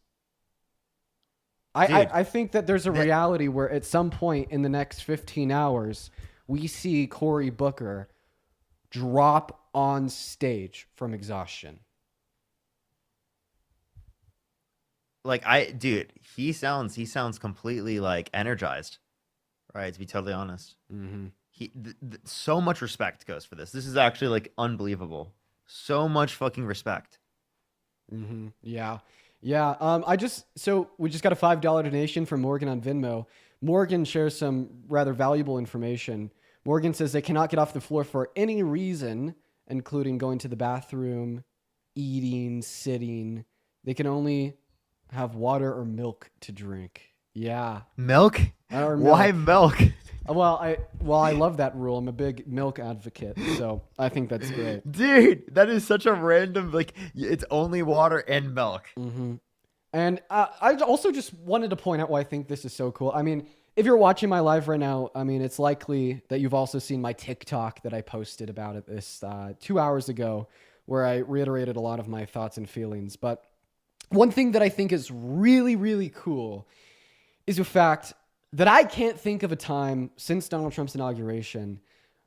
A: I think that there's a reality where at some point in the next 15 hours, we see Cory Booker drop on stage from exhaustion.
F: Like dude, he sounds completely like energized, right? To be totally honest, so much respect goes for this. This is actually like unbelievable. So much fucking respect.
A: Yeah. So we just got a $5 donation from Morgan on Venmo. Morgan shares some rather valuable information. Morgan says they cannot get off the floor for any reason, including going to the bathroom, eating, sitting. They can only have water or milk to drink. Yeah.
F: Milk?
A: Or milk.
F: Why milk?
A: Well, I love that rule. I'm a big milk advocate, so I think that's great.
F: Dude, that is such a random, like, it's only water and milk.
A: And I also just wanted to point out why I think this is so cool. I mean, if you're watching my live right now, I mean, it's likely that you've also seen my TikTok that I posted about it this 2 hours ago, where I reiterated a lot of my thoughts and feelings. But one thing that I think is really, really cool is the fact that I can't think of a time since Donald Trump's inauguration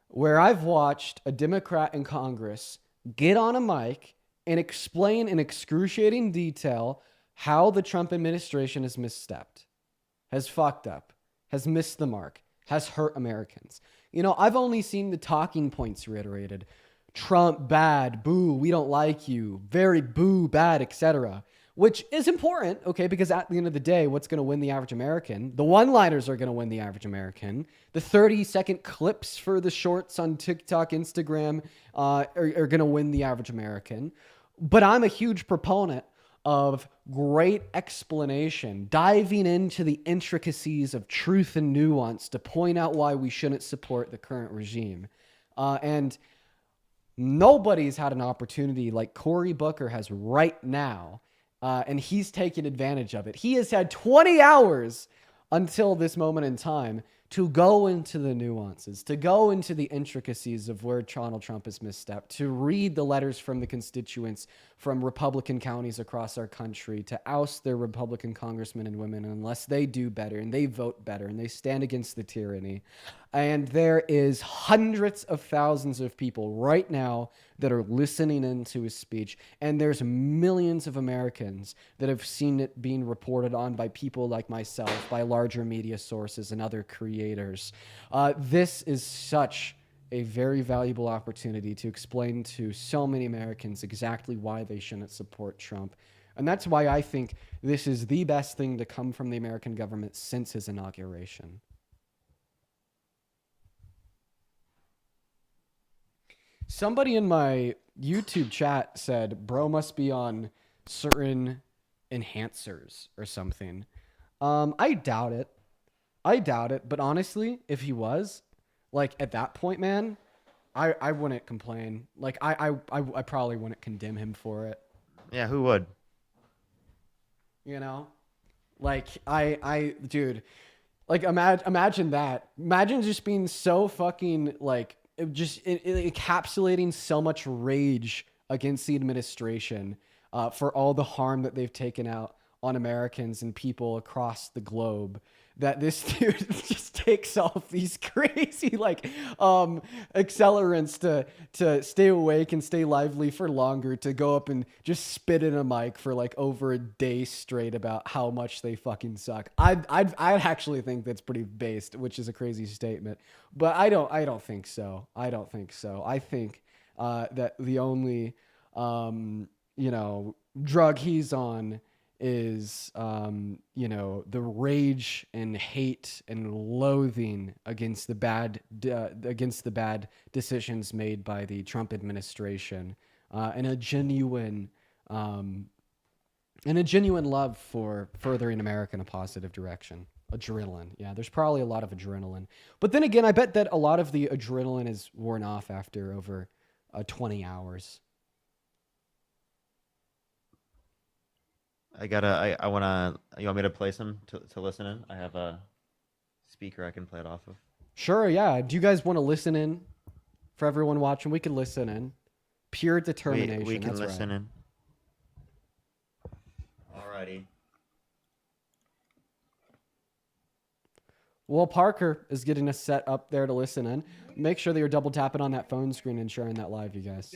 A: where I've watched a Democrat in Congress get on a mic and explain in excruciating detail how the Trump administration has misstepped, has fucked up, has missed the mark, has hurt Americans. You know, I've only seen the talking points reiterated. Trump bad, boo, we don't like you, very boo, bad, etc. Which is important, okay, because at the end of the day, what's going to win the average American? The one-liners are going to win the average American. The 30-second clips for the shorts on TikTok, Instagram are going to win the average American. But I'm a huge proponent of great explanation, diving into the intricacies of truth and nuance to point out why we shouldn't support the current regime. And nobody's had an opportunity like Cory Booker has right now. And he's taken advantage of it. He has had 20 hours until this moment in time to go into the nuances, to go into the intricacies of where Donald Trump has misstepped, to read the letters from the constituents from Republican counties across our country, to oust their Republican congressmen and women unless they do better and they vote better and they stand against the tyranny. And there is hundreds of thousands of people right now that are listening into his speech. And there's millions of Americans that have seen it being reported on by people like myself, by larger media sources and other creators. This is such a very valuable opportunity to explain to so many Americans exactly why they shouldn't support Trump. And that's why I think this is the best thing to come from the American government since his inauguration. Somebody in my YouTube chat said, bro must be on certain enhancers or something. I doubt it. I doubt it. But honestly, if he was, like at that point, man, I wouldn't complain. Like I probably wouldn't condemn him for it.
F: Yeah, who would?
A: You know, like dude, like imagine that. Imagine just being so fucking like encapsulating so much rage against the administration for all the harm that they've taken out on Americans and people across the globe, that this dude just takes off these crazy like accelerants to stay awake and stay lively for longer, to go up and just spit in a mic for like over a day straight about how much they fucking suck. I'd actually think that's pretty based, which is a crazy statement, but I don't think so. I don't think so. I think that the only you know, drug he's on is you know, the rage and hate and loathing against the bad decisions made by the Trump administration, and a genuine love for furthering America in a positive direction. Adrenaline, yeah, there's probably a lot of adrenaline, but then again, I bet that a lot of the adrenaline is worn off after over 20 hours.
F: I wanna. You want me to play some to listen in? I have a speaker I can play it off of.
A: Sure, yeah. Do you guys want to listen in? For everyone watching, we can listen in. Pure determination.
F: We can
A: that's
F: listen
A: right.
F: in. Alrighty.
A: Well, Parker is getting us set up there to listen in. Make sure that you're double tapping on that phone screen and sharing that live, you guys.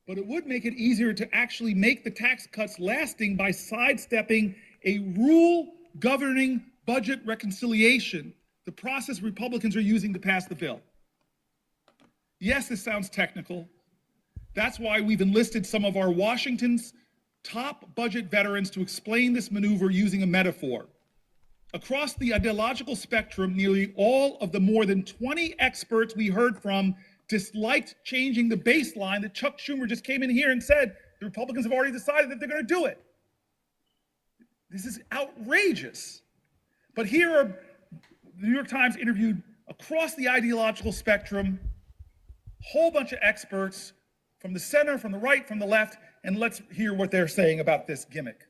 K: But it would make it easier to actually make the tax cuts lasting by sidestepping a rule governing budget reconciliation, the process Republicans are using to pass the bill. Yes, this sounds technical. That's why we've enlisted some of our Washington's top budget veterans to explain this maneuver using a metaphor. Across the ideological spectrum, nearly all of the more than 20 experts we heard from disliked changing the baseline that Chuck Schumer just came in here and said the Republicans have already decided that they're going to do it. This is outrageous. But here are the New York Times interviewed across the ideological spectrum, whole bunch of experts from the center, from the right, from the left, and let's hear what they're saying about this gimmick.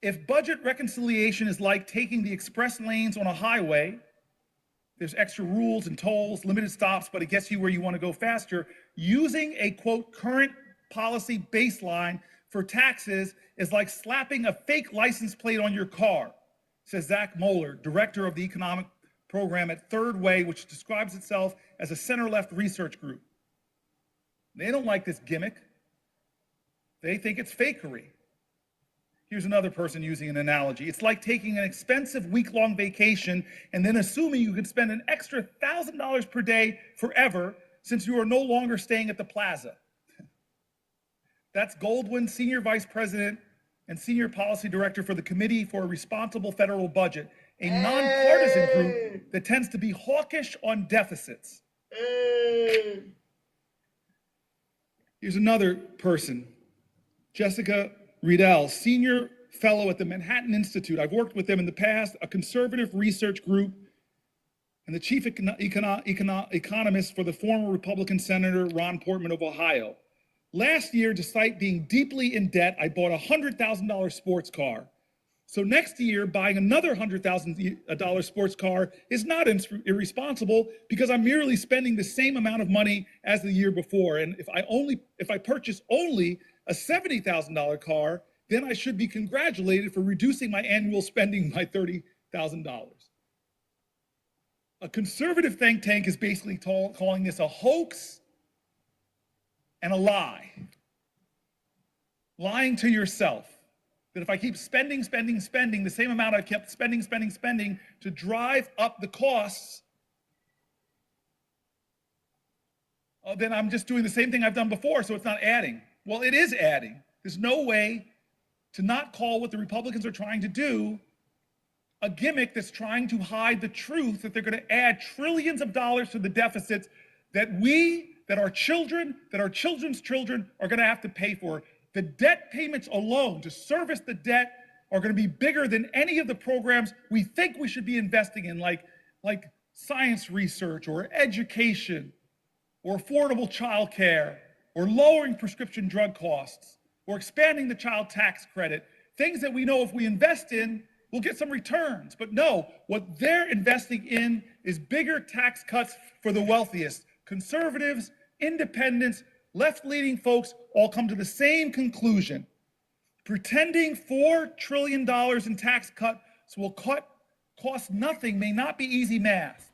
K: If budget reconciliation is like taking the express lanes on a highway, there's extra rules and tolls, limited stops, but it gets you where you want to go faster. Using a, quote, current policy baseline for taxes is like slapping a fake license plate on your car, says Zach Moeller, director of the economic program at Third Way, which describes itself as a center-left research group. They don't like this gimmick. They think it's fakery. Here's another person using an analogy. It's like taking an expensive week-long vacation and then assuming you can spend an extra $1,000 per day forever since you are no longer staying at the plaza. That's Goldwyn, Senior Vice President and Senior Policy Director for the Committee for a Responsible Federal Budget, a nonpartisan group that tends to be hawkish on deficits. Here's another person, Jessica Riedel, Senior Fellow at the Manhattan Institute. I've worked with them in the past, a conservative research group, and the Chief Economist for the former Republican Senator Ron Portman of Ohio. Last year, despite being deeply in debt, I bought a $100,000 sports car. So next year, buying another $100,000 sports car is not irresponsible because I'm merely spending the same amount of money as the year before. And if I purchase only a $70,000 car, then I should be congratulated for reducing my annual spending by $30,000. A conservative think tank is basically calling this a hoax and a lie. Lying to yourself that if I keep spending the same amount I've kept spending to drive up the costs, then I'm just doing the same thing I've done before, so it's not adding. Well, it is adding. There's no way to not call what the Republicans are trying to do a gimmick that's trying to hide the truth that they're going to add trillions of dollars to the deficits that our children, that our children's children are going to have to pay for. The debt payments alone to service the debt are going to be bigger than any of the programs we think we should be investing in, like science research or education or affordable childcare or lowering prescription drug costs or expanding the child tax credit, things that we know if we invest in, we'll get some returns. But no, what they're investing in is bigger tax cuts for the wealthiest. Conservatives, independents, left-leaning folks all come to the same conclusion. Pretending $4 trillion in tax cuts will cost nothing may not be easy math.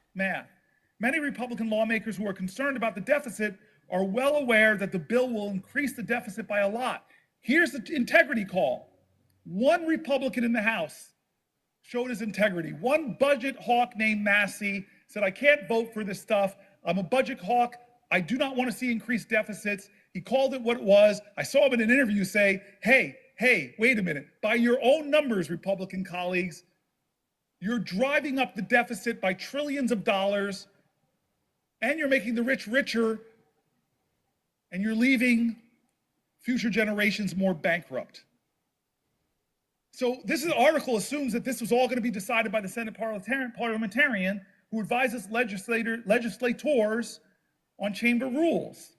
K: Many Republican lawmakers who are concerned about the deficit are well aware that the bill will increase the deficit by a lot. Here's the integrity call. One Republican in the House showed his integrity. One budget hawk named Massey said, I can't vote for this stuff. I'm a budget hawk. I do not want to see increased deficits. He called it what it was. I saw him in an interview say, hey, wait a minute. By your own numbers, Republican colleagues, you're driving up the deficit by trillions of dollars, and you're making the rich richer, and you're leaving future generations more bankrupt. So this article assumes that this was all going to be decided by the Senate parliamentarian who advises legislators on chamber rules.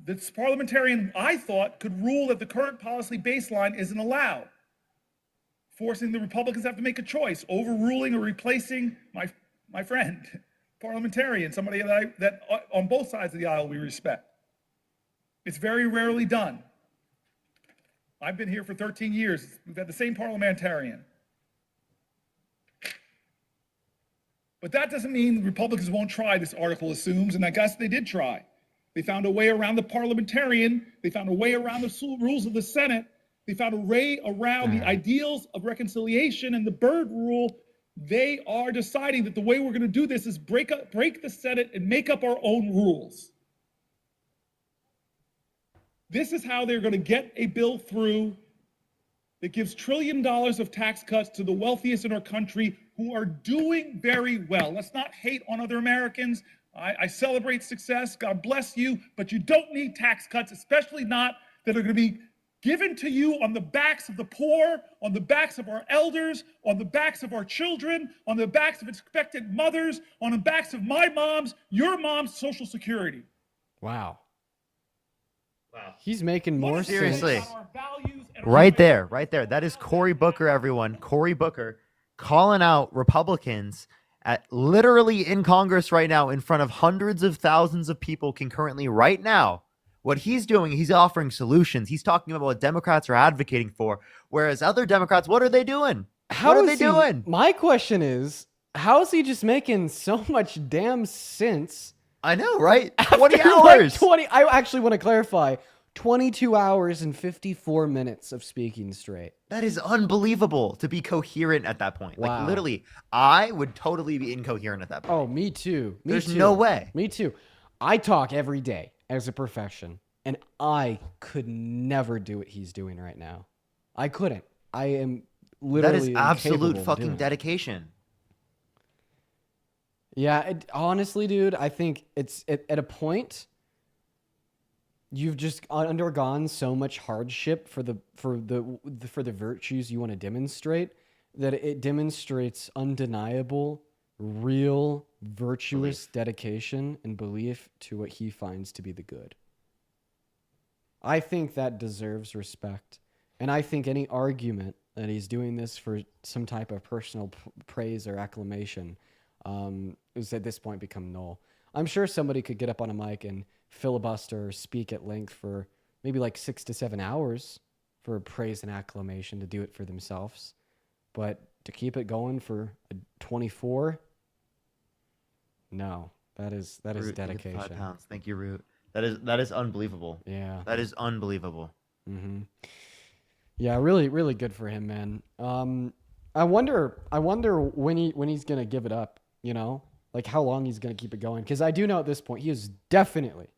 K: This parliamentarian, I thought, could rule that the current policy baseline isn't allowed, forcing the Republicans to have to make a choice, overruling or replacing my friend, parliamentarian, somebody that on both sides of the aisle we respect. It's very rarely done. I've been here for 13 years. We've had the same parliamentarian. But that doesn't mean Republicans won't try, this article assumes, and I guess they did try. They found a way around the parliamentarian. They found a way around the rules of the Senate. They found a way around the ideals of reconciliation and the Byrd rule. They are deciding that the way we're going to do this is break the Senate and make up our own rules. This is how they're going to get a bill through that gives $1 trillion of tax cuts to the wealthiest in our country who are doing very well. Let's not hate on other Americans. I celebrate success. God bless you. But you don't need tax cuts, especially not that are going to be given to you on the backs of the poor, on the backs of our elders, on the backs of our children, on the backs of expectant mothers, on the backs of my mom's, your mom's Social Security.
A: Wow. He's making more sense.
F: Seriously. Right there. That is Cory Booker, everyone. Cory Booker calling out Republicans literally in Congress right now in front of hundreds of thousands of people concurrently right now. What he's doing, he's offering solutions. He's talking about what Democrats are advocating for, whereas other Democrats, what are they doing? What are they doing?
A: My question is, how is he just making so much damn sense?
F: I know, right? 20 hours.
A: I actually want to clarify. 22 hours and 54 minutes of speaking straight.
F: That is unbelievable to be coherent at that point.
A: Wow.
F: Like, literally, I would totally be incoherent at that point.
A: Oh, me too.
F: There's no way.
A: Me too. I talk every day as a profession, and I could never do what he's doing right now. I couldn't. I am literally
F: that is absolute
A: incapable of
F: fucking
A: doing it.
F: dedication.
A: Yeah, honestly, dude, I think it's at a point you've just undergone so much hardship for the virtues you want to demonstrate that it demonstrates undeniable, real, virtuous dedication and belief to what he finds to be the good. I think that deserves respect, and I think any argument that he's doing this for some type of personal praise or acclamation is at this point become null. I'm sure somebody could get up on a mic and filibuster or speak at length for maybe like 6 to 7 hours for praise and acclamation to do it for themselves. But to keep it going for 24, no, that is
F: Root,
A: dedication.
F: 5 pounds. Thank you, Root. That is unbelievable.
A: Yeah.
F: That is unbelievable.
A: Mm-hmm. Yeah, really, really good for him, man. I wonder when he's gonna give it up. You know, like how long he's gonna keep it going. Because I do know at this point he is definitely,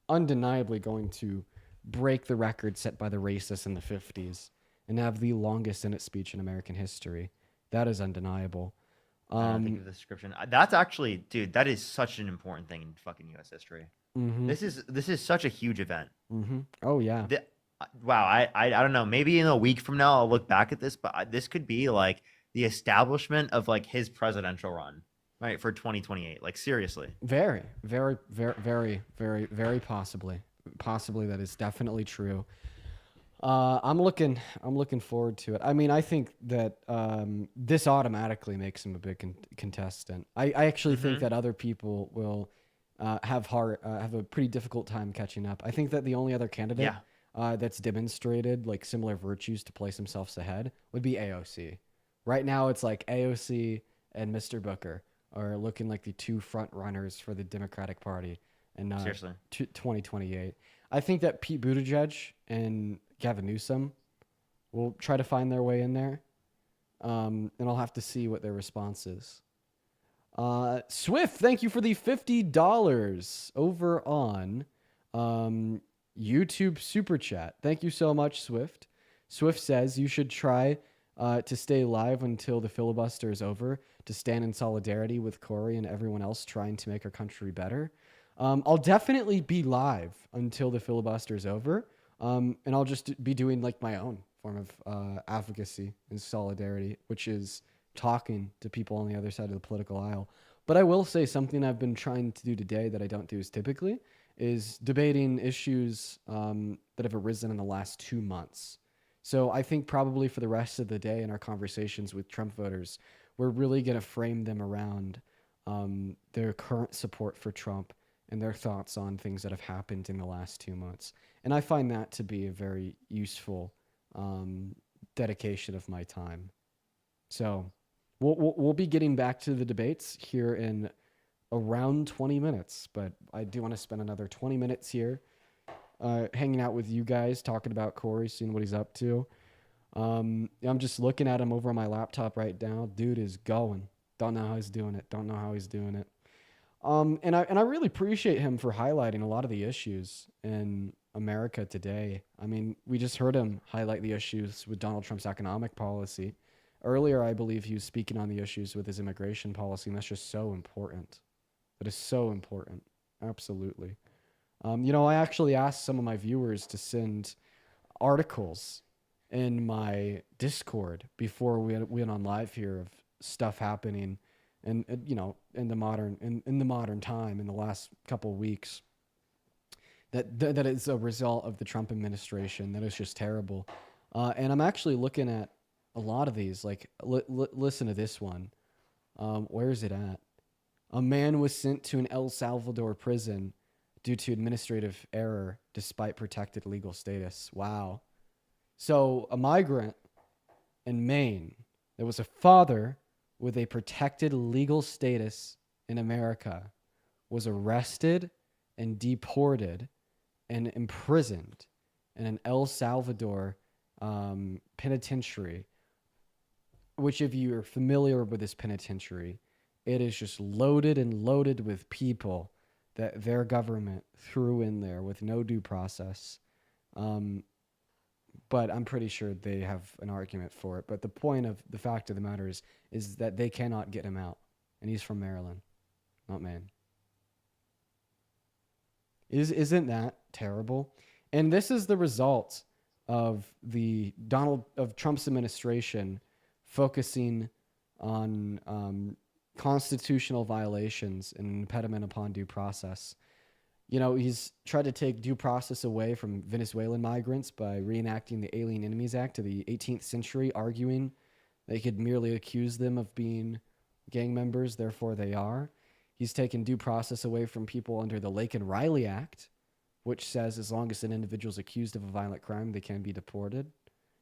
A: undeniably going to break the record set by the racists in the 50s and have the longest Senate speech in American history. That is undeniable.
F: I don't think of the description. That's actually, dude, that is such an important thing in fucking U.S. history.
A: Mm-hmm.
F: This is such a huge event.
A: Mm-hmm. Oh yeah.
F: Wow, I don't know. Maybe in a week from now I'll look back at this, but this could be like the establishment of like his presidential run, right, for 2028. Like seriously.
A: Very, very, very, very, very, very possibly. Possibly that is definitely true. I'm looking forward to it. I mean, I think that this automatically makes him a big contestant. I actually think that other people will have a pretty difficult time catching up. I think that the only other candidate that's demonstrated like similar virtues to place himself ahead would be AOC. Right now, it's like AOC and Mr. Booker are looking like the two front runners for the Democratic Party in
F: Seriously.
A: 2028. I think that Pete Buttigieg and Gavin Newsom will try to find their way in there, and I'll have to see what their response is. Swift, thank you for the $50 over on YouTube Super Chat. Thank you so much, Swift. Swift says you should try to stay live until the filibuster is over to stand in solidarity with Cory and everyone else trying to make our country better. I'll definitely be live until the filibuster is over, and I'll just be doing like my own form of advocacy and solidarity, which is talking to people on the other side of the political aisle. But I will say something I've been trying to do today that I don't do as typically is debating issues that have arisen in the last 2 months. So I think probably for the rest of the day in our conversations with Trump voters, we're really going to frame them around their current support for Trump and their thoughts on things that have happened in the last 2 months. And I find that to be a very useful dedication of my time. So we'll be getting back to the debates here in around 20 minutes, but I do want to spend another 20 minutes here hanging out with you guys, talking about Cory, seeing what he's up to. I'm just looking at him over on my laptop right now. Dude is going. Don't know how he's doing it. Don't know how he's doing it. And I really appreciate him for highlighting a lot of the issues in America today. I mean, we just heard him highlight the issues with Donald Trump's economic policy. Earlier, I believe he was speaking on the issues with his immigration policy, and that's just so important. That is so important. Absolutely. I actually asked some of my viewers to send articles in my Discord before we went on live here of stuff happening and in the modern time in the last couple of weeks that is a result of the Trump administration. That is just terrible. And I'm actually looking at a lot of these. Like, listen to this one. Where is it at? A man was sent to an El Salvador prison due to administrative error despite protected legal status. Wow. So a migrant in Maine, there was a father with a protected legal status in America, was arrested and deported and imprisoned in an El Salvador penitentiary, which if you are familiar with this penitentiary, it is just loaded and loaded with people that their government threw in there with no due process. But I'm pretty sure they have an argument for it. But the fact of the matter is that they cannot get him out. And he's from Maryland, not Maine. Isn't that terrible? And this is the result of Trump's administration focusing on constitutional violations and impediment upon due process. He's tried to take due process away from Venezuelan migrants by reenacting the Alien Enemies Act of the 18th century, arguing they could merely accuse them of being gang members, therefore they are. He's taken due process away from people under the Lake and Riley Act, which says as long as an individual is accused of a violent crime, they can be deported.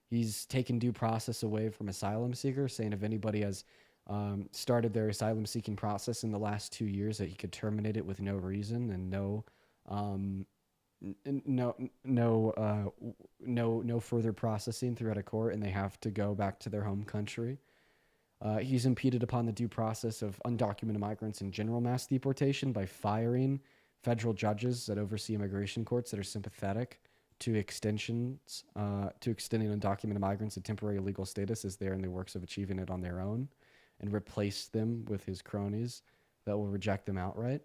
A: He's taken due process away from asylum seekers, saying if anybody has started their asylum seeking process in the last 2 years, that he could terminate it with no reason and no further processing throughout a court, and they have to go back to their home country. He's impeded upon the due process of undocumented migrants in general mass deportation by firing federal judges that oversee immigration courts that are sympathetic to extending undocumented migrants a temporary legal status as they are in the works of achieving it on their own, and replace them with his cronies that will reject them outright.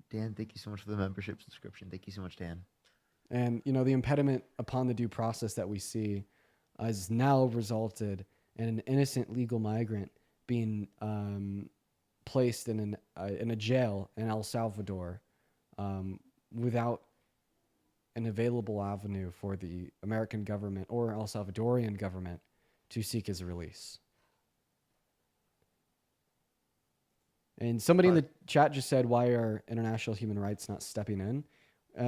F: Dan, thank you so much for the membership subscription. Thank you so much, Dan.
A: And, you know, the impediment upon the due process that we see has now resulted in an innocent legal migrant being placed in a jail in El Salvador without an available avenue for the American government or El Salvadorian government to seek his release. And somebody in the chat just said, why are international human rights not stepping in?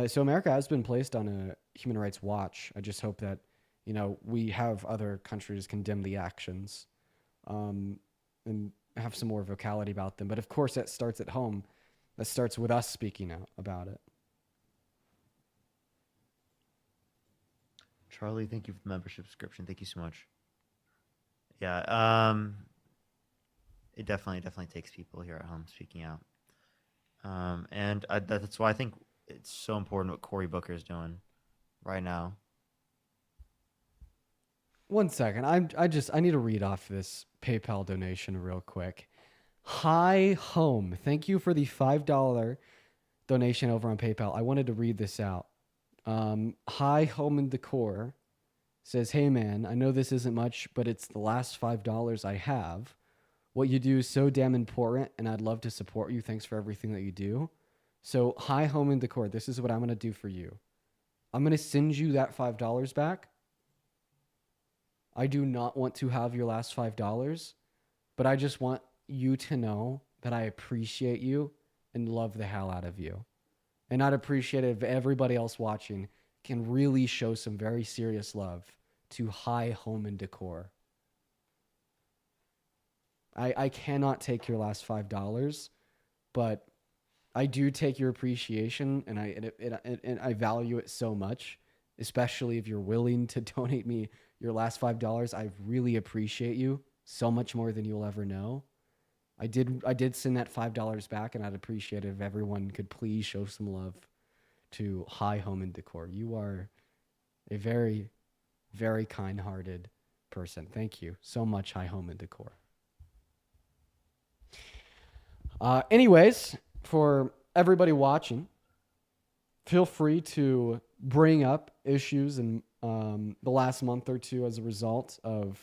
A: So America has been placed on a human rights watch. I just hope that, you know, we have other countries condemn the actions and have some more vocality about them. But of course, that starts at home. That starts with us speaking out about it.
F: Charlie, thank you for the membership subscription. Thank you so much. Yeah, it definitely takes people here at home speaking out. And that's why I think it's so important what Cory Booker is doing right now.
A: 1 second. I need to read off this PayPal donation real quick. Hi Home. Thank you for the $5 donation over on PayPal. I wanted to read this out. Hi Home and Decor says, hey man, I know this isn't much, but it's the last $5 I have. What you do is so damn important, and I'd love to support you. Thanks for everything that you do. So, hi, Home and Decor. This is what I'm going to do for you. I'm going to send you that $5 back. I do not want to have your last $5, but I just want you to know that I appreciate you and love the hell out of you. And I'd appreciate it if everybody else watching can really show some very serious love to Hi, Home and Decor. I cannot take your last $5, but I do take your appreciation, and I value it so much, especially if you're willing to donate me your last $5. I really appreciate you so much more than you'll ever know. I did send that $5 back, and I'd appreciate it if everyone could please show some love to Hi Home and Decor. You are a very, very kind-hearted person. Thank you so much, Hi Home and Decor. Anyways, for everybody watching, feel free to bring up issues in the last month or two as a result of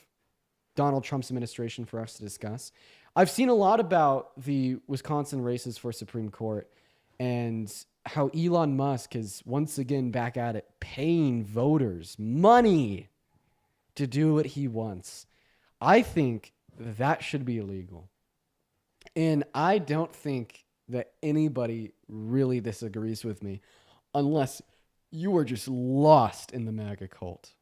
A: Donald Trump's administration for us to discuss. I've seen a lot about the Wisconsin races for Supreme Court and how Elon Musk is once again back at it, paying voters money to do what he wants. I think that should be illegal. And I don't think that anybody really disagrees with me unless you are just lost in the MAGA cult.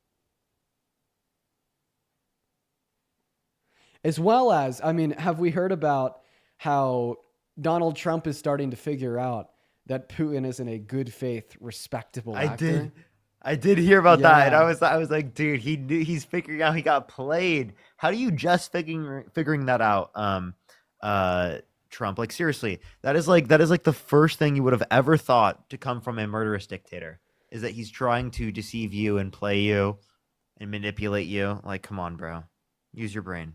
A: As well as, I mean, have we heard about how Donald Trump is starting to figure out that Putin isn't a good faith, respectable actor?
F: I did hear about that, and I was like, dude, he's figuring out he got played. How do you just figuring that out? Trump, like, seriously, that is like the first thing you would have ever thought to come from a murderous dictator, is that he's trying to deceive you and play you and manipulate you. Like, come on, bro, use your brain.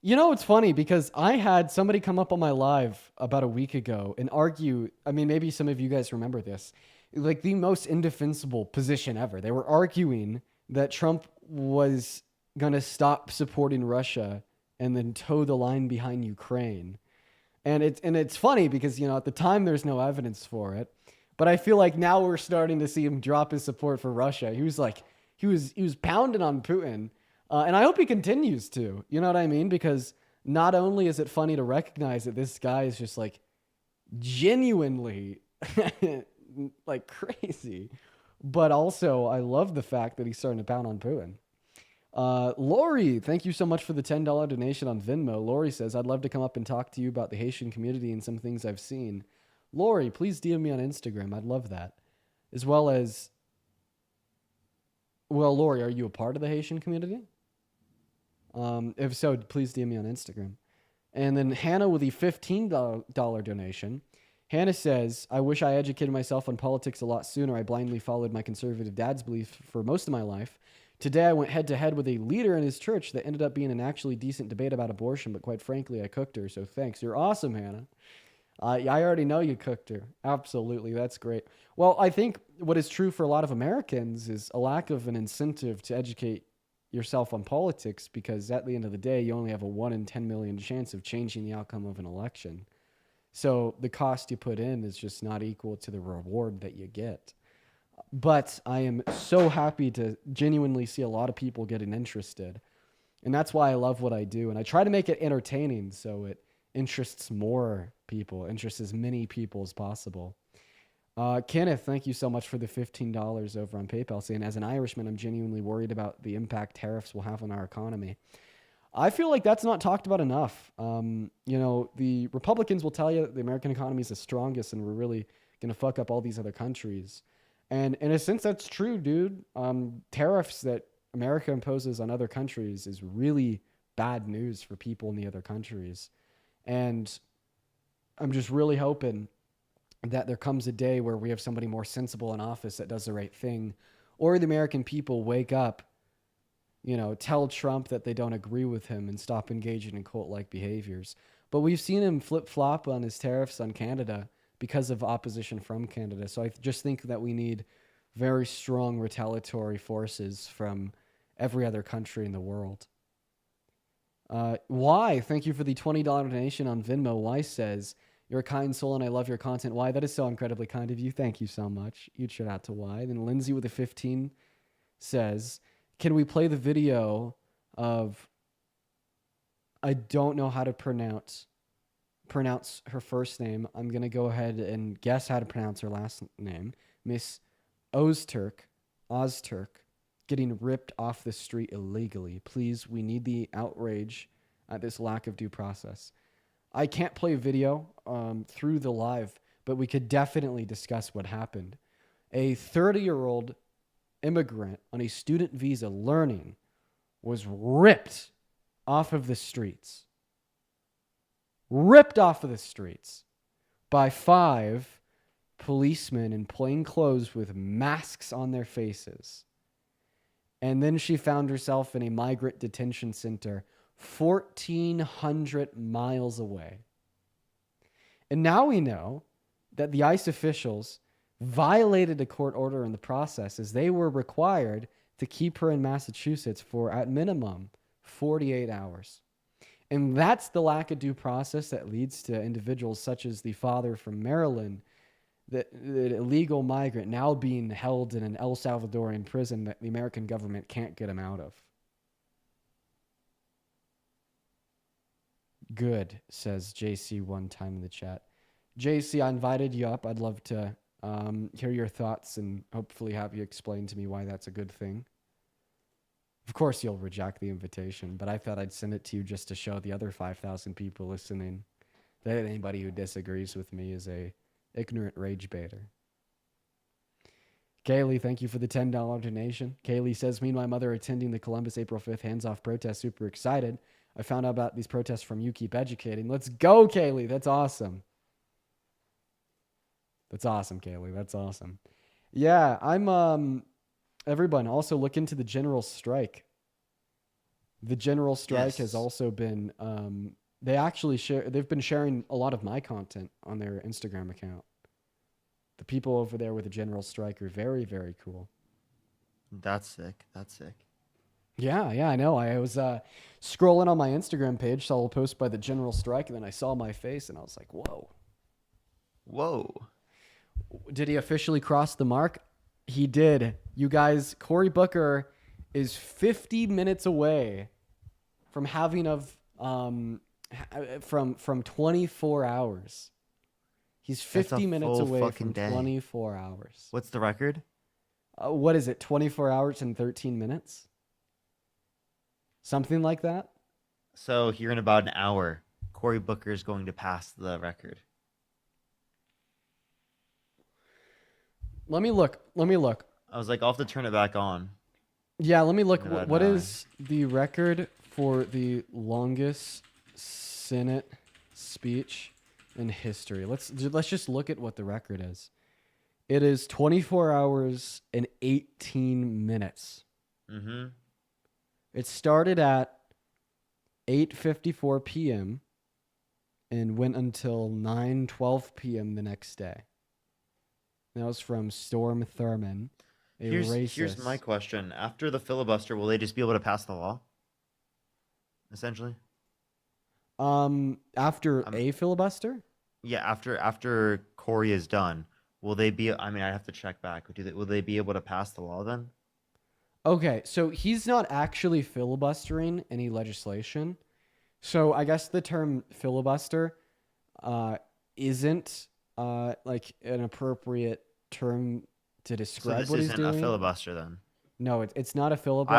A: You know, it's funny because I had somebody come up on my live about a week ago and argue. I mean, maybe some of you guys remember this, like the most indefensible position ever. They were arguing that Trump was going to stop supporting Russia and then toe the line behind Ukraine. And it's funny because, you know, at the time there's no evidence for it, but I feel like now we're starting to see him drop his support for Russia. He was pounding on Putin, and I hope he continues to. You know what I mean? Because not only is it funny to recognize that this guy is just like genuinely like crazy, but also I love the fact that he's starting to pound on Putin. Lori, thank you so much for the $10 donation on Venmo. Lori says, I'd love to come up and talk to you about the Haitian community and some things I've seen. Lori, please DM me on Instagram. I'd love that. As well as, well, Lori, are you a part of the Haitian community? If so, please DM me on Instagram. And then Hannah with the $15 donation. Hannah says, I wish I educated myself on politics a lot sooner. I blindly followed my conservative dad's belief for most of my life. Today, I went head-to-head with a leader in his church that ended up being an actually decent debate about abortion, but quite frankly, I cooked her, so thanks. You're awesome, Hannah. I already know you cooked her. Absolutely. That's great. Well, I think what is true for a lot of Americans is a lack of an incentive to educate yourself on politics, because at the end of the day, you only have a 1 in 10 million chance of changing the outcome of an election. So the cost you put in is just not equal to the reward that you get. But I am so happy to genuinely see a lot of people getting interested. And that's why I love what I do. And I try to make it entertaining so it interests more people, interests as many people as possible. Kenneth, thank you so much for the $15 over on PayPal, saying, as an Irishman, I'm genuinely worried about the impact tariffs will have on our economy. I feel like that's not talked about enough. The Republicans will tell you the American economy is the strongest and we're really going to fuck up all these other countries. And in a sense, that's true, dude. Tariffs that America imposes on other countries is really bad news for people in the other countries. And I'm just really hoping that there comes a day where we have somebody more sensible in office that does the right thing, or the American people wake up, tell Trump that they don't agree with him and stop engaging in cult-like behaviors. But we've seen him flip-flop on his tariffs on Canada because of opposition from Canada. So I just think that we need very strong retaliatory forces from every other country in the world. Why? Thank you for the $20 donation on Venmo. Why says, you're a kind soul and I love your content. Why? That is so incredibly kind of you. Thank you so much. Huge shout out to Why. Then Lindsay with a 15 says, can we play the video of, I don't know how to pronounce her first name. I'm going to go ahead and guess how to pronounce her last name. Miss Ozturk, getting ripped off the street illegally. Please, we need the outrage at this lack of due process. I can't play video through the live, but we could definitely discuss what happened. A 30-year-old immigrant on a student visa learning was ripped off of the streets. Ripped off of the streets by 5 policemen in plain clothes with masks on their faces. And then she found herself in a migrant detention center 1,400 miles away. And now we know that the ICE officials violated a court order in the process, as they were required to keep her in Massachusetts for, at minimum, 48 hours. And that's the lack of due process that leads to individuals such as the father from Maryland, the illegal migrant, now being held in an El Salvadorian prison that the American government can't get him out of. Good, says JC one time in the chat. JC, I invited you up. I'd love to hear your thoughts and hopefully have you explain to me why that's a good thing. Of course, you'll reject the invitation, but I thought I'd send it to you just to show the other 5,000 people listening that anybody who disagrees with me is a ignorant rage baiter. Kaylee, thank you for the $10 donation. Kaylee says, me and my mother attending the Columbus April 5th hands-off protest, super excited. I found out about these protests from You Keep Educating. Let's go, Kaylee. That's awesome. That's awesome, Kaylee. That's awesome. Yeah, I'm everyone also look into the general strike. The general strike has also been they've been sharing a lot of my content on their Instagram account. The people over there with the general strike are very, very cool.
F: That's sick. That's sick.
A: Yeah, I know. I was scrolling on my Instagram page, saw a post by the general strike, and then I saw my face, and I was like, whoa. Did he officially cross the mark? He did. You guys, Cory Booker is 50 minutes away from having from 24 hours. He's 50 minutes away from 24 hours.
F: What's the record?
A: What is it? 24 hours and 13 minutes? Something like that?
F: So here in about an hour, Cory Booker is going to pass the record.
A: Let me look.
F: I was like, I'll have to turn it back on.
A: Yeah, let me look. What is the record for the longest Senate speech in history? Let's just look at what the record is. It is 24 hours and 18 minutes.
F: Mm-hmm.
A: It started at 8:54 p.m. and went until 9:12 p.m. the next day. That was from Storm Thurman, a
F: Here's my
A: racist.
F: question. After the filibuster, will they just be able to pass the law? Essentially?
A: After
F: Um,
A: a filibuster?
F: yeah, after Cory is done, will they be I mean, I have to check back. Will they be able to pass the law then?
A: Okay, so he's not actually filibustering any legislation. So I guess the term filibuster uh, isn't like an appropriate term to
F: So
A: describe
F: this
A: what he's
F: isn't a
A: doing.
F: filibuster then.
A: No, it's not a filibuster.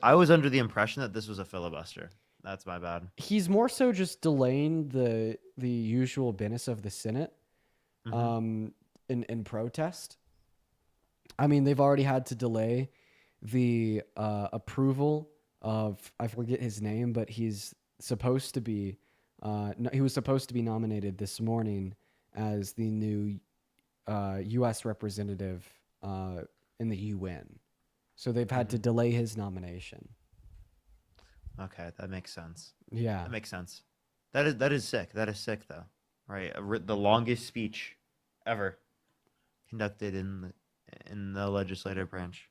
F: I was under the impression that this was a filibuster. That's my bad.
A: He's more so just delaying the usual business of the Senate
F: Mhm.
A: in protest. I mean, they've already had to delay the approval of, I forget his name, but he's supposed to be he was supposed to be nominated this morning as the new U.S. representative in the UN. So they've had to delay his nomination.
F: Okay, that makes sense.
A: Yeah.
F: That makes sense. That is sick. That is sick though. Right? The longest speech ever conducted in the legislative branch.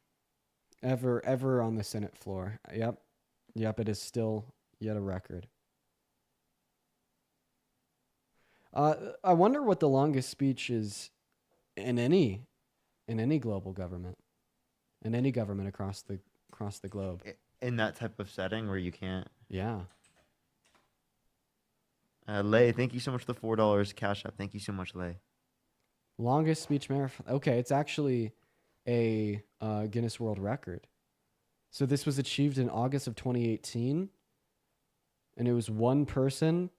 A: Ever on the Senate floor. Yep, it is still yet a record. I wonder what the longest speech is in any global government, in any government across the globe.
F: In that type of setting where you can't.
A: Yeah.
F: Lay, thank you so much for the $4 cash app. Thank you so much, Lay.
A: Longest speech marathon. Okay, it's actually a Guinness World Record. So this was achieved in August of 2018, and it was one person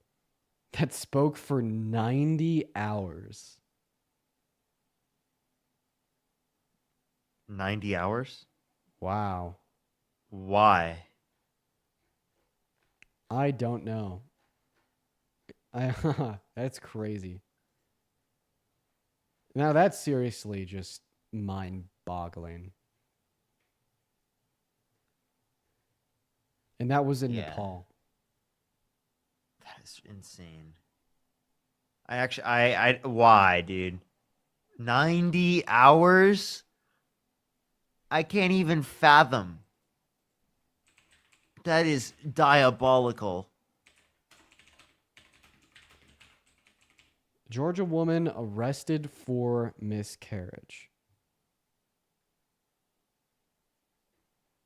A: that spoke for 90 hours.
F: 90 hours?
A: Wow.
F: Why?
A: I don't know. That's crazy. Now that's seriously just mind-boggling. And that was in Nepal.
F: That is insane. Why, dude? 90 hours? I can't even fathom. That is diabolical.
A: Georgia woman arrested for miscarriage.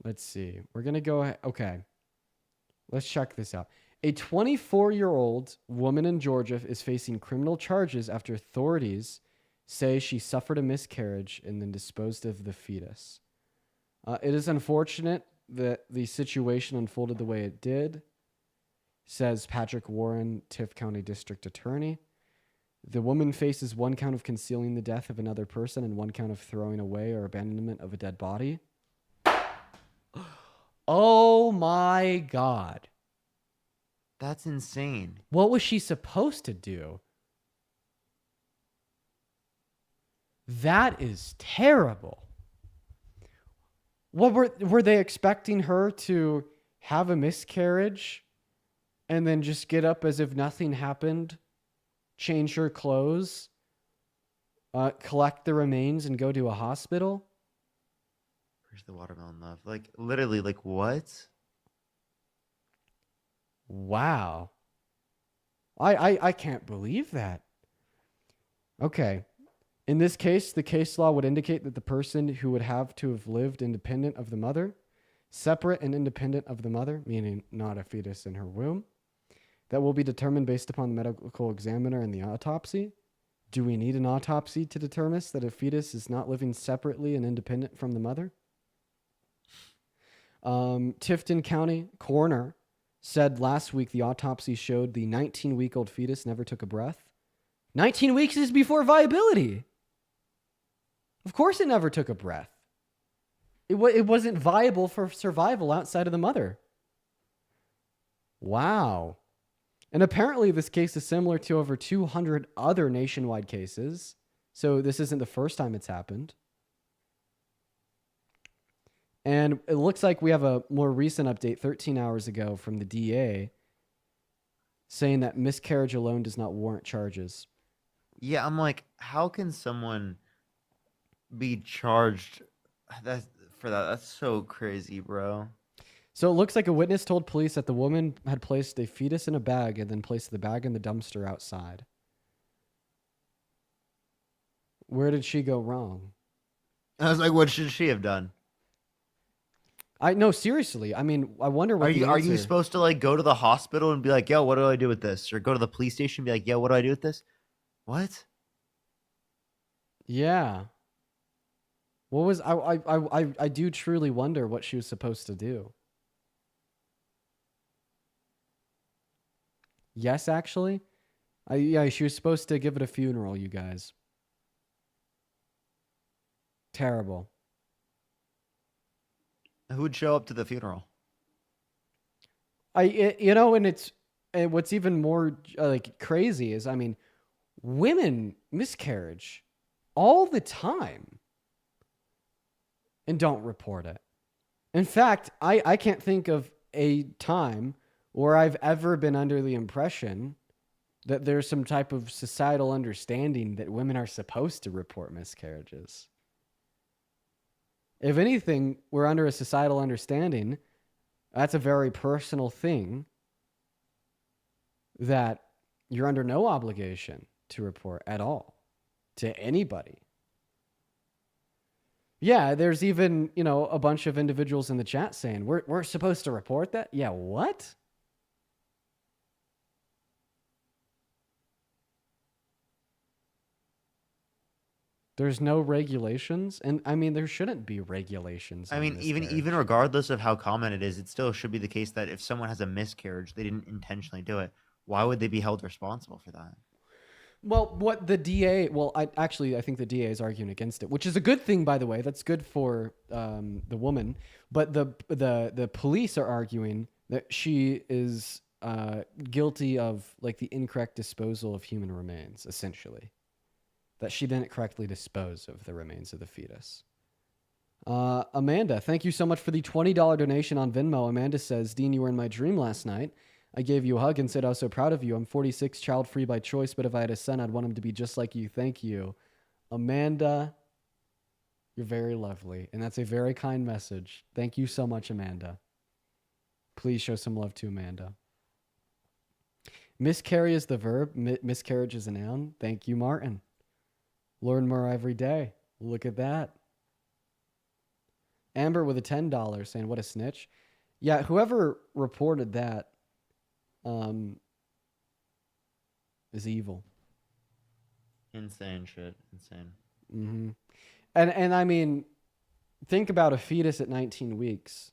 A: Let's see. We're going to go ahead. Okay. Let's check this out. A 24-year-old woman in Georgia is facing criminal charges after authorities say she suffered a miscarriage and then disposed of the fetus. It is unfortunate that the situation unfolded the way it did, says Patrick Warren, Tift County District Attorney. The woman faces one count of concealing the death of another person and one count of throwing away or abandonment of a dead body. Oh my God.
F: That's insane.
A: What was she supposed to do? That is terrible. What were they expecting her to have a miscarriage and then just get up as if nothing happened, change her clothes, collect the remains and go to a hospital?
F: Where's the watermelon love? Like, literally, like, what?
A: Wow. I can't believe that. Okay. In this case, the case law would indicate that the person who would have to have lived independent of the mother, separate and independent of the mother, meaning not a fetus in her womb, that will be determined based upon the medical examiner and the autopsy. Do we need an autopsy to determine that a fetus is not living separately and independent from the mother? Tifton County coroner said last week the autopsy showed the 19-week-old fetus never took a breath. 19 weeks is before viability. Of course it never took a breath. It wasn't viable for survival outside of the mother. Wow. And apparently this case is similar to over 200 other nationwide cases. So this isn't the first time it's happened. And it looks like we have a more recent update 13 hours ago from the DA saying that miscarriage alone does not warrant charges.
F: Yeah, I'm like, how can someone be charged for that? That's so crazy, bro.
A: So it looks like a witness told police that the woman had placed a fetus in a bag and then placed the bag in the dumpster outside. Where did she go wrong?
F: I was like, what should she have done?
A: No, seriously. I mean, I wonder what
F: Are you supposed to like go to the hospital and be like, yo, what do I do with this? Or go to the police station and be like, yo, what do I do with this? What?
A: Yeah. What was I do truly wonder what she was supposed to do. Yes, actually. Yeah, she was supposed to give it a funeral, you guys. Terrible.
F: Who would show up to the funeral?
A: And what's even more like crazy is, I mean, women miscarriage all the time and don't report it. In fact, I can't think of a time where I've ever been under the impression that there's some type of societal understanding that women are supposed to report miscarriages. If anything, we're under a societal understanding. That's a very personal thing that you're under no obligation to report at all to anybody. Yeah, there's even, a bunch of individuals in the chat saying, we're supposed to report that? Yeah, what? There's no regulations, and I mean there shouldn't be regulations.
F: I mean, even regardless of how common it is, it still should be the case that if someone has a miscarriage, they didn't intentionally do it. Why would they be held responsible for that?
A: Well, what the DA? Well, I think the DA is arguing against it, which is a good thing, by the way. That's good for the woman. But the police are arguing that she is guilty of like the incorrect disposal of human remains, essentially. That she didn't correctly dispose of the remains of the fetus. Amanda, thank you so much for the $20 donation on Venmo. Amanda says, Dean, you were in my dream last night. I gave you a hug and said I was so proud of you. I'm 46, child-free by choice, but if I had a son, I'd want him to be just like you. Thank you. Amanda, you're very lovely, and that's a very kind message. Thank you so much, Amanda. Please show some love to Amanda. Miscarry is the verb. Miscarriage is a noun. Thank you, Martin. Learn more every day. Look at that. Amber with a $10 saying, what a snitch. Yeah, whoever reported that is evil.
F: Insane shit. Insane.
A: Mm-hmm. And I mean, think about a fetus at 19 weeks.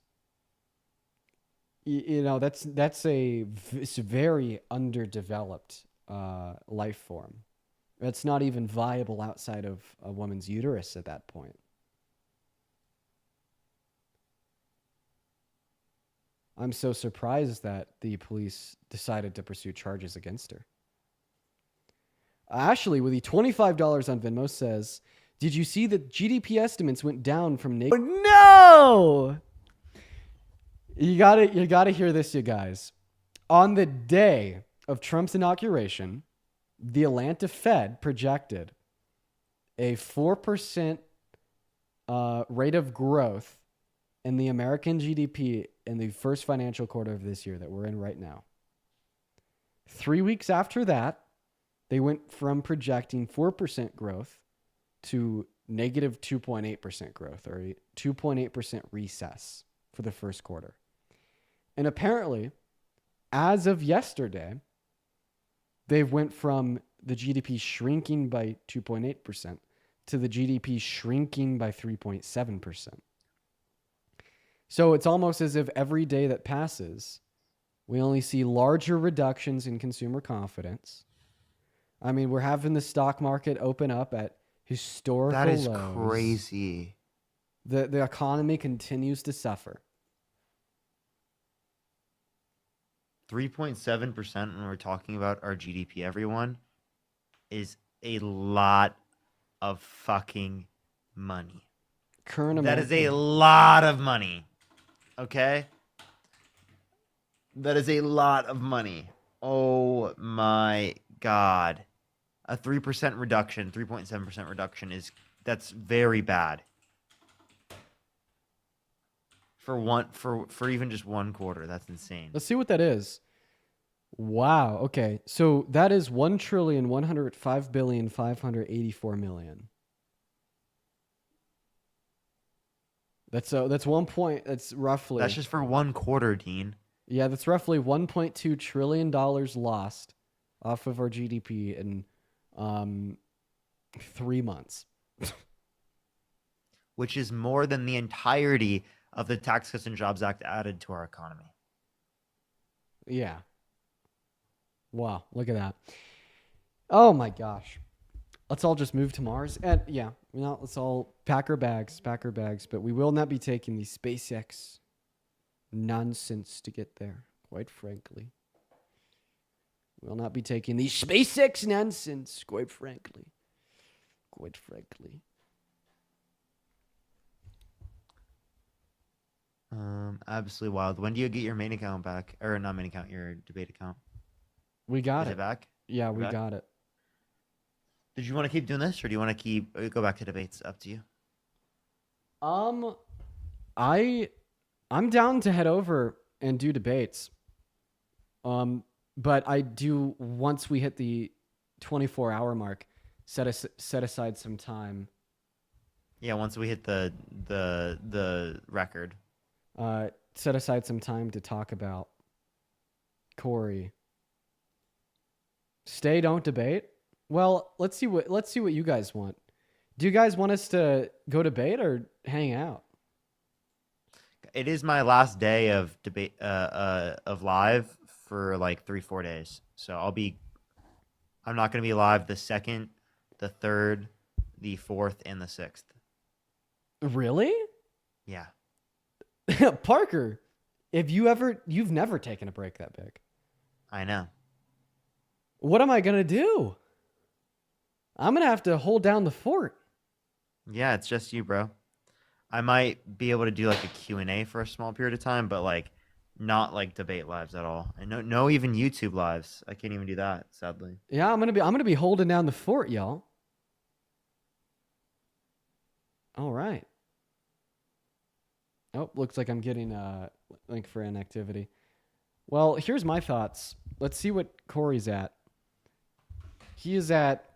A: That's a very underdeveloped life form. It's not even viable outside of a woman's uterus at that point. I'm so surprised that the police decided to pursue charges against her. Ashley, with the $25 on Venmo, says, did you see that GDP estimates went down from negative? Oh, no! You gotta hear this, you guys. On the day of Trump's inauguration, the Atlanta Fed projected a 4% rate of growth in the American GDP in the first financial quarter of this year that we're in right now. 3 weeks after that, they went from projecting 4% growth to negative 2.8% growth, or a 2.8% recess for the first quarter. And apparently, as of yesterday, they went from the GDP shrinking by 2.8% to the GDP shrinking by 3.7%. So it's almost as if every day that passes, we only see larger reductions in consumer confidence. I mean, we're having the stock market open up at historical lows.
F: That is crazy.
A: The economy continues to suffer.
F: 3.7% when we're talking about our GDP, everyone, is a lot of fucking money. That is a lot of money. Okay? That is a lot of money. Oh my God. A 3% reduction, 3.7% reduction that's very bad. For even just 1 quarter, that's insane.
A: Let's see what that is. Wow. Okay. So that is 1,105,584,000,000. That's 1 point. That's roughly.
F: That's just for 1 quarter, Dean.
A: Yeah, that's roughly $1.2 trillion lost off of our GDP in 3 months.
F: Which is more than the entirety of the Tax Cuts and Jobs Act added to our economy.
A: Yeah. Wow, look at that. Oh my gosh. Let's all just move to Mars. And yeah, let's all pack our bags, but we will not be taking the SpaceX nonsense to get there, quite frankly. We'll not be taking the SpaceX nonsense, quite frankly.
F: Absolutely wild. When do you get your main account back? Or not main account, your debate account?
A: We got
F: Is
A: it.
F: it back?
A: Yeah, we
F: back?
A: got it.
F: Did you want to keep doing this, or do you want to go back to debates? Up to you.
A: I'm down to head over and do debates. But I do, once we hit the 24-hour mark, set aside some time.
F: Yeah, once we hit the record.
A: Set aside some time to talk about Cory. Stay, don't debate. Well, let's see what you guys want. Do you guys want us to go debate or hang out?
F: It is my last day of debate of live for like 3-4 days. So I'm not going to be live the 2nd, the 3rd, the 4th, and the 6th.
A: Really?
F: Yeah.
A: Parker, you've never taken a break that big.
F: I know.
A: What am I going to do? I'm going to have to hold down the fort.
F: Yeah, it's just you, bro. I might be able to do like a Q&A for a small period of time, but like not like debate lives at all. And no even YouTube lives. I can't even do that, sadly.
A: Yeah, I'm going to be holding down the fort, y'all. All right. Oh, looks like I'm getting a link for inactivity. Well, here's my thoughts. Let's see what Cory's at. He is at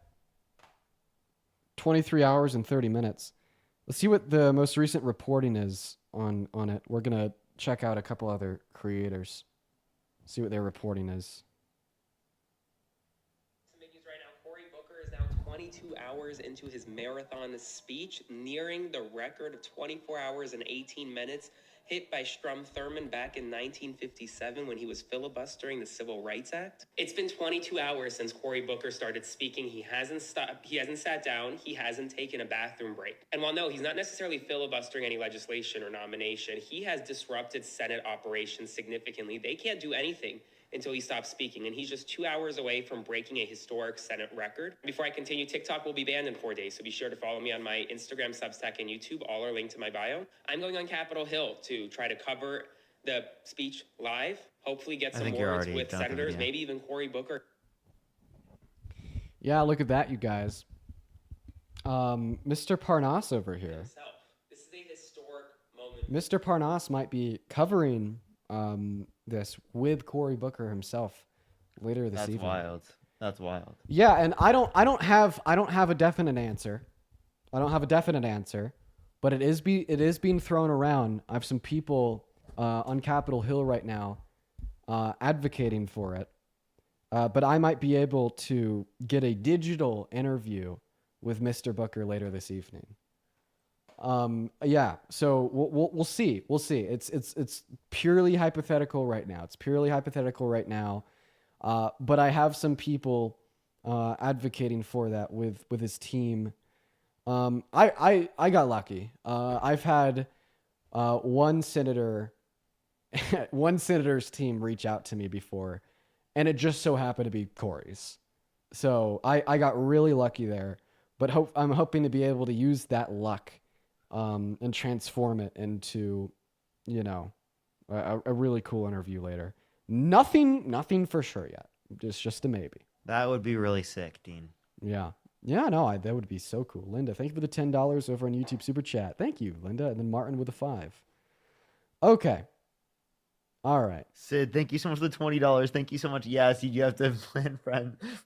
A: 23 hours and 30 minutes. Let's see what the most recent reporting is on it. We're going to check out a couple other creators. See what their reporting is.
L: Right now, Cory Booker is now 22 hours into his marathon speech, nearing the record of 24 hours and 18 minutes hit by Strom Thurmond back in 1957 when he was filibustering the Civil Rights Act. It's been 22 hours since Cory Booker started speaking. He hasn't stopped. He hasn't sat down. He hasn't taken a bathroom break. And while no, he's not necessarily filibustering any legislation or nomination, he has disrupted Senate operations significantly. They can't do anything until he stops speaking, and he's just 2 hours away from breaking a historic Senate record. Before I continue, TikTok will be banned in 4 days, so be sure to follow me on my Instagram, Substack, and YouTube. All are linked to my bio. I'm going on Capitol Hill to try to cover the speech live, hopefully get some words with senators, maybe even Cory Booker.
A: Yeah, look at that, you guys. Mr. Parnas over here.
L: This is a historic moment.
A: Mr. Parnas might be covering this with Cory Booker himself later this evening.
F: That's wild.
A: Yeah, and I don't have a definite answer. But it is being thrown around. I have some people on Capitol Hill right now advocating for it. But I might be able to get a digital interview with Mr. Booker later this evening. Yeah, so we'll see. It's purely hypothetical right now. But I have some people advocating for that with his team. I got lucky. I've had one senator's team reach out to me before, and it just so happened to be Cory's. So I got really lucky there. But I'm hoping to be able to use that luck and transform it into, a really cool interview later. Nothing for sure yet. Just a maybe.
F: That would be really sick, Dean.
A: Yeah. Yeah, no, that would be so cool. Linda, thank you for the $10 over on YouTube Super Chat. Thank you, Linda. And then Martin with a 5. Okay. All right.
F: Sid, thank you so much for the $20. Thank you so much. Yes, you have to plan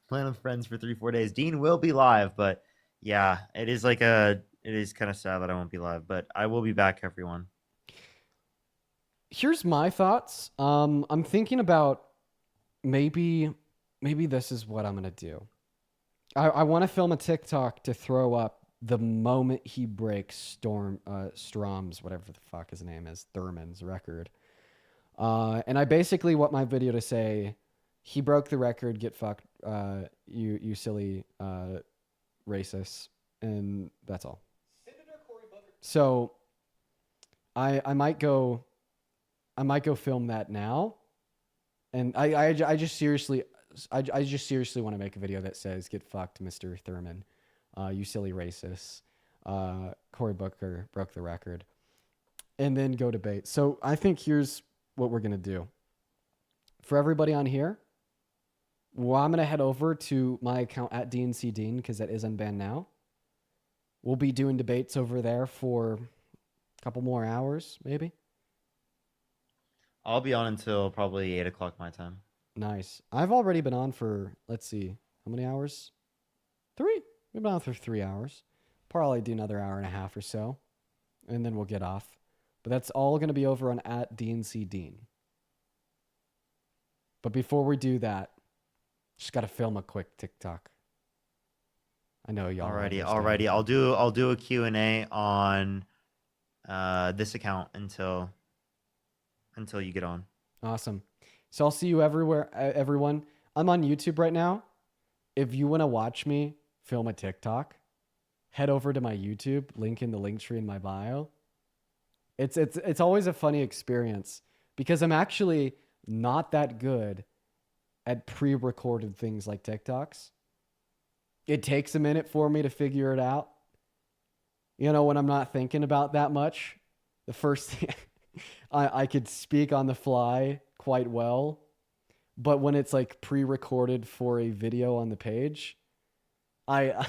F: with friends for 3-4 days. Dean will be live, but yeah, it is kind of sad that I won't be live, but I will be back, everyone.
A: Here's my thoughts. I'm thinking about maybe this is what I'm gonna do. I want to film a TikTok to throw up the moment he breaks Strom's, whatever the fuck his name is, Thurman's record. And I basically want my video to say, he broke the record, get fucked, you silly racist, and that's all. So I might go film that now, and I just seriously want to make a video that says, get fucked, Mr. Thurman, you silly racist, Cory Booker broke the record, and then go debate. So I think here's what we're going to do. For everybody on here, well, I'm going to head over to my account at DNC Dean, because that is unbanned now. We'll be doing debates over there for a couple more hours, maybe.
F: I'll be on until probably 8 o'clock my time.
A: Nice. I've already been on for, let's see, how many hours? 3. We've been on for 3 hours. Probably do another hour and a half or so, and then we'll get off. But that's all going to be over on at DNC Dean. But before we do that, just got to film a quick TikTok. I know y'all.
F: Alrighty. I'll do a Q&A on this account until you get on.
A: Awesome. So I'll see you everywhere, everyone. I'm on YouTube right now. If you want to watch me film a TikTok, head over to my YouTube, link in the link tree in my bio. It's always a funny experience because I'm actually not that good at pre-recorded things like TikToks. It takes a minute for me to figure it out. You know, when I'm not thinking about that much, the first thing I could speak on the fly quite well, but when it's like pre-recorded for a video on the page, I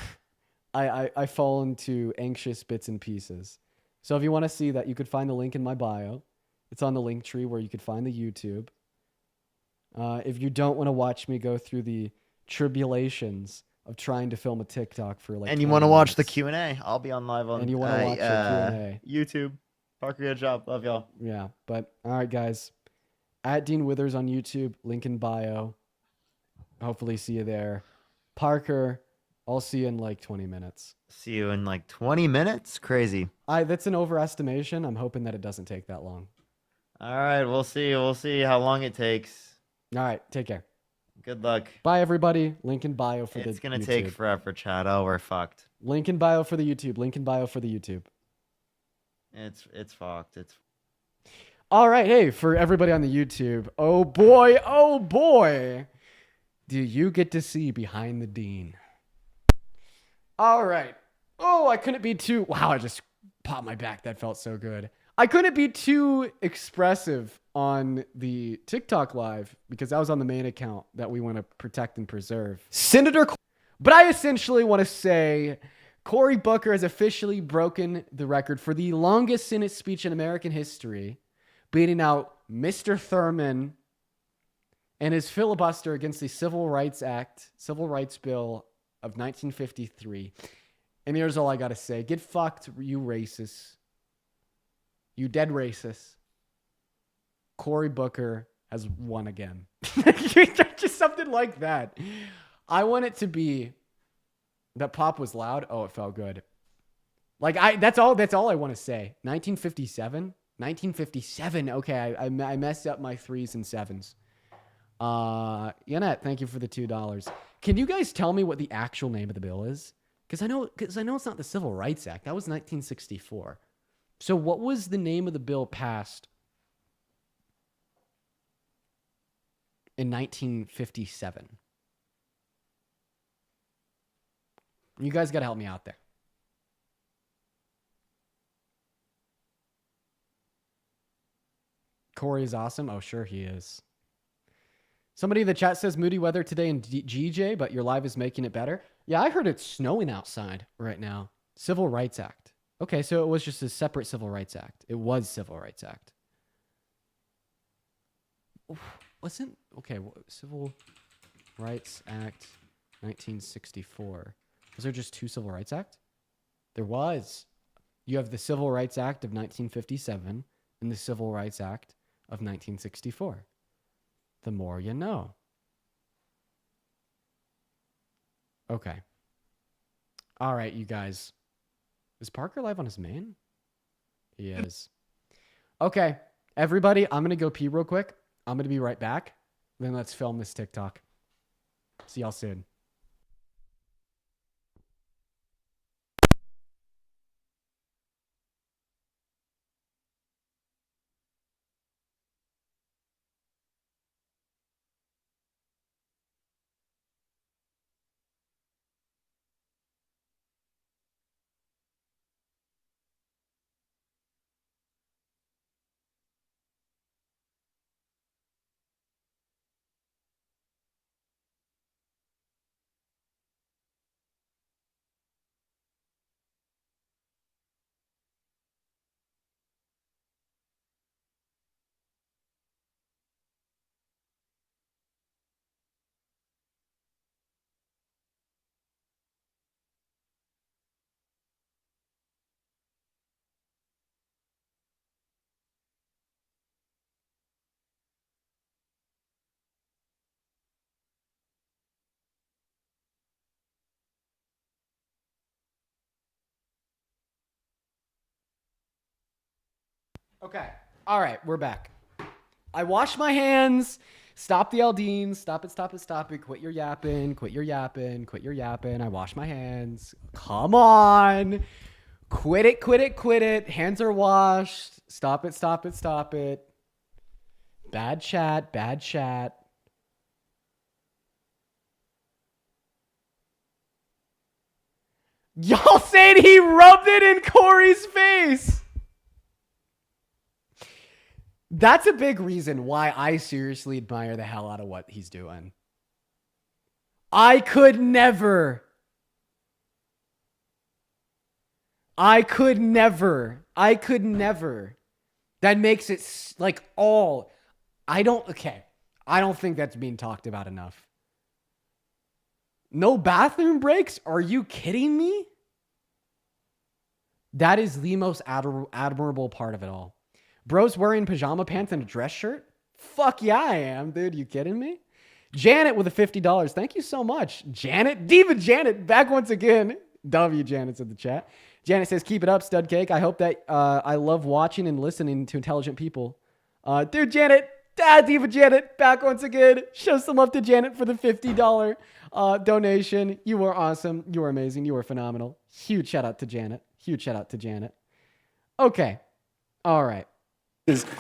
A: fall into anxious bits and pieces. So if you want to see that, you could find the link in my bio. It's on the link tree where you could find the YouTube. If you don't want to watch me go through the tribulations of trying to film a TikTok for like,
F: and you want to watch the Q&A, I'll be on live on.
A: And you want to watch the Q&A,
F: YouTube. Parker, good job. Love y'all.
A: Yeah, but all right, guys. At Dean Withers on YouTube, link in bio. Hopefully, see you there. Parker, I'll see you in like 20 minutes.
F: See you in like 20 minutes? Crazy.
A: That's an overestimation. I'm hoping that it doesn't take that long.
F: All right, we'll see. We'll see how long it takes.
A: All right, take care.
F: Good luck.
A: Bye, everybody. Link in bio for the YouTube.
F: It's going to take forever, Chad. Oh, we're fucked.
A: Link in bio for the YouTube. Link in bio for the YouTube.
F: It's fucked. It's
A: all right. Hey, for everybody on the YouTube. Oh boy. Do you get to see behind the Dean? All right. Oh, I couldn't be too. Wow, I just popped my back. That felt so good. I couldn't be too expressive on the TikTok live because that was on the main account that we want to protect and preserve. But I essentially want to say Cory Booker has officially broken the record for the longest Senate speech in American history, beating out Mr. Thurman and his filibuster against the Civil Rights Bill of 1953. And here's all I got to say. Get fucked, you racists. You dead racists. Cory Booker has won again. Just something like that. I want it to be that pop was loud. Oh, it felt good. Like that's all I want to say. 1957. Okay, I messed up my 3s and 7s. Yanette, thank you for the $2. Can you guys tell me what the actual name of the bill is? Because I know it's not the Civil Rights Act. That was 1964. So what was the name of the bill passed in 1957? You guys got to help me out there. Cory is awesome. Oh, sure he is. Somebody in the chat says moody weather today in GJ, but your live is making it better. Yeah, I heard it's snowing outside right now. Civil Rights Act. Okay, so it was just a separate Civil Rights Act. It was Civil Rights Act. Wasn't okay. Civil Rights Act 1964. Was there just two Civil Rights Act? There was. You have the Civil Rights Act of 1957 and the Civil Rights Act of 1964. The more you know. Okay. All right, you guys. Is Parker live on his main? He is. Okay, everybody, I'm going to go pee real quick. I'm going to be right back. Then let's film this TikTok. See y'all soon. Okay. All right, we're back. I washed my hands. Stop the Aldeans. Stop it, stop it, stop it. Quit your yapping. Quit your yapping. Quit your yapping. I washed my hands. Come on. Quit it, quit it, quit it. Hands are washed. Stop it, stop it, stop it. Bad chat, bad chat. Y'all saying he rubbed it in Cory's face. That's a big reason why I seriously admire the hell out of what he's doing. I could never. That makes it like all. I don't think that's being talked about enough. No bathroom breaks? Are you kidding me? That is the most admirable part of it all. Bro's wearing pajama pants and a dress shirt? Fuck yeah, I am, dude. You kidding me? Janet with the $50. Thank you so much. Janet, Diva Janet, back once again. W Janet's in the chat. Janet says, keep it up, stud cake. I hope that I love watching and listening to intelligent people. Dude, Janet, Diva Janet, back once again. Show some love to Janet for the $50 donation. You are awesome. You are amazing. You are phenomenal. Huge shout out to Janet. Huge shout out to Janet. Okay. All right.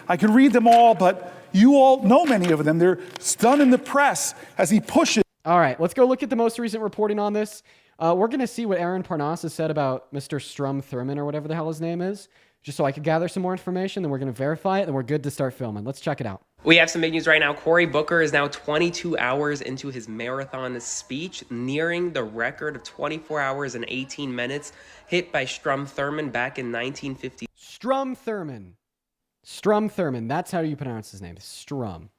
K: I could read them all, but you all know many of them. They're done in the press as he pushes.
A: All right, let's go look at the most recent reporting on this. We're going to see what Aaron Parnas said about Mr. Strum Thurman or whatever the hell his name is, just so I could gather some more information. Then we're going to verify it, and we're good to start filming. Let's check it out.
L: We have some big news right now. Cory Booker is now 22 hours into his marathon speech, nearing the record of 24 hours and 18 minutes hit by Strum Thurman back in 1950.
A: Strum Thurman. Strum Thurman. That's how you pronounce his name. Strum.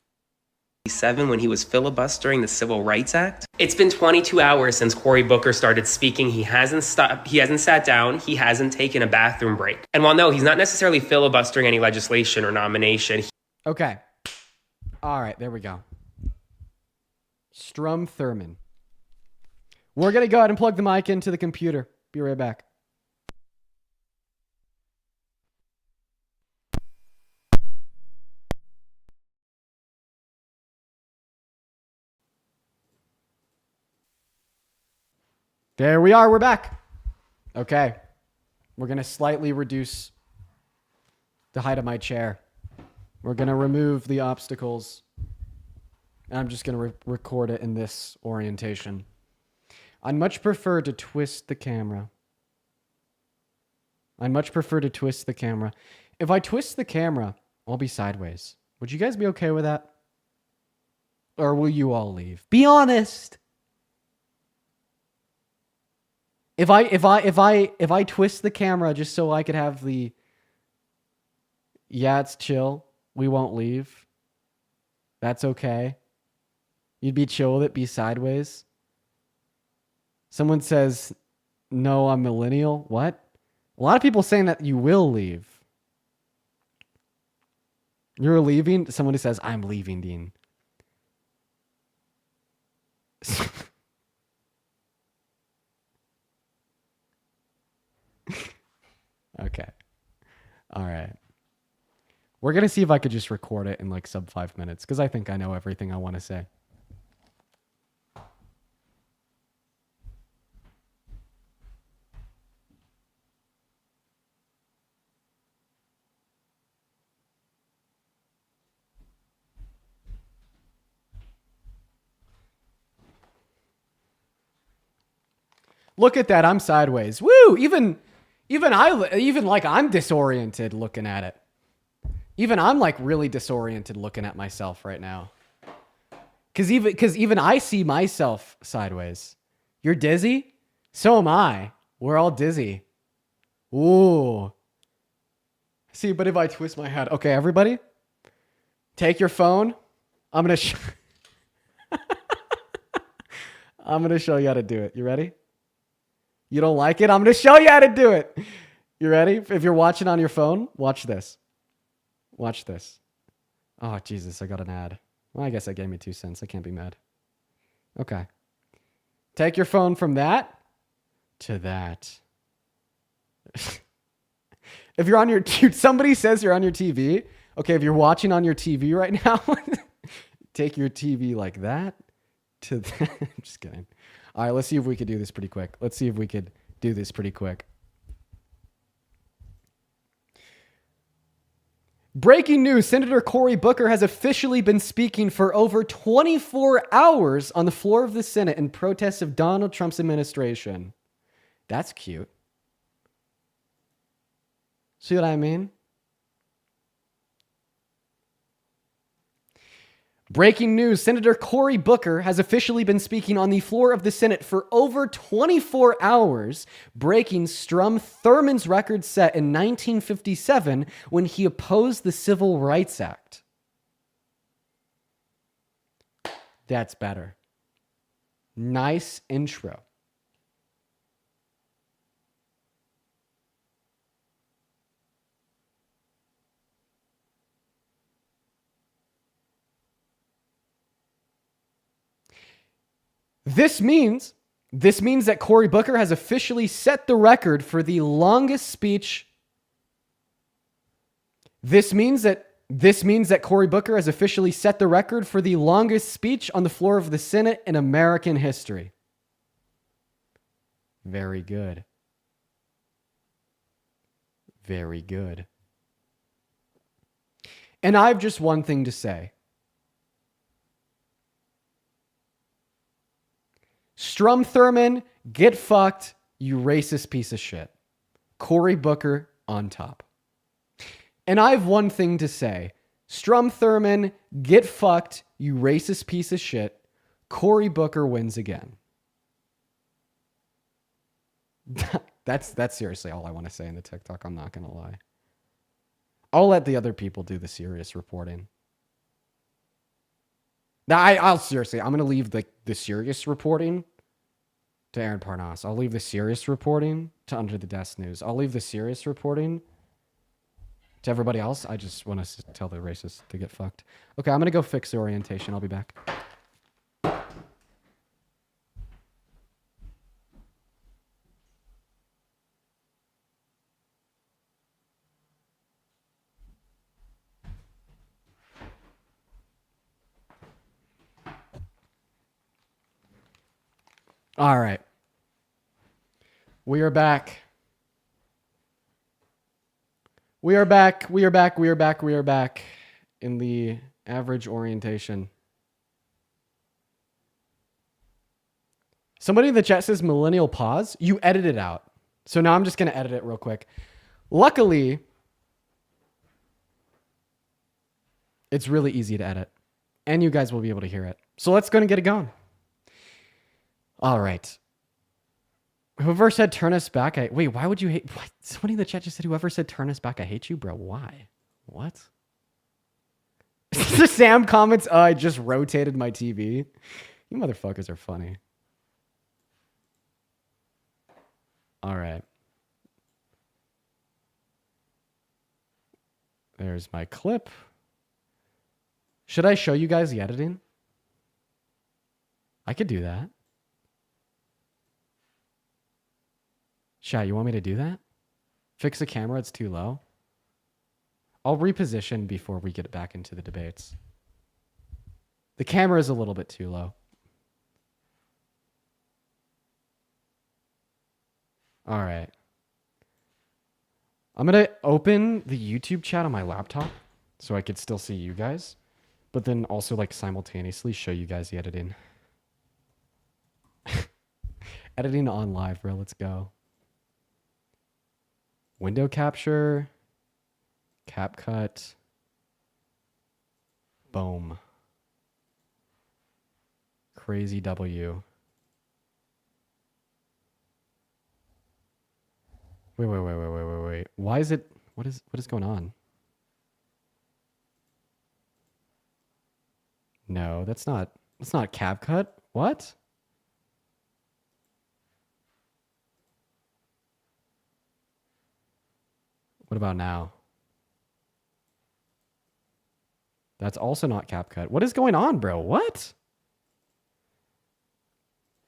L: When he was filibustering the Civil Rights Act. It's been 22 hours since Cory Booker started speaking. He hasn't stopped. He hasn't sat down. He hasn't taken a bathroom break. And while no, he's not necessarily filibustering any legislation or nomination.
A: Okay. All right, there we go. Strum Thurman. We're going to go ahead and plug the mic into the computer. Be right back. There we are. We're back. Okay. We're going to slightly reduce the height of my chair. We're going to remove the obstacles. And I'm just going to record it in this orientation. I'd much prefer to twist the camera. If I twist the camera, I'll be sideways. Would you guys be okay with that? Or will you all leave? Be honest. If I twist the camera just so I could have the yeah, it's chill, we won't leave. That's okay. You'd be chill with it, be sideways. Someone says, no, I'm millennial. What? A lot of people saying that you will leave. You're leaving? Somebody says, I'm leaving, Dean. Okay. All right. We're going to see if I could just record it in like sub 5 minutes because I think I know everything I want to say. Look at that. I'm sideways. Woo! Even like I'm disoriented looking at it. Even I'm like really disoriented looking at myself right now. Cause even I see myself sideways. You're dizzy? So am I. We're all dizzy. Ooh. See, but if I twist my head. Okay, everybody. Take your phone. I'm gonna show you how to do it. You ready? You don't like it? I'm going to show you how to do it. You ready? If you're watching on your phone, watch this. Watch this. Oh, Jesus, I got an ad. Well, I guess that gave me 2 cents. I can't be mad. Okay. Take your phone from that to that. If you're on your... Somebody says you're on your TV. Okay, if you're watching on your TV right now, take your TV like that to that. I'm just kidding. All right, let's see if we could do this pretty quick. Breaking news, Senator Cory Booker has officially been speaking for over 24 hours on the floor of the Senate in protest of Donald Trump's administration. That's cute. See what I mean? Breaking news, Senator Cory Booker has officially been speaking on the floor of the Senate for over 24 hours, breaking Strom Thurmond's record set in 1957 when he opposed the Civil Rights Act. That's better. Nice intro. This means that Cory Booker has officially set the record for the longest speech. This means that Cory Booker has officially set the record for the longest speech on the floor of the Senate in American history. Very good. Very good. And I've just one thing to say. Strom Thurmond, get fucked, you racist piece of shit. Cory Booker on top. And I have one thing to say. Strom Thurmond, get fucked, you racist piece of shit. Cory Booker wins again. That's seriously all I want to say in the TikTok. I'm not going to lie. I'll let the other people do the serious reporting. Now, I'm going to leave the serious reporting to Aaron Parnas. I'll leave the serious reporting to Under the Desk News. I'll leave the serious reporting to everybody else. I just want to tell the racists to get fucked. Okay, I'm going to go fix the orientation. I'll be back. All right. We are back. We are back in the average orientation. Somebody in the chat says millennial pause. You edit it out. So now I'm just going to edit it real quick. Luckily, it's really easy to edit. And you guys will be able to hear it. So let's go and get it going. All right. Whoever said turn us back, wait, why would you hate? What? Somebody in the chat just said, whoever said turn us back, I hate you, bro. Why? What? Sam comments, I just rotated my TV. You motherfuckers are funny. All right. There's my clip. Should I show you guys the editing? I could do that. Chat, you want me to do that? Fix the camera, it's too low. I'll reposition before we get back into the debates. The camera is a little bit too low. All right. I'm going to open the YouTube chat on my laptop so I could still see you guys, but then also like simultaneously show you guys the editing. Editing on live, bro. Let's go. Window capture. CapCut. Boom. Crazy W. Wait. Why is it, what is going on? No, that's not CapCut. What? What about now? That's also not CapCut. What is going on, bro? What?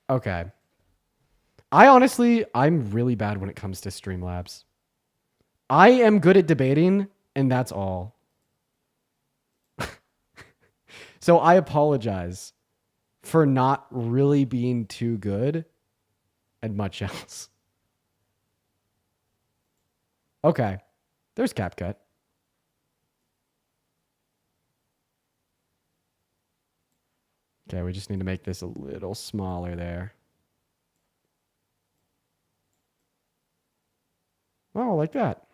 A: Okay. I'm really bad when it comes to Streamlabs. I am good at debating, and that's all. So I apologize for not really being too good at much else. Okay. There's CapCut. Okay, we just need to make this a little smaller there. Oh, like that.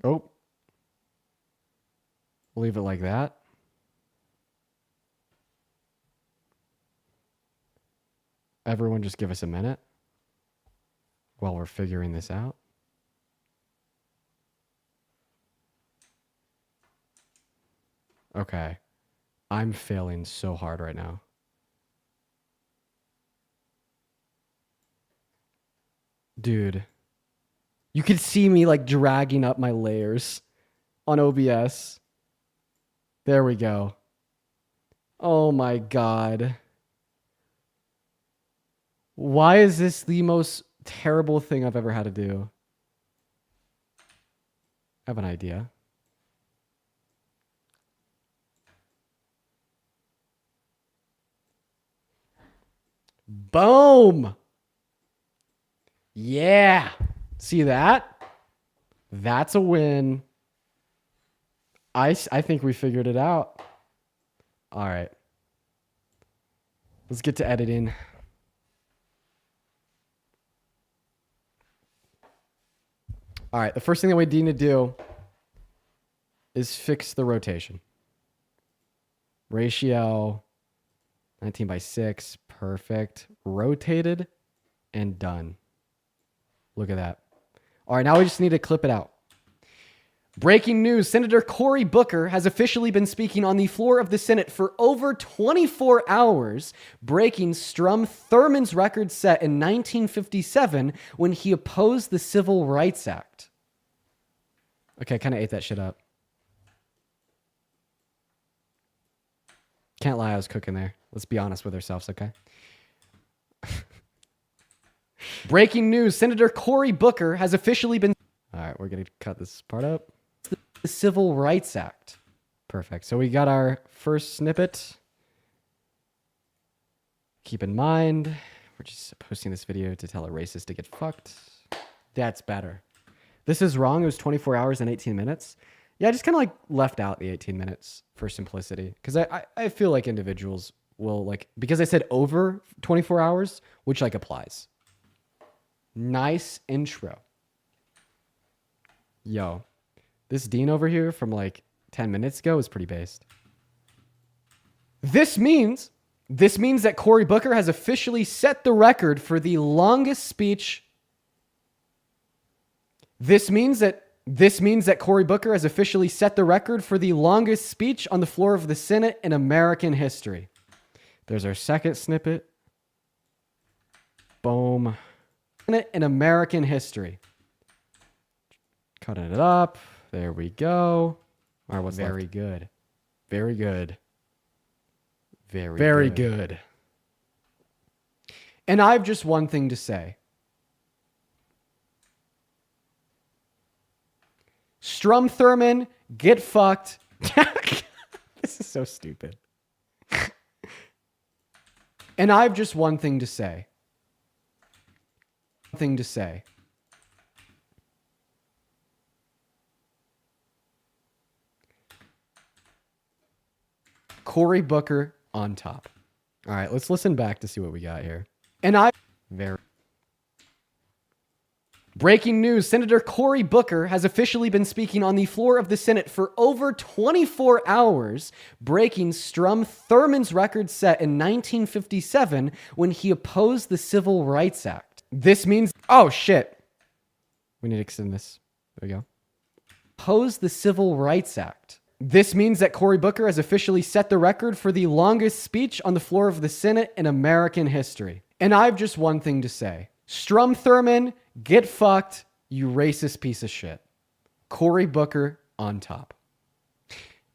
A: Oh. We'll leave it like that. Everyone just give us a minute while we're figuring this out. Okay. I'm failing so hard right now. Dude. You could see me like dragging up my layers on OBS. There we go. Oh my God. Why is this the most terrible thing I've ever had to do? I have an idea. Boom. Yeah. See that? That's a win. I think we figured it out. All right. Let's get to editing. All right. The first thing that we need to do is fix the rotation. Ratio 19:6. Perfect. Rotated and done. Look at that. All right, now we just need to clip it out. Breaking news. Senator Cory Booker has officially been speaking on the floor of the Senate for over 24 hours, breaking Strom Thurmond's record set in 1957 when he opposed the Civil Rights Act. Okay, I kind of ate that shit up. Can't lie, I was cooking there. Let's be honest with ourselves, okay? Breaking news. Senator Cory Booker has officially been... All right, we're going to cut this part up. The Civil Rights Act. Perfect. So we got our first snippet. Keep in mind, we're just posting this video to tell a racist to get fucked. That's better. This is wrong. It was 24 hours and 18 minutes. Yeah, I just kind of like left out the 18 minutes for simplicity. Because I feel like individuals will like... Because I said over 24 hours, which like applies. Nice intro. Yo, this Dean over here from like 10 minutes ago is pretty based. This means that Cory Booker has officially set the record for the longest speech. This means that Cory Booker has officially set the record for the longest speech on the floor of the Senate in American history. There's our second snippet. Boom. In American history. Cutting it up. There we go. All right, what's very left? Good. Very good. Very good. And I've just one thing to say. Strum Thurmond, get fucked. This is so stupid. And I've just one thing to say. Cory Booker on top. All right, let's listen back to see what we got here. Breaking news, Senator Cory Booker has officially been speaking on the floor of the Senate for over 24 hours, breaking Strum Thurmond's record set in 1957 when he opposed the Civil Rights Act. This means... Oh, shit. We need to extend this. There we go. Opposed the Civil Rights Act. This means that Cory Booker has officially set the record for the longest speech on the floor of the Senate in American history. And I've just one thing to say. Strum Thurmond, get fucked, you racist piece of shit. Cory Booker on top.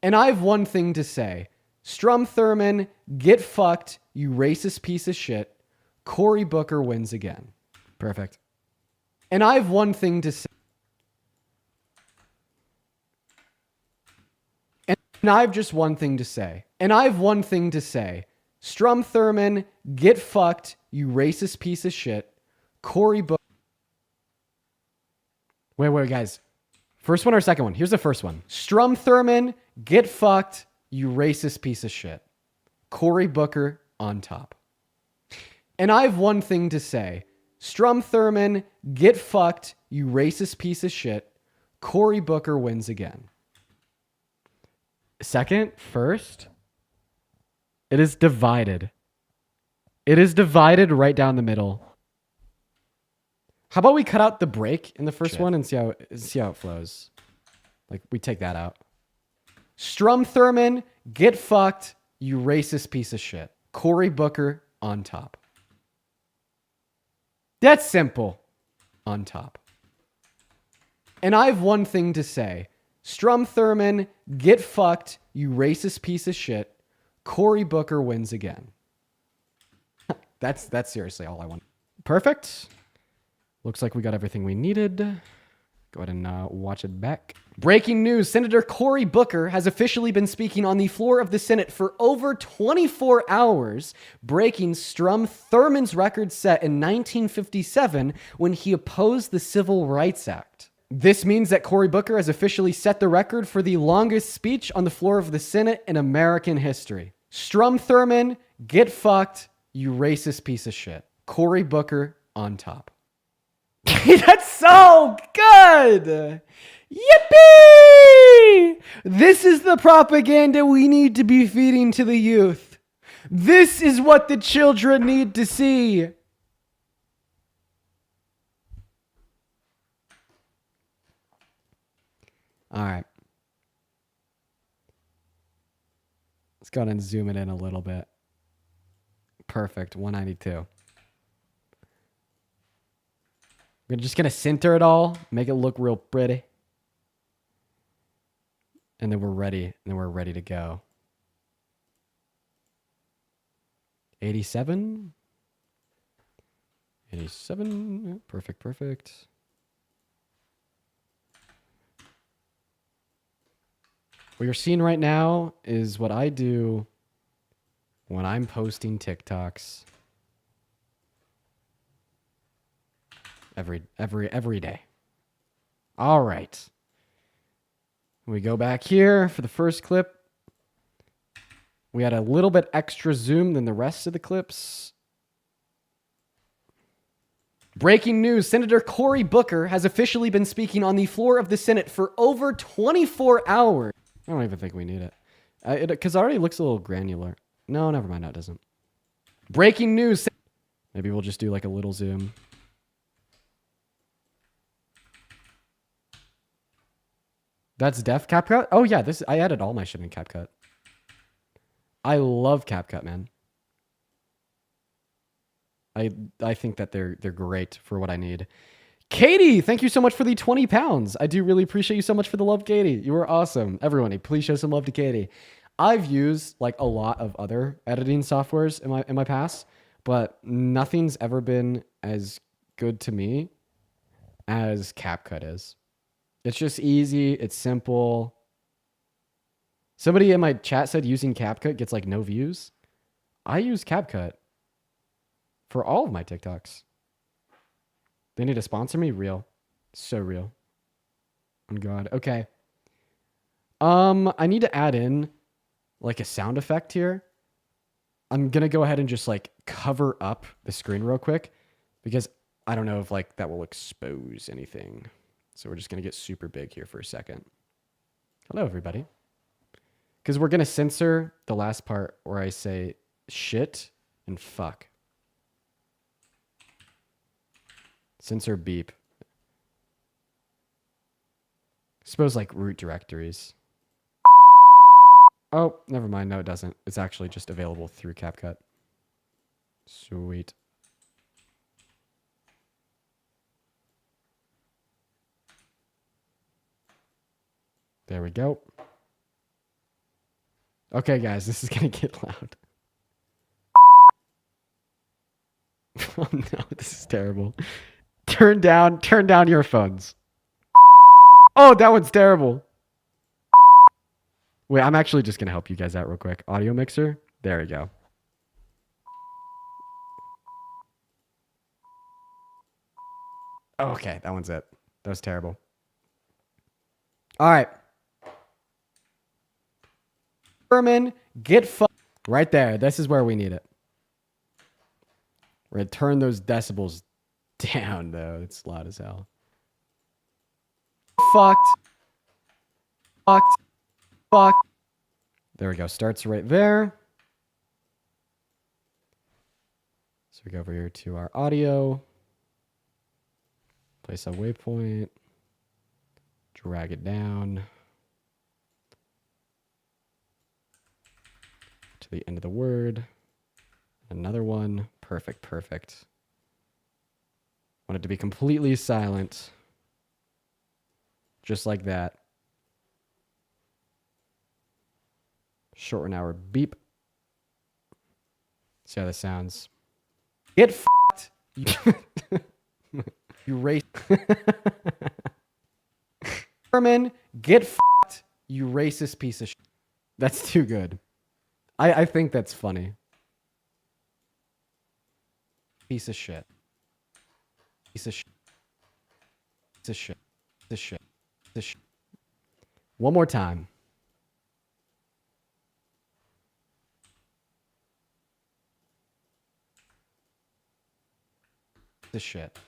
A: And I've one thing to say. Strum Thurmond, get fucked, you racist piece of shit. Cory Booker wins again. Perfect. And I've one thing to say. And I've just one thing to say. Strum Thurmond, get fucked, you racist piece of shit. Cory Booker. Wait, guys. First one or second one? Here's the first one. Strum Thurmond, get fucked, you racist piece of shit. Cory Booker on top. And I have one thing to say. Strum Thurmond, get fucked, you racist piece of shit. Cory Booker wins again. Second, first, it is divided. It is divided right down the middle. How about we cut out the break in the first one and see how it flows? Like, we take that out. Strum Thurmond, get fucked, you racist piece of shit. Cory Booker on top. That's simple. On top. And I have one thing to say. Strum Thurmond, get fucked, you racist piece of shit. Cory Booker wins again. That's seriously all I want. Perfect. Looks like we got everything we needed. Go ahead and watch it back. Breaking news, Senator Cory Booker has officially been speaking on the floor of the Senate for over 24 hours, breaking Strum Thurmond's record set in 1957 when he opposed the Civil Rights Act. This means that Cory Booker has officially set the record for the longest speech on the floor of the Senate in American history. Strum Thurmond, get fucked, you racist piece of shit. Cory Booker on top. That's so good! Yippee! This is the propaganda we need to be feeding to the youth. This is what the children need to see. All right. Let's go ahead and zoom it in a little bit. Perfect, 192. We're just going to center it all, make it look real pretty. And then we're ready. And then we're ready to go. 87. 87. Perfect, perfect. What you're seeing right now is what I do when I'm posting TikToks. Every day. All right. We go back here for the first clip. We had a little bit extra zoom than the rest of the clips. Breaking news, Senator Cory Booker has officially been speaking on the floor of the Senate for over 24 hours. I don't even think we need it. Because it already looks a little granular. No, never mind. No, it doesn't. Breaking news. Maybe we'll just do like a little zoom. That's def CapCut? Oh yeah, I added all my shit in CapCut. I love CapCut, man. I think that they're great for what I need. Katie, thank you so much for the 20 pounds. I do really appreciate you so much for the love, Katie. You were awesome. Everyone, please show some love to Katie. I've used like a lot of other editing softwares in my past, but nothing's ever been as good to me as CapCut is. It's just easy. It's simple. Somebody in my chat said using CapCut gets like no views. I use CapCut for all of my TikToks. They need to sponsor me? Real. So real. Oh God. Okay. I need to add in like a sound effect here. I'm going to go ahead and just like cover up the screen real quick because I don't know if like that will expose anything. So we're just going to get super big here for a second. Hello, everybody. Because we're going to censor the last part where I say shit and fuck. Censor beep. Suppose like root directories. Oh, never mind. No, it doesn't. It's actually just available through CapCut. Sweet. There we go. Okay, guys, this is going to get loud. Oh no, this is terrible. Turn down your phones. Oh, that one's terrible. Wait, I'm actually just going to help you guys out real quick. Audio mixer. There we go. Okay, that one's it. That was terrible. All right. Furman, get fucked. Right there. This is where we need it. We're going to turn those decibels down, though. It's loud as hell. Fucked. Fucked. Fucked. There we go. Starts right there. So we go over here to our audio. Place a waypoint. Drag it down to the end of the word. Another one. Perfect, perfect. Want it to be completely silent. Just like that. Shorten our beep. See how this sounds. Get fucked. You race. Herman, get fucked. You racist piece of shit. That's too good. I think that's funny. Piece of shit. Piece of shit. Piece of shit. Piece of shit. Piece of shit. One more time. Piece of shit.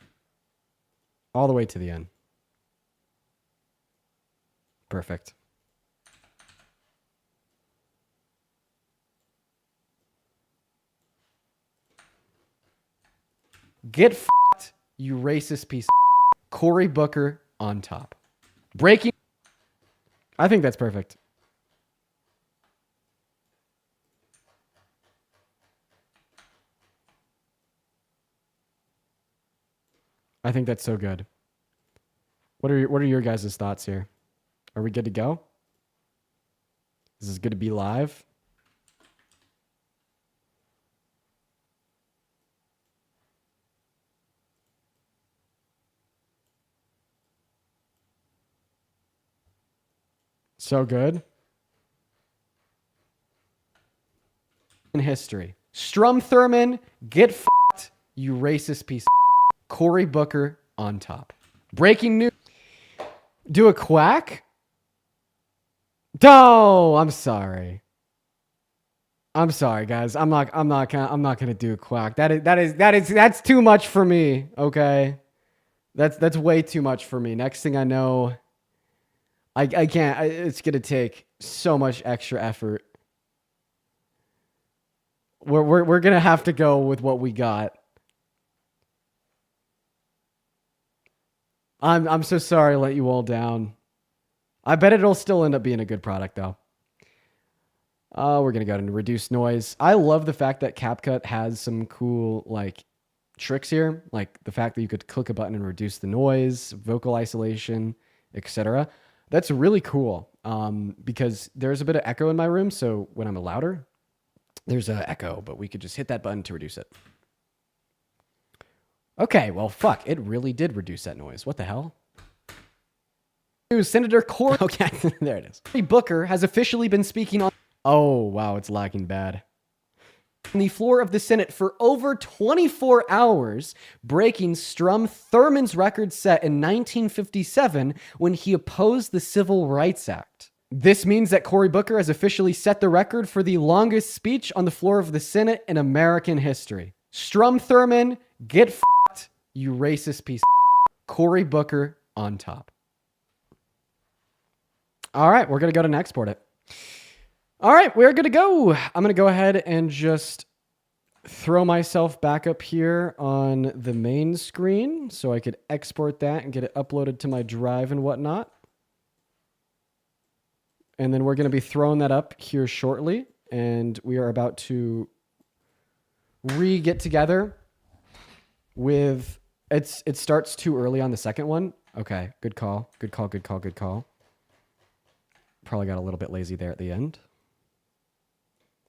A: All the way to the end. Perfect. Get fucked, you racist piece of Cory Booker on top. Breaking. I think that's perfect. I think that's so good. What are your guys' thoughts here? Are we good to go? Is this good to be live? So good. In history. Strum Thurman, get fucked, you racist piece of Cory Booker on top. Breaking news. Do a quack? Oh, I'm sorry. I'm sorry, guys. I'm not gonna do a quack. That's too much for me. Okay, that's way too much for me. Next thing I know, I can't. It's gonna take So much extra effort. We're gonna have to go with what we got. I'm so sorry I let you all down. I bet it'll still end up being a good product though. We're gonna go into reduce noise. I love the fact that CapCut has some cool like tricks here, like the fact that you could click a button and reduce the noise, vocal isolation, etc. That's really cool because there's a bit of echo in my room. So when I'm louder, there's an echo, but we could just hit that button to reduce it. Okay, well, fuck. It really did reduce that noise. What the hell? Senator Cory. Okay, there it is. Cory Booker has officially been speaking on. Oh, wow, it's lagging bad. On the floor of the Senate for over 24 hours, breaking Strom Thurmond's record set in 1957 when he opposed the Civil Rights Act. This means that Cory Booker has officially set the record for the longest speech on the floor of the Senate in American history. Strom Thurmond, get f***ed, you racist piece of Cory Booker on top. All right, we're going to go to export it. All right, we're going to go. I'm going to go ahead and just throw myself back up here on the main screen so I could export that and get it uploaded to my drive and whatnot. And then we're going to be throwing that up here shortly. And we are about to get together with... It starts too early on the second one. Okay, good call. Good call, good call, good call. Probably got a little bit lazy there at the end.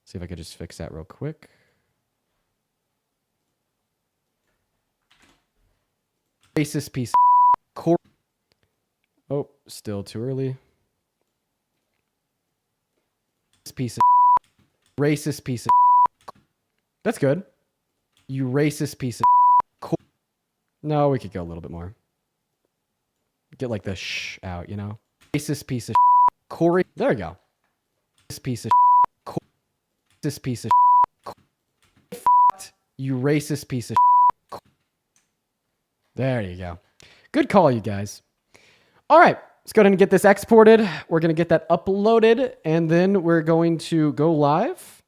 A: See if I could just fix that real quick. Racist piece of... Oh, still too early. Piece of racist piece of that's good. You racist piece of no, we could go a little bit more. Get like the shh out, you know? Racist piece of Cory. There we go. This piece of this piece of you racist piece of there you go. Good call, you guys. All right. Let's go ahead and get this exported. We're going to get that uploaded, and then we're going to go live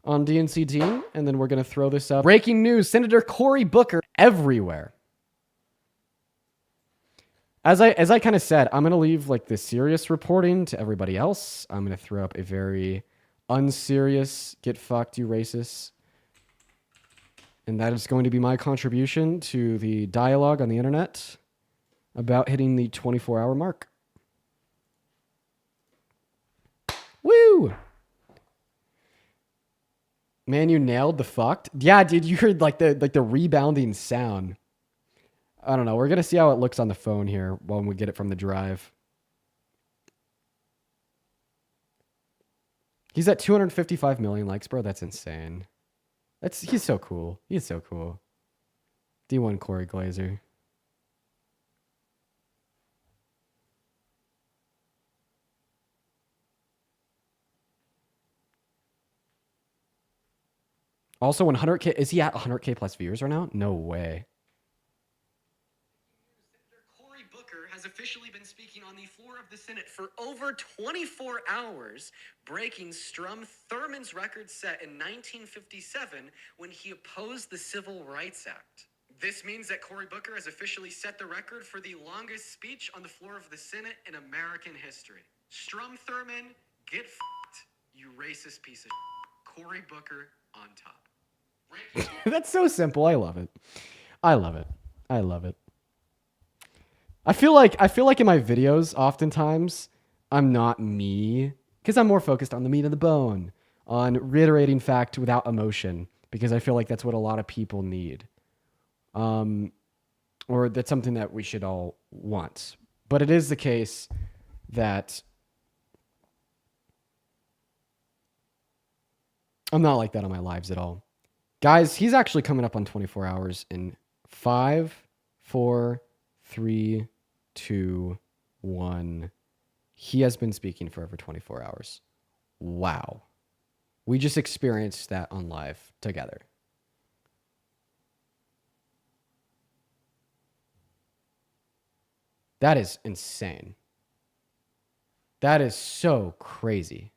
A: on DNC Team, and then we're going to throw this up. Breaking news, Senator Cory Booker everywhere. As I kind of said, I'm going to leave like the serious reporting to everybody else. I'm going to throw up a very unserious, get fucked, you racist. And that is going to be my contribution to the dialogue on the internet about hitting the 24-hour mark. Woo! Man, you nailed the fucked. Yeah, dude, you heard like the rebounding sound. I don't know. We're gonna see how it looks on the phone here when we get it from the drive. He's at 255 million likes, bro. That's insane. He's so cool. He's so cool. D1 Cory Glazer. Also 100K. Is he at 100K plus viewers right now? No way. Senator Cory Booker has officially been speaking on the floor of the Senate for over 24 hours, breaking Strom Thurmond's record set in 1957 when he opposed the Civil Rights Act. This means that Cory Booker has officially set the record for the longest speech on the floor of the Senate in American history. Strom Thurmond, get f***ed, you racist piece of shit. Cory Booker on top. That's so simple. I love it. I love it. I love it. I feel like in my videos, oftentimes, I'm not me because I'm more focused on the meat of the bone, on reiterating fact without emotion, because I feel like that's what a lot of people need. Or that's something that we should all want. But it is the case that I'm not like that on my lives at all. Guys, he's actually coming up on 24 hours in 5, 4, 3, 2, 1. He has been speaking for over 24 hours. Wow. We just experienced that on live together. That is insane. That is so crazy.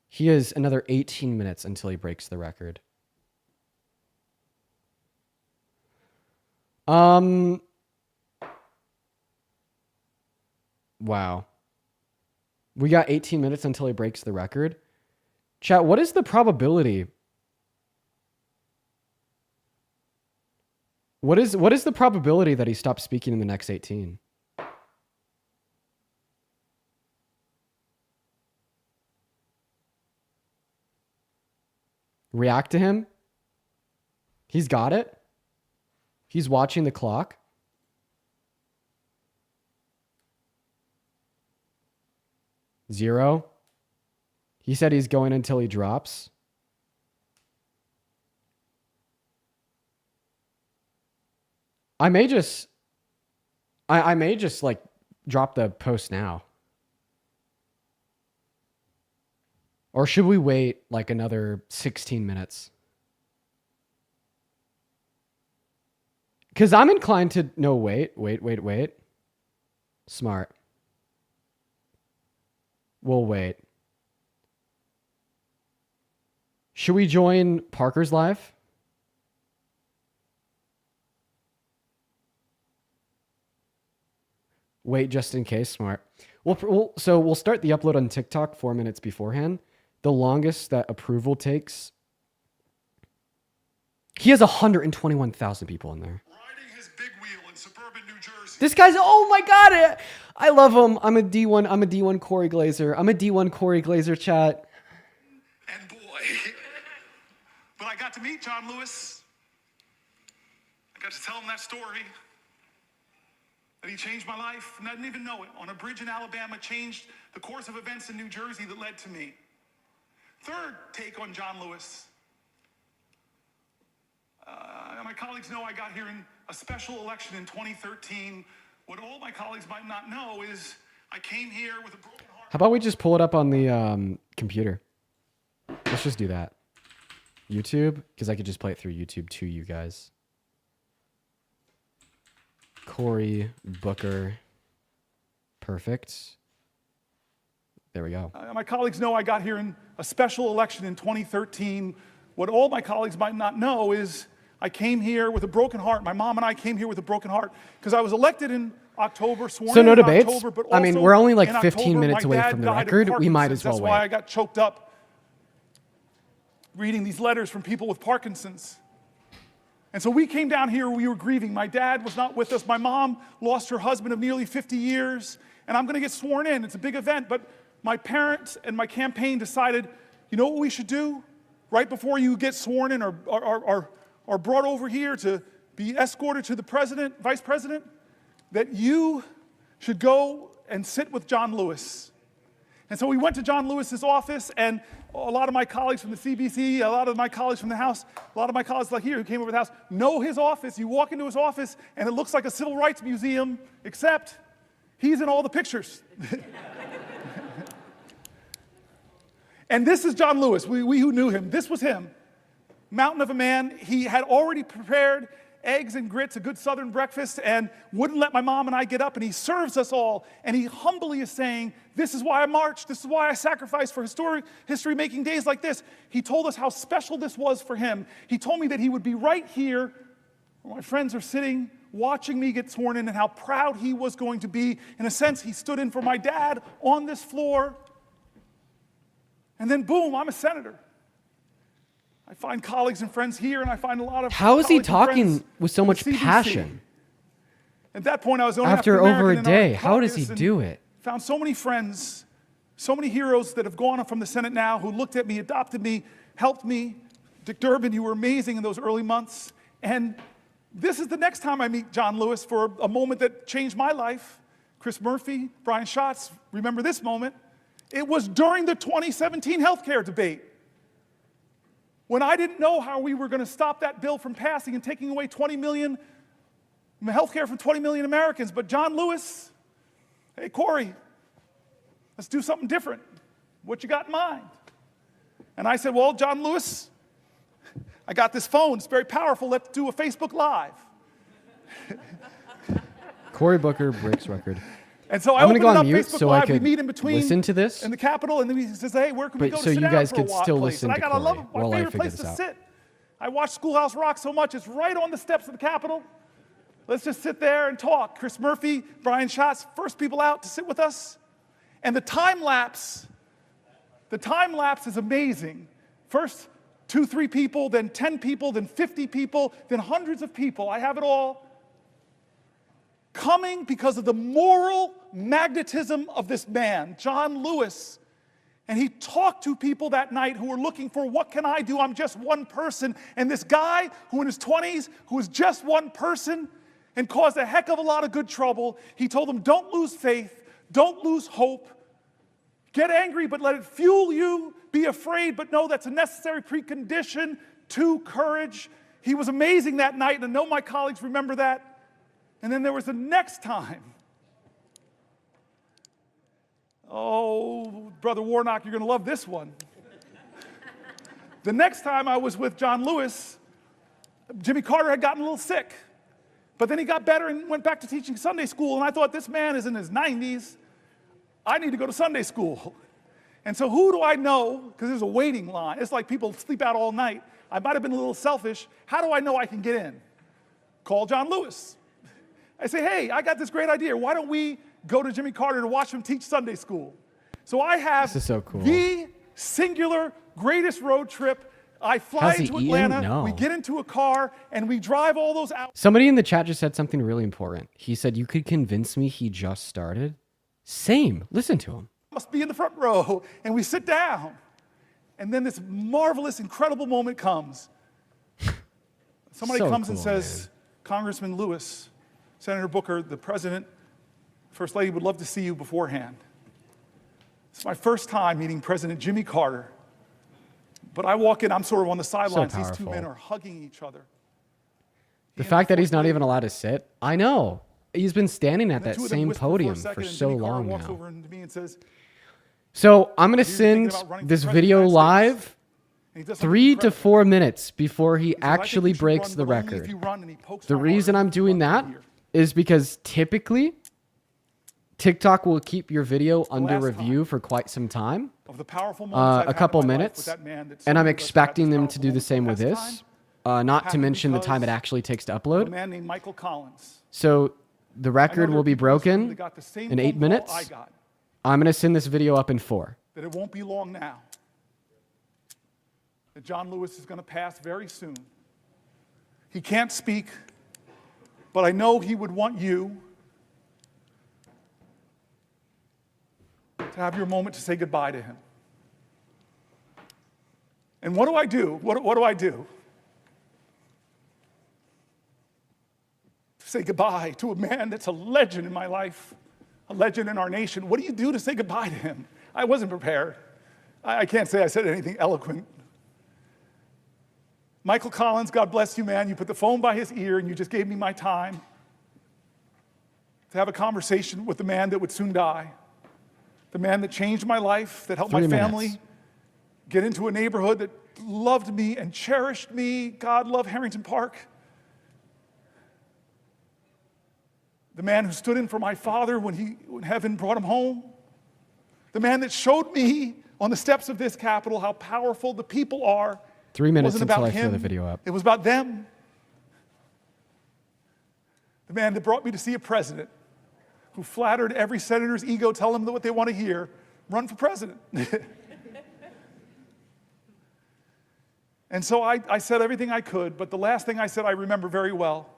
A: He has another 18 minutes until he breaks the record. Wow. We got 18 minutes until he breaks the record. Chat, what is the probability? What is the probability that he stops speaking in the next 18? React to him. He's got it. He's watching the clock. Zero. He said he's going until he drops. I may just like drop the post now. Or should we wait like another 16 minutes? Because I'm inclined to... No, wait. Smart. We'll wait. Should we join Parker's live? Wait just in case. Smart. So we'll start the upload on TikTok 4 minutes beforehand. The longest that approval takes. He has 121,000 people in there.
K: Riding his big wheel in suburban New Jersey.
A: This guy's, oh my God. I love him. I'm a D1 Cory Glazer. I'm a D1 Cory Glazer, chat.
K: And boy, but I got to meet John Lewis. I got to tell him that story. That he changed my life, and I didn't even know it. On a bridge in Alabama, changed the course of events in New Jersey that led to me. Third take on John Lewis. My colleagues know I got here in a special election in 2013. What all my colleagues might not know is I came here with a broken heart.
A: How about we just pull it up on the computer? Let's just do that. YouTube, because I could just play it through YouTube to you guys. Cory Booker. Perfect. There we go.
K: My colleagues know I got here in a special election in 2013. What all my colleagues might not know is I came here with a broken heart. My mom and I came here with a broken heart because I was elected in October, sworn
A: So
K: in
A: no
K: in
A: debates?
K: October, but
A: I mean,
K: also
A: we're only like
K: in
A: 15
K: October,
A: minutes
K: my
A: away
K: dad
A: from the
K: died of
A: record. We might
K: Parkinson's.
A: as well
K: That's
A: wait.
K: why I got choked up reading these letters from people with Parkinson's. And so we came down here, we were grieving. My dad was not with us. My mom lost her husband of nearly 50 years. And I'm going to get sworn in. It's a big event. But my parents and my campaign decided, you know what we should do? Right before you get sworn in or brought over here to be escorted to the president, vice president, that you should go and sit with John Lewis. And so we went to John Lewis's office, and a lot of my colleagues from the CBC, a lot of my colleagues from the House, a lot of my colleagues like here who came over the House know his office. You walk into his office, and it looks like a civil rights museum, except he's in all the pictures. And this is John Lewis. We who knew him, this was him. Mountain of a man. He had already prepared eggs and grits, a good Southern breakfast, and wouldn't let my mom and I get up, and he serves us all, and he humbly is saying, this is why I marched, this is why I sacrificed for history-making days like this. He told us how special this was for him. He told me that he would be right here, where my friends are sitting, watching me get sworn in, and how proud he was going to be. In a sense, he stood in for my dad on this floor, and then boom, I'm a senator. I find colleagues and friends here, and I find a lot of
A: How is he
K: colleagues and friends
A: talking with so much
K: CBC.
A: passion?
K: At that point, I was only
A: After over a
K: African-American in
A: day,
K: our
A: how does he
K: caucus and
A: do it?
K: Found so many friends, so many heroes that have gone up from the Senate now who looked at me, adopted me, helped me. Dick Durbin, you were amazing in those early months. And this is the next time I meet John Lewis for a moment that changed my life. Chris Murphy, Brian Schatz, remember this moment. It was during the 2017 healthcare debate, when I didn't know how we were going to stop that bill from passing and taking away 20 million healthcare from 20 million Americans. But John Lewis, hey, Cory, let's do something different. What you got in mind? And I said, well, John Lewis, I got this phone. It's very powerful. Let's do a Facebook Live.
A: Cory Booker breaks record.
K: And so I
A: I'm gonna
K: open
A: go
K: it
A: on
K: up,
A: mute
K: Facebook
A: so I
K: Live, we
A: could
K: meet in between
A: listen to this.
K: in the Capitol, and then he says, hey, where can we
A: But
K: go
A: so
K: to sit
A: you
K: down
A: guys
K: for
A: could
K: a
A: still
K: place?
A: listen
K: And I
A: to
K: got, I love
A: Cory
K: my
A: while I
K: favorite
A: figure
K: place
A: this
K: to
A: out.
K: sit. I watch Schoolhouse Rock so much, it's right on the steps of the Capitol. Let's just sit there and talk. Chris Murphy, Brian Schatz, first people out to sit with us. And the time lapse is amazing. First 2, 3 people, then 10 people, then 50 people, then hundreds of people. I have it all. Coming because of the moral magnetism of this man, John Lewis. And he talked to people that night who were looking for, what can I do? I'm just one person. And this guy who in his 20s, who was just one person and caused a heck of a lot of good trouble, he told them, don't lose faith, don't lose hope. Get angry, but let it fuel you. Be afraid, but know that's a necessary precondition to courage. He was amazing that night, and I know my colleagues remember that. And then there was the next time. Oh, Brother Warnock, you're going to love this one. The next time I was with John Lewis, Jimmy Carter had gotten a little sick. But then he got better and went back to teaching Sunday school, and I thought, this man is in his 90s. I need to go to Sunday school. And so who do I know? Because there's a waiting line. It's like people sleep out all night. I might have been a little selfish. How do I know I can get in? Call John Lewis. I say, hey, I got this great idea. Why don't we go to Jimmy Carter to watch him teach Sunday school? So I have
A: This is so cool.
K: the singular greatest road trip. I fly
A: Has he
K: into
A: eaten?
K: Atlanta,
A: No.
K: we get into a car, and we drive all those hours.
A: Somebody in the chat just said something really important. He said, you could convince me he just started. Same. Listen to him.
K: Must be in the front row, and we sit down. And then this marvelous, incredible moment comes. Somebody
A: So
K: comes and
A: cool,
K: says, Congressman Lewis, Senator Booker, the President, First Lady would love to see you beforehand. It's my first time meeting President Jimmy Carter. But I walk in, I'm sort of on the sidelines. These two
A: powerful.
K: men are hugging each other.
A: The fact that he's not even allowed to sit, I know. He's been standing at
K: And the
A: that
K: two of them
A: same
K: whisper for a
A: podium
K: second,
A: for
K: and
A: so
K: Jimmy Carter
A: long
K: walks
A: now.
K: over to me and says,
A: So I'm going to
K: "You're thinking
A: send
K: about running for
A: this
K: president of the
A: video
K: United States?"
A: live
K: And he does something
A: 3 to
K: incredible.
A: 4 minutes before he
K: He says, "I think
A: actually
K: you should
A: breaks
K: run,
A: the
K: but only if
A: record.
K: you run," and he pokes
A: The
K: my
A: reason
K: arm,
A: I'm doing
K: "Run
A: that
K: from here."
A: is because typically TikTok will keep your video under
K: last
A: review for quite some time,
K: Of the powerful moments I've
A: a
K: had
A: couple
K: in my life
A: minutes,
K: with that man that so
A: and I'm
K: many of us had
A: expecting
K: this
A: them
K: powerful
A: to do the
K: moment.
A: same with
K: Last
A: this.
K: time
A: Not to
K: happened
A: mention the time it
K: because
A: actually takes to
K: a
A: upload.
K: man named Michael Collins.
A: So the
K: I know
A: record
K: there
A: will
K: are
A: be
K: people in this room
A: broken
K: that got the same
A: in
K: phone
A: 8
K: call
A: minutes.
K: I got,
A: I'm going to send this video up in 4.
K: that it won't be long now. That John Lewis is going to pass very soon. He can't speak, but I know he would want you to have your moment to say goodbye to him. And what do I do? What do I do? To say goodbye to a man that's a legend in my life, a legend in our nation. What do you do to say goodbye to him? I wasn't prepared. I can't say I said anything eloquent. Michael Collins, God bless you, man. You put the phone by his ear and you just gave me my time to have a conversation with the man that would soon die, the man that changed my life, that helped
A: 3
K: my
A: minutes.
K: family get into a neighborhood that loved me and cherished me. God love Harrington Park. The man who stood in for my father when heaven brought him home. The man that showed me on the steps of this Capitol how powerful the people are.
A: 3 minutes
K: It wasn't
A: until
K: about
A: I throw the
K: him.
A: video up.
K: It was about them. The man that brought me to see a president who flattered every senator's ego, tell them what they want to hear, run for president. And so I said everything I could, but the last thing I said I remember very well.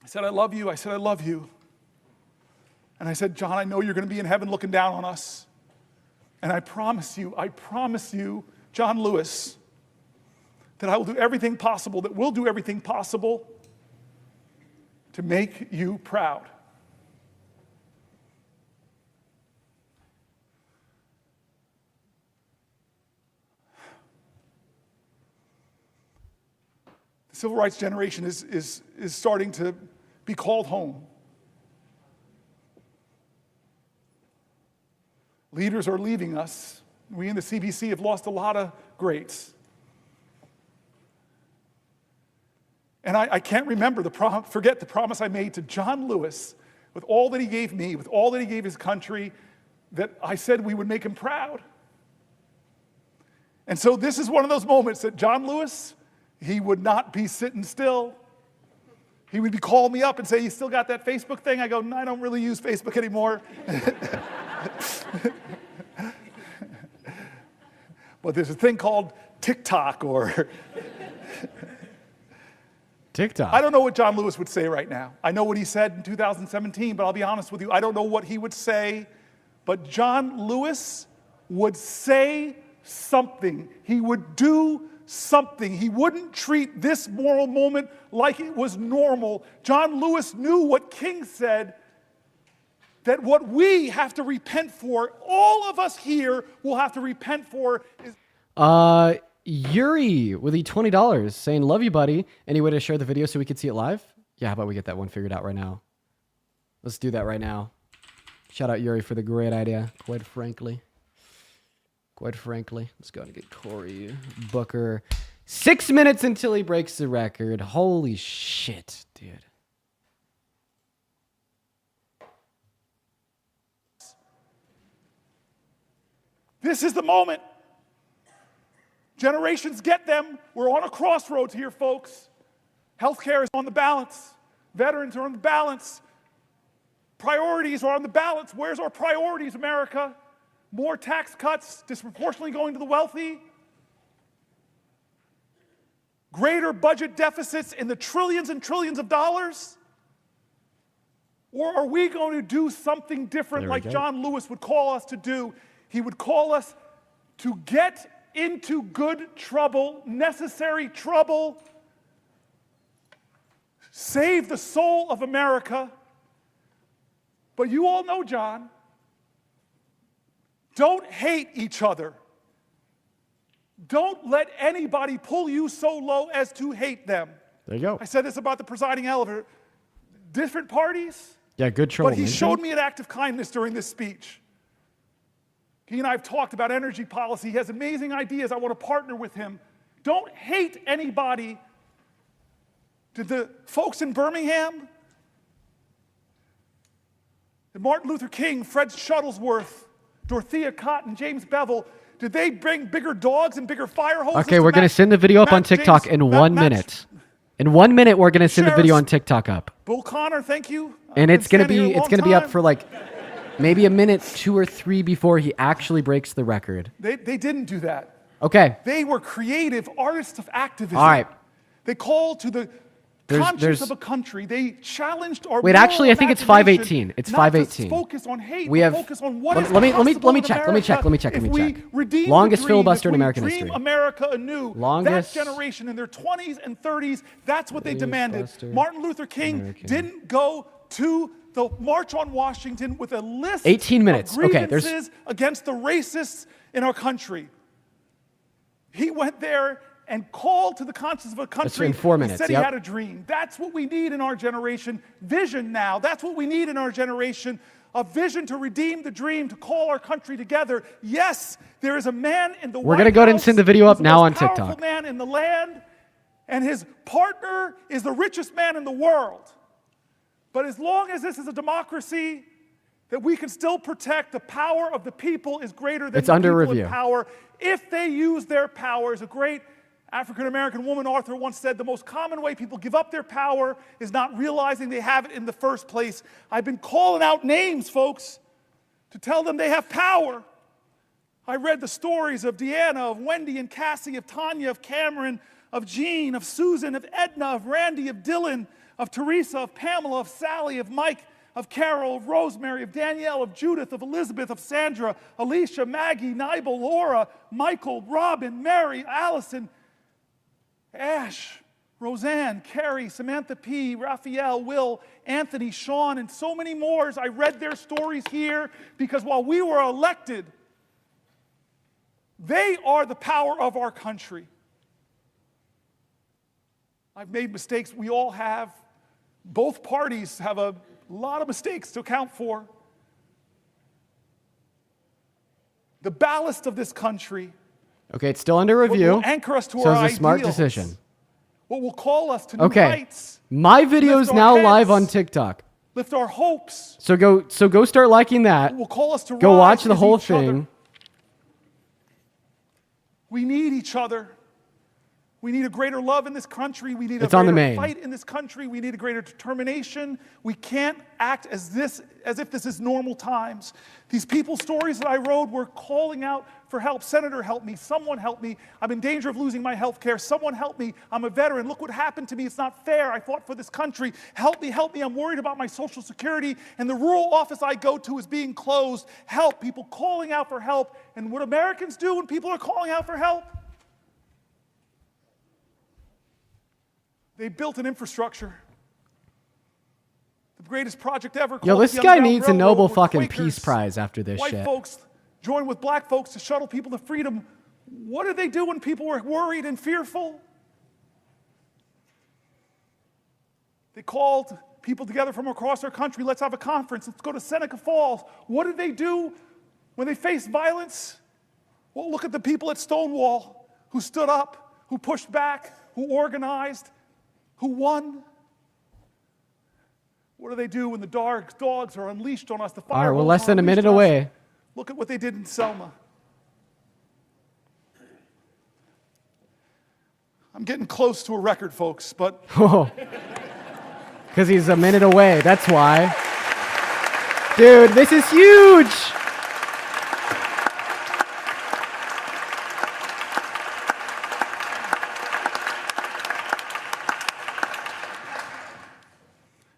K: I said, I love you. I said, I love you. And I said, John, I know you're going to be in heaven looking down on us. And I promise you, John Lewis, that I will do everything possible, that we'll do everything possible to make you proud. The civil rights generation is starting to be called home. Leaders are leaving us. We in the CBC have lost a lot of greats. And I can't remember forget the promise I made to John Lewis with all that he gave me, with all that he gave his country, that I said we would make him proud. And so this is one of those moments that John Lewis, he would not be sitting still. He would be calling me up and say, you still got that Facebook thing? I go, no, I don't really use Facebook anymore. But there's a thing called TikTok or...
A: TikTok.
K: I don't know what John Lewis would say right now. I know what he said in 2017, but I'll be honest with you, I don't know what he would say. But John Lewis would say something. He would do something. He wouldn't treat this moral moment like it was normal. John Lewis knew what King said, that what we have to repent for, all of us here will have to repent for is...
A: Yuri with the $20 saying, love you, buddy. Any way to share the video so we could see it live? Yeah, how about we get that one figured out right now? Let's do that right now. Shout out Yuri for the great idea, quite frankly. Let's go and get Cory Booker. 6 minutes until he breaks the record. Holy shit, dude.
K: This is the moment. Generations get them. We're on a crossroads here, folks. Healthcare is on the balance. Veterans are on the balance. Priorities are on the balance. Where's our priorities, America? More tax cuts disproportionately going to the wealthy? Greater budget deficits in the trillions and trillions of dollars? Or are we going to do something different like John Lewis would call us to do? He would call us to get into good trouble, necessary trouble, save the soul of America. But you all know, John, don't hate each other. Don't let anybody pull you so low as to hate them.
A: There you go.
K: I said this about the presiding elevator. Different parties.
A: Yeah, good trouble.
K: But he showed me an act of kindness during this speech. He and I have talked about energy policy. He has amazing ideas. I want to partner with him. Don't hate anybody. Did the folks in Birmingham, did Martin Luther King, Fred Shuttlesworth, Dorothea Cotton, James Bevel, did they bring bigger dogs and bigger fire hoses?
A: Okay, we're going to send the video up on TikTok in 1 minute. In 1 minute, we're going to send the video on TikTok up.
K: Bull Connor, thank you.
A: And it's going to be up for like maybe a minute, 2 or 3 before he actually breaks the record.
K: They didn't do that.
A: Okay.
K: They were creative artists of activism.
A: All right.
K: They called to the conscience of a country. They challenged our
A: Wait, actually, I think it's 5:18. It's 5:18.
K: Focus on hate.
A: We have.
K: Focus on what
A: let me check. Longest filibuster in American history.
K: America anew.
A: Longest.
K: That generation in their 20s and 30s. That's what they demanded. Martin Luther King didn't go to the March on Washington with a list
A: 18 minutes.
K: of grievances against the racists in our country. He went there and called to the conscience of a country.
A: That's in 4 minutes.
K: He said he had a dream. That's what we need in our generation. Vision now. That's what we need in our generation. A vision to redeem the dream, to call our country together. Yes, there is a man in the White House.
A: We're going to go ahead and send the video up now on TikTok.
K: The most powerful man in the land, and his partner is the richest man in the world. But as long as this is a democracy, that we can still protect the power of the people is greater than the people in power. If they use their power, as a great African-American woman author once said, the most common way people give up their power is not realizing they have it in the first place. I've been calling out names, folks, to tell them they have power. I read the stories of Deanna, of Wendy and Cassie, of Tanya, of Cameron, of Jean, of Susan, of Edna, of Randy, of Dylan, of Teresa, of Pamela, of Sally, of Mike, of Carol, of Rosemary, of Danielle, of Judith, of Elizabeth, of Sandra, Alicia, Maggie, Nibel, Laura, Michael, Robin, Mary, Allison, Ash, Roseanne, Carrie, Samantha P., Raphael, Will, Anthony, Sean, and so many more. I read their stories here because while we were elected, they are the power of our country. I've made mistakes. We all have. Both parties have a lot of mistakes to account for. The ballast of this country.
A: Okay, it's still under review.
K: What will anchor us to
A: so
K: our
A: it's a smart
K: ideals.
A: decision.
K: What will call us to new heights.
A: My video is now live on TikTok.
K: lift our hopes.
A: So go start liking that.
K: Will call us to
A: Go
K: rise
A: watch the
K: as
A: whole
K: each other.
A: thing.
K: We need each other. We need a greater love in this country. We need
A: It's
K: a
A: on the
K: greater
A: main.
K: fight in this country. We need a greater determination. We can't act as if this is normal times. These people's stories that I wrote were calling out for help. Senator, help me. Someone help me. I'm in danger of losing my health care. Someone help me. I'm a veteran. Look what happened to me. It's not fair. I fought for this country. Help me, help me. I'm worried about my Social Security. And the rural office I go to is being closed. Help. People calling out for help. And what Americans do when people are calling out for help? They built an infrastructure. The greatest project ever.
A: Yo,
K: called
A: this
K: the
A: guy
K: Underground
A: needs a
K: Railroad,
A: Nobel
K: where
A: fucking
K: Quakers,
A: Peace Prize after this
K: white
A: shit.
K: folks joined with black folks to shuttle people to freedom. What did they do when people were worried and fearful? They called people together from across our country. Let's have a conference. Let's go to Seneca Falls. What did they do when they faced violence? Well, look at the people at Stonewall who stood up, who pushed back, who organized, who won. What do they do when the dogs are unleashed on us? The fire
A: All right, we're
K: hose
A: less
K: are
A: than a minute
K: unleashed on us?
A: away.
K: Look at what they did in Selma. I'm getting close to a record, folks, but
A: Because he's a minute away. That's why. Dude, this is huge.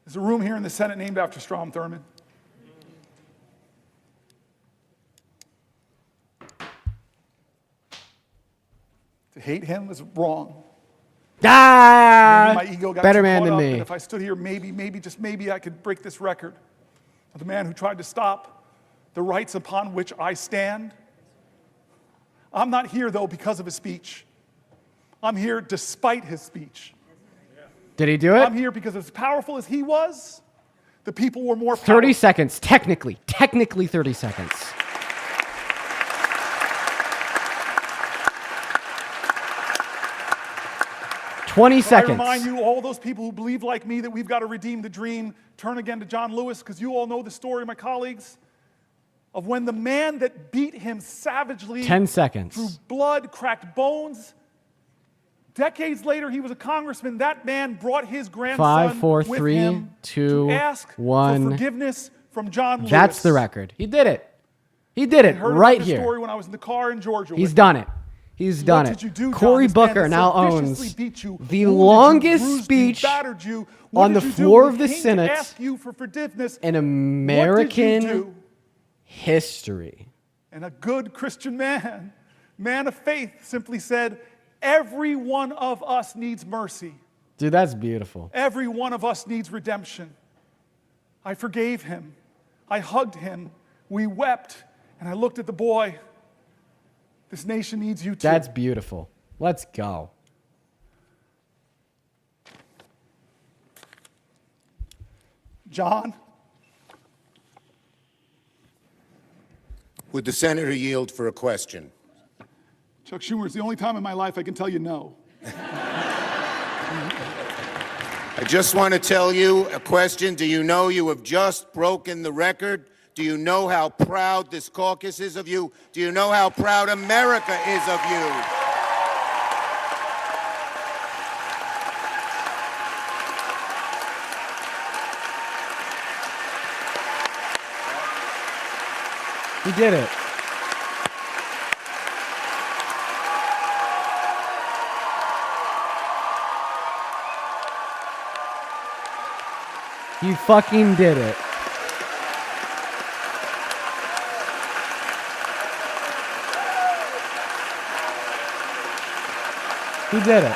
K: there's a room here in the Senate named after Strom Thurmond. To hate him is wrong.
A: Ah,
K: Maybe my ego got
A: better
K: too
A: man
K: caught
A: than
K: up,
A: me.
K: and if I stood here, just maybe I could break this record of the man who tried to stop the rights upon which I stand. I'm not here, though, because of his speech. I'm here despite his speech.
A: Did he do it?
K: I'm here because as powerful as he was, the people were more
A: 30
K: powerful.
A: seconds, technically 30 seconds.
K: I
A: seconds.
K: remind you, all those people who believe like me that we've got to redeem the dream, turn again to John Lewis, because you all know the story, my colleagues, of when the man that beat him savagely
A: 10 seconds.
K: through blood, cracked bones, decades later he was a congressman. That man brought his grandson
A: 5, 4,
K: with
A: 3,
K: him
A: 2,
K: to ask
A: 1.
K: for forgiveness from John Lewis.
A: That's the record. He did it. He did
K: I
A: it
K: heard
A: right
K: about this
A: here.
K: story when I was in the car in Georgia.
A: He's
K: with
A: done
K: him.
A: it. He's done
K: What
A: it.
K: did you do, John?
A: Cory
K: This man
A: Booker
K: that
A: now
K: so
A: owns
K: viciously beat you,
A: the
K: wounded you,
A: longest
K: bruised you,
A: speech
K: battered you. What
A: on the
K: did you do
A: floor
K: when
A: of the
K: he came to
A: Senate
K: ask you for forgiveness?
A: in
K: What did you
A: American
K: do?
A: history.
K: And a good Christian man of faith, simply said, every one of us needs mercy.
A: Dude, that's beautiful.
K: Every one of us needs redemption. I forgave him. I hugged him. We wept. And I looked at the boy. This nation needs you too.
A: That's beautiful. Let's go.
K: John?
M: Would the senator yield for a question?
K: Chuck Schumer, it's the only time in my life I can tell you no.
M: I just want to tell you a question. Do you know you have just broken the record? Do you know how proud this caucus is of you? Do you know how proud America is of you?
A: He did it. You fucking did it. He did it.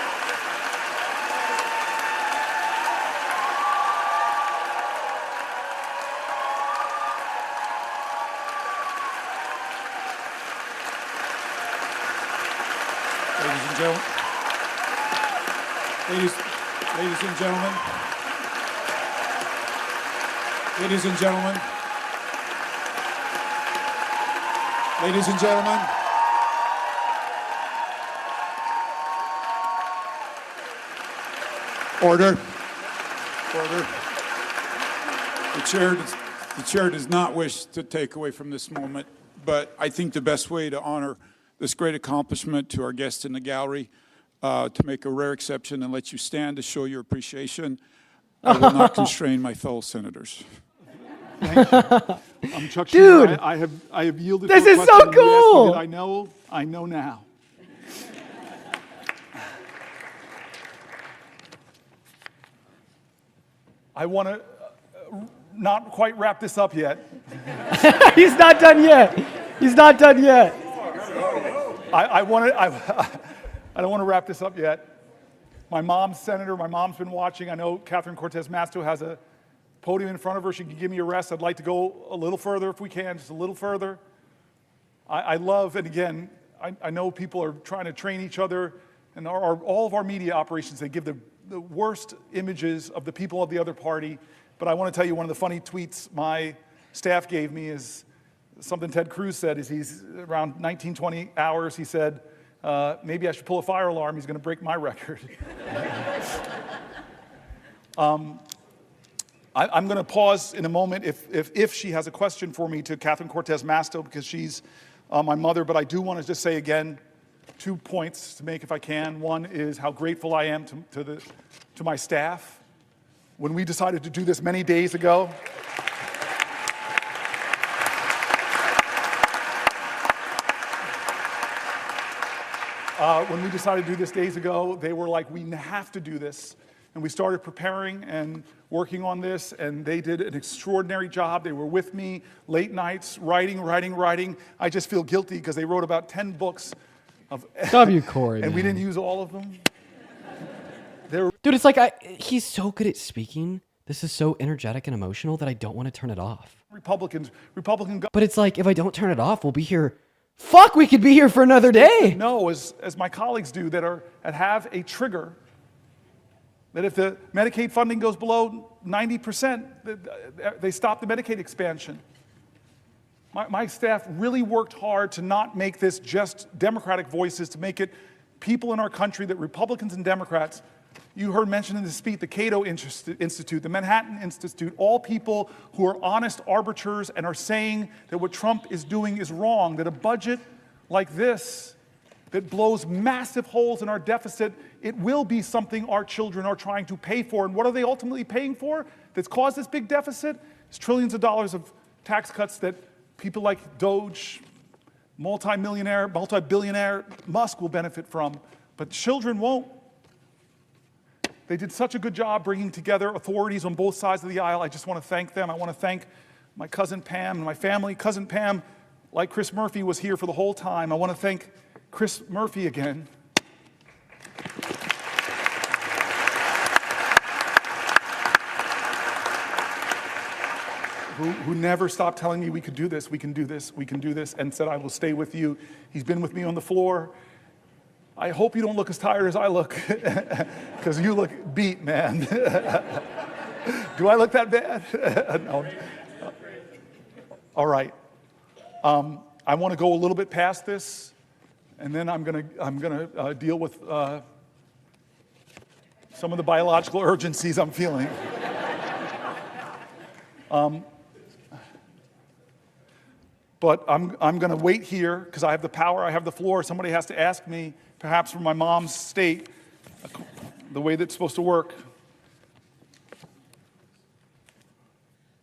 K: Ladies and gentlemen. Ladies and gentlemen. Ladies and gentlemen. Ladies and gentlemen. Order. Order. The chair does not wish to take away from this moment, but I think the best way to honor this great accomplishment to our guests in the gallery, to make a rare exception and let you stand to show your appreciation, I will not constrain my fellow senators.
N: Thank you. I'm Chuck
A: Dude,
N: Schumer. I have yielded.
A: this
N: to a
A: is
N: question
A: so
N: and you asked me
A: cool.
N: that I know now. I want to not quite wrap this up yet.
A: He's not done yet. He's not done yet.
N: I don't want to wrap this up yet. My mom's senator. My mom's been watching. I know Catherine Cortez Masto has a podium in front of her. She can give me a rest. I'd like to go a little further if we can, just a little further. I love, and again, I know people are trying to train each other, and all of our media operations, they give the worst images of the people of the other party. But I want to tell you, one of the funny tweets my staff gave me is something Ted Cruz said. Is he's around 19-20 hours, he said, maybe I should pull a fire alarm. He's going to break my record. I'm going to pause in a moment if she has a question for me to Catherine Cortez Masto, because she's my mother. But I do want to just say again, 2 points to make if I can. One is how grateful I am to my staff. When we decided to do this many days ago, they were like, we have to do this. And we started preparing and working on this, and they did an extraordinary job. They were with me late nights, writing. I just feel guilty because they wrote about 10 books of
A: Cory,
N: and we didn't use all of them.
A: Dude, it's like he's so good at speaking. This is so energetic and emotional that I don't want to turn it off.
N: Republican.
A: But it's like, if I don't turn it off, we'll be here. Fuck, we could be here for another day.
N: No, as my colleagues do that have a trigger, that if the Medicaid funding goes below 90%, they stop the Medicaid expansion. My staff really worked hard to not make this just Democratic voices, to make it people in our country, that Republicans and Democrats, you heard mentioned in the speech, the Cato Institute, the Manhattan Institute, all people who are honest arbiters and are saying that what Trump is doing is wrong, that a budget like this that blows massive holes in our deficit, it will be something our children are trying to pay for. And what are they ultimately paying for that's caused this big deficit? It's trillions of dollars of tax cuts that people like Doge, multi-billionaire Musk will benefit from, but children won't. They did such a good job bringing together authorities on both sides of the aisle. I just want to thank them. I want to thank my cousin Pam and my family. Cousin Pam, like Chris Murphy, was here for the whole time. I want to thank Chris Murphy again. Who never stopped telling me we could do this, we can do this, we can do this, and said, I will stay with you. He's been with me on the floor. I hope you don't look as tired as I look, because you look beat, man. Do I look that bad? No. All right. I want to go a little bit past this, and then I'm gonna deal with some of the biological urgencies I'm feeling. But I'm going to wait here because I have the power, I have the floor. Somebody has to ask me, perhaps from my mom's state, the way that's supposed to work.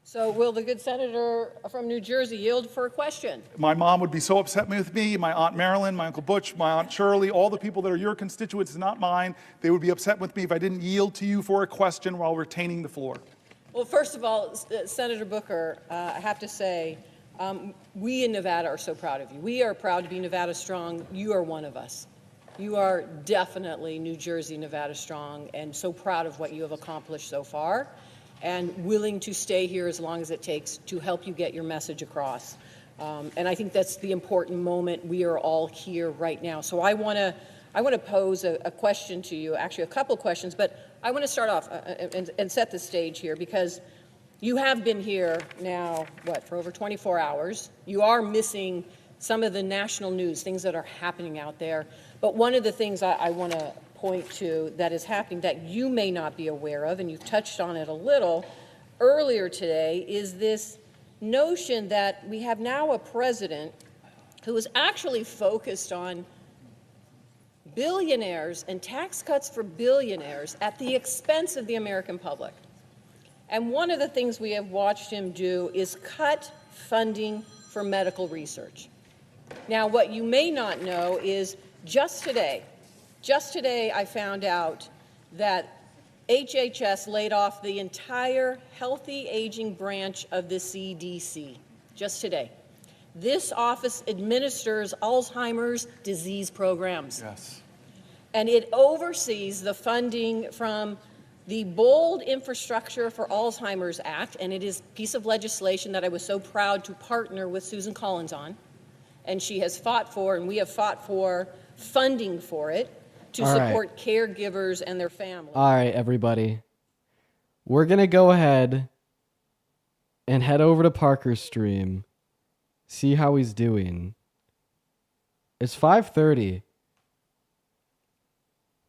O: So will the good senator from New Jersey yield for a question?
N: My mom would be so upset with me, my Aunt Marilyn, my Uncle Butch, my Aunt Shirley, all the people that are your constituents, not mine. They would be upset with me if I didn't yield to you for a question while retaining the floor.
O: Well, first of all, Senator Booker, I have to say, we in Nevada are so proud of you. We are proud to be Nevada Strong. You are one of us. You are definitely New Jersey, Nevada Strong, and so proud of what you have accomplished so far, and willing to stay here as long as it takes to help you get your message across. And I think that's the important moment. We are all here right now. So I want to pose a question to you, actually a couple questions, but I want to start off and set the stage here, because you have been here now, for over 24 hours. You are missing some of the national news, things that are happening out there. But one of the things I want to point to that is happening that you may not be aware of, and you've touched on it a little, earlier today is this notion that we have now a president who is actually focused on billionaires and tax cuts for billionaires at the expense of the American public. And one of the things we have watched him do is cut funding for medical research. Now, what you may not know is just today I found out that HHS laid off the entire healthy aging branch of the CDC, just today. This office administers Alzheimer's disease programs.
N: Yes.
O: And it oversees the funding from the Bold Infrastructure for Alzheimer's Act, and it is a piece of legislation that I was so proud to partner with Susan Collins on. And she has fought for, and we have fought for, funding for it to support caregivers and their families.
A: All right, everybody. We're going to go ahead and head over to Parker's stream, see how he's doing. It's 5:30.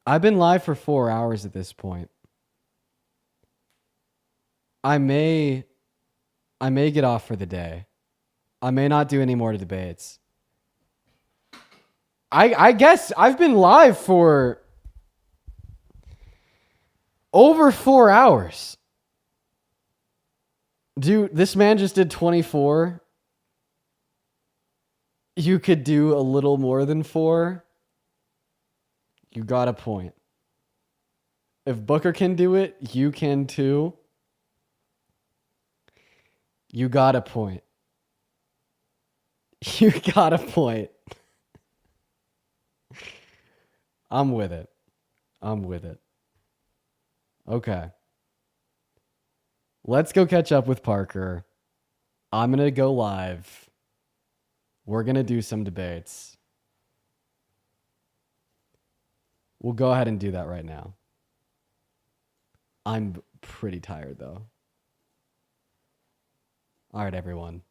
A: I've been live for 4 hours at this point. I may get off for the day. I may not do any more debates. I guess I've been live for over 4 hours. Dude, this man just did 24. You could do a little more than 4. You got a point. If Booker can do it, you can too. You got a point. You got a point. I'm with it. I'm with it. Okay. Let's go catch up with Parker. I'm going to go live. We're going to do some debates. We'll go ahead and do that right now. I'm pretty tired, though. All right, everyone.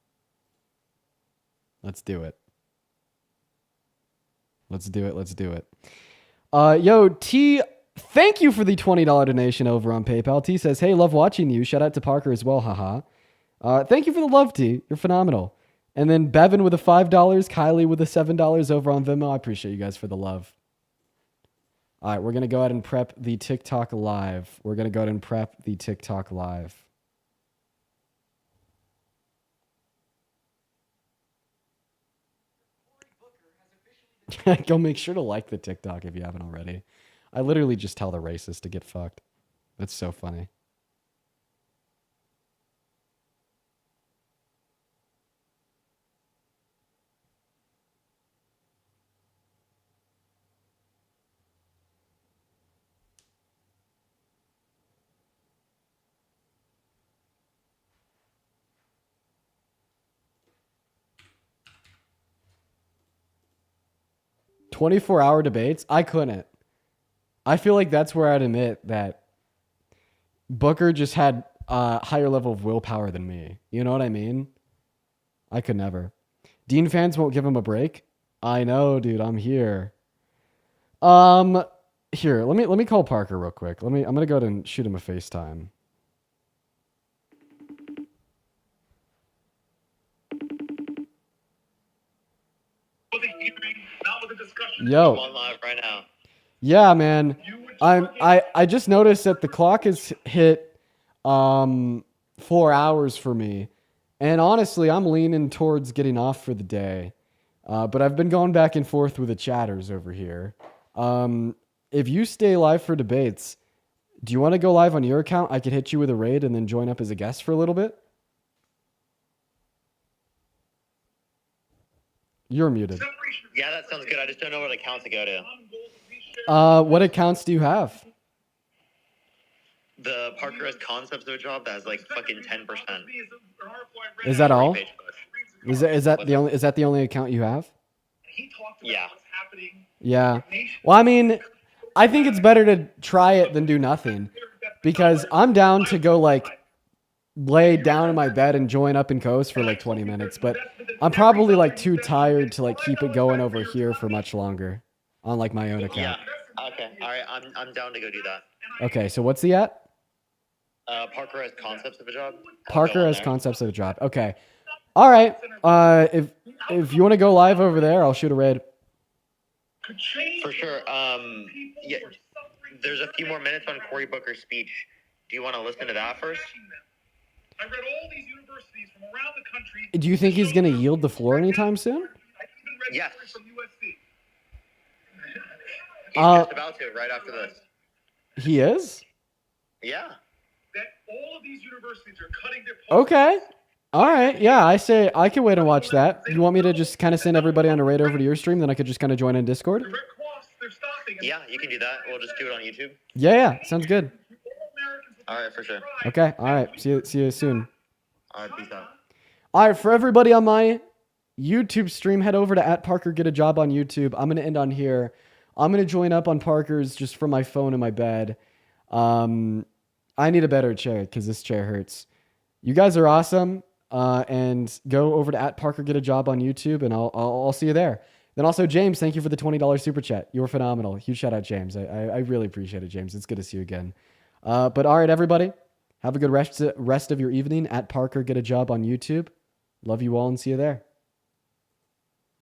A: Let's do it. Let's do it. Let's do it. Yo, T, thank you for the $20 donation over on PayPal. T says, hey, love watching you. Shout out to Parker as well. Haha. Thank you for the love, T. You're phenomenal. And then Bevan with a $5, Kylie with a $7 over on Venmo. I appreciate you guys for the love. All right, we're going to go ahead and prep the TikTok live. Go make sure to like the TikTok if you haven't already. I literally just tell the racist to get fucked. That's so funny. "24-hour debates? I couldn't. I feel like that's where I'd admit that Booker just had a higher level of willpower than me. You know what I mean? I could never. Dean fans won't give him a break. I know, dude. I'm here. Here, let me call Parker real quick. I'm gonna go ahead and shoot him a FaceTime. Yo.
I: I'm on live right now.
A: Yeah, man. I just noticed that the clock has hit 4 hours for me. And honestly, I'm leaning towards getting off for the day. But I've been going back and forth with the chatters over here. If you stay live for debates, do you want to go live on your account? I could hit you with a raid and then join up as a guest for a little bit. You're muted.
I: Yeah, that sounds good. I just don't know what account to go to.
A: What accounts do you have?
I: The Parker has concepts of a job that has like fucking 10%.
A: Is that all? Is that the only account you have?
I: Yeah.
A: Yeah. Well, I mean, I think it's better to try it than do nothing, because I'm down to go like lay down in my bed and join up and coast for like 20 minutes, but I'm probably like too tired to like keep it going over here for much longer on like my own account.
I: Yeah. Okay. All right. I'm down to go do that.
A: Okay. So what's the at?
I: Parker has concepts of a job.
A: Parker has concepts of a job. Okay. All right. If you want to go live over there, I'll shoot a raid.
I: For sure. Yeah. There's a few more minutes on Cory Booker's speech. Do you want to listen to that first?
K: I read all these universities from around the country.
A: Do you think he's going to yield the floor anytime soon?
I: Yes.
K: From USC.
I: He's just about to, right after this.
A: He is?
I: Yeah.
K: That all of these universities are cutting their
A: Okay. All right. Yeah, I say I can wait and watch that. You want me to just kind of send everybody on a raid over to your stream, then I could just kind of join in Discord?
I: Yeah, you can do that. We'll just do it on YouTube.
A: Yeah. Sounds good.
I: All right, for sure.
A: Okay. All right. See you soon.
I: All right, peace out.
A: All right, for everybody on my YouTube stream, head over to @ParkerGetAJob on YouTube. I'm going to end on here. I'm going to join up on Parker's just from my phone in my bed. I need a better chair because this chair hurts. You guys are awesome. And go over to @ParkerGetAJob on YouTube, and I'll see you there. Then also, James, thank you for the $20 super chat. You were phenomenal. Huge shout out, James. I really appreciate it, James. It's good to see you again. But all right, everybody, have a good rest of your evening. @ParkerGetAJob on YouTube. Love you all and see you there.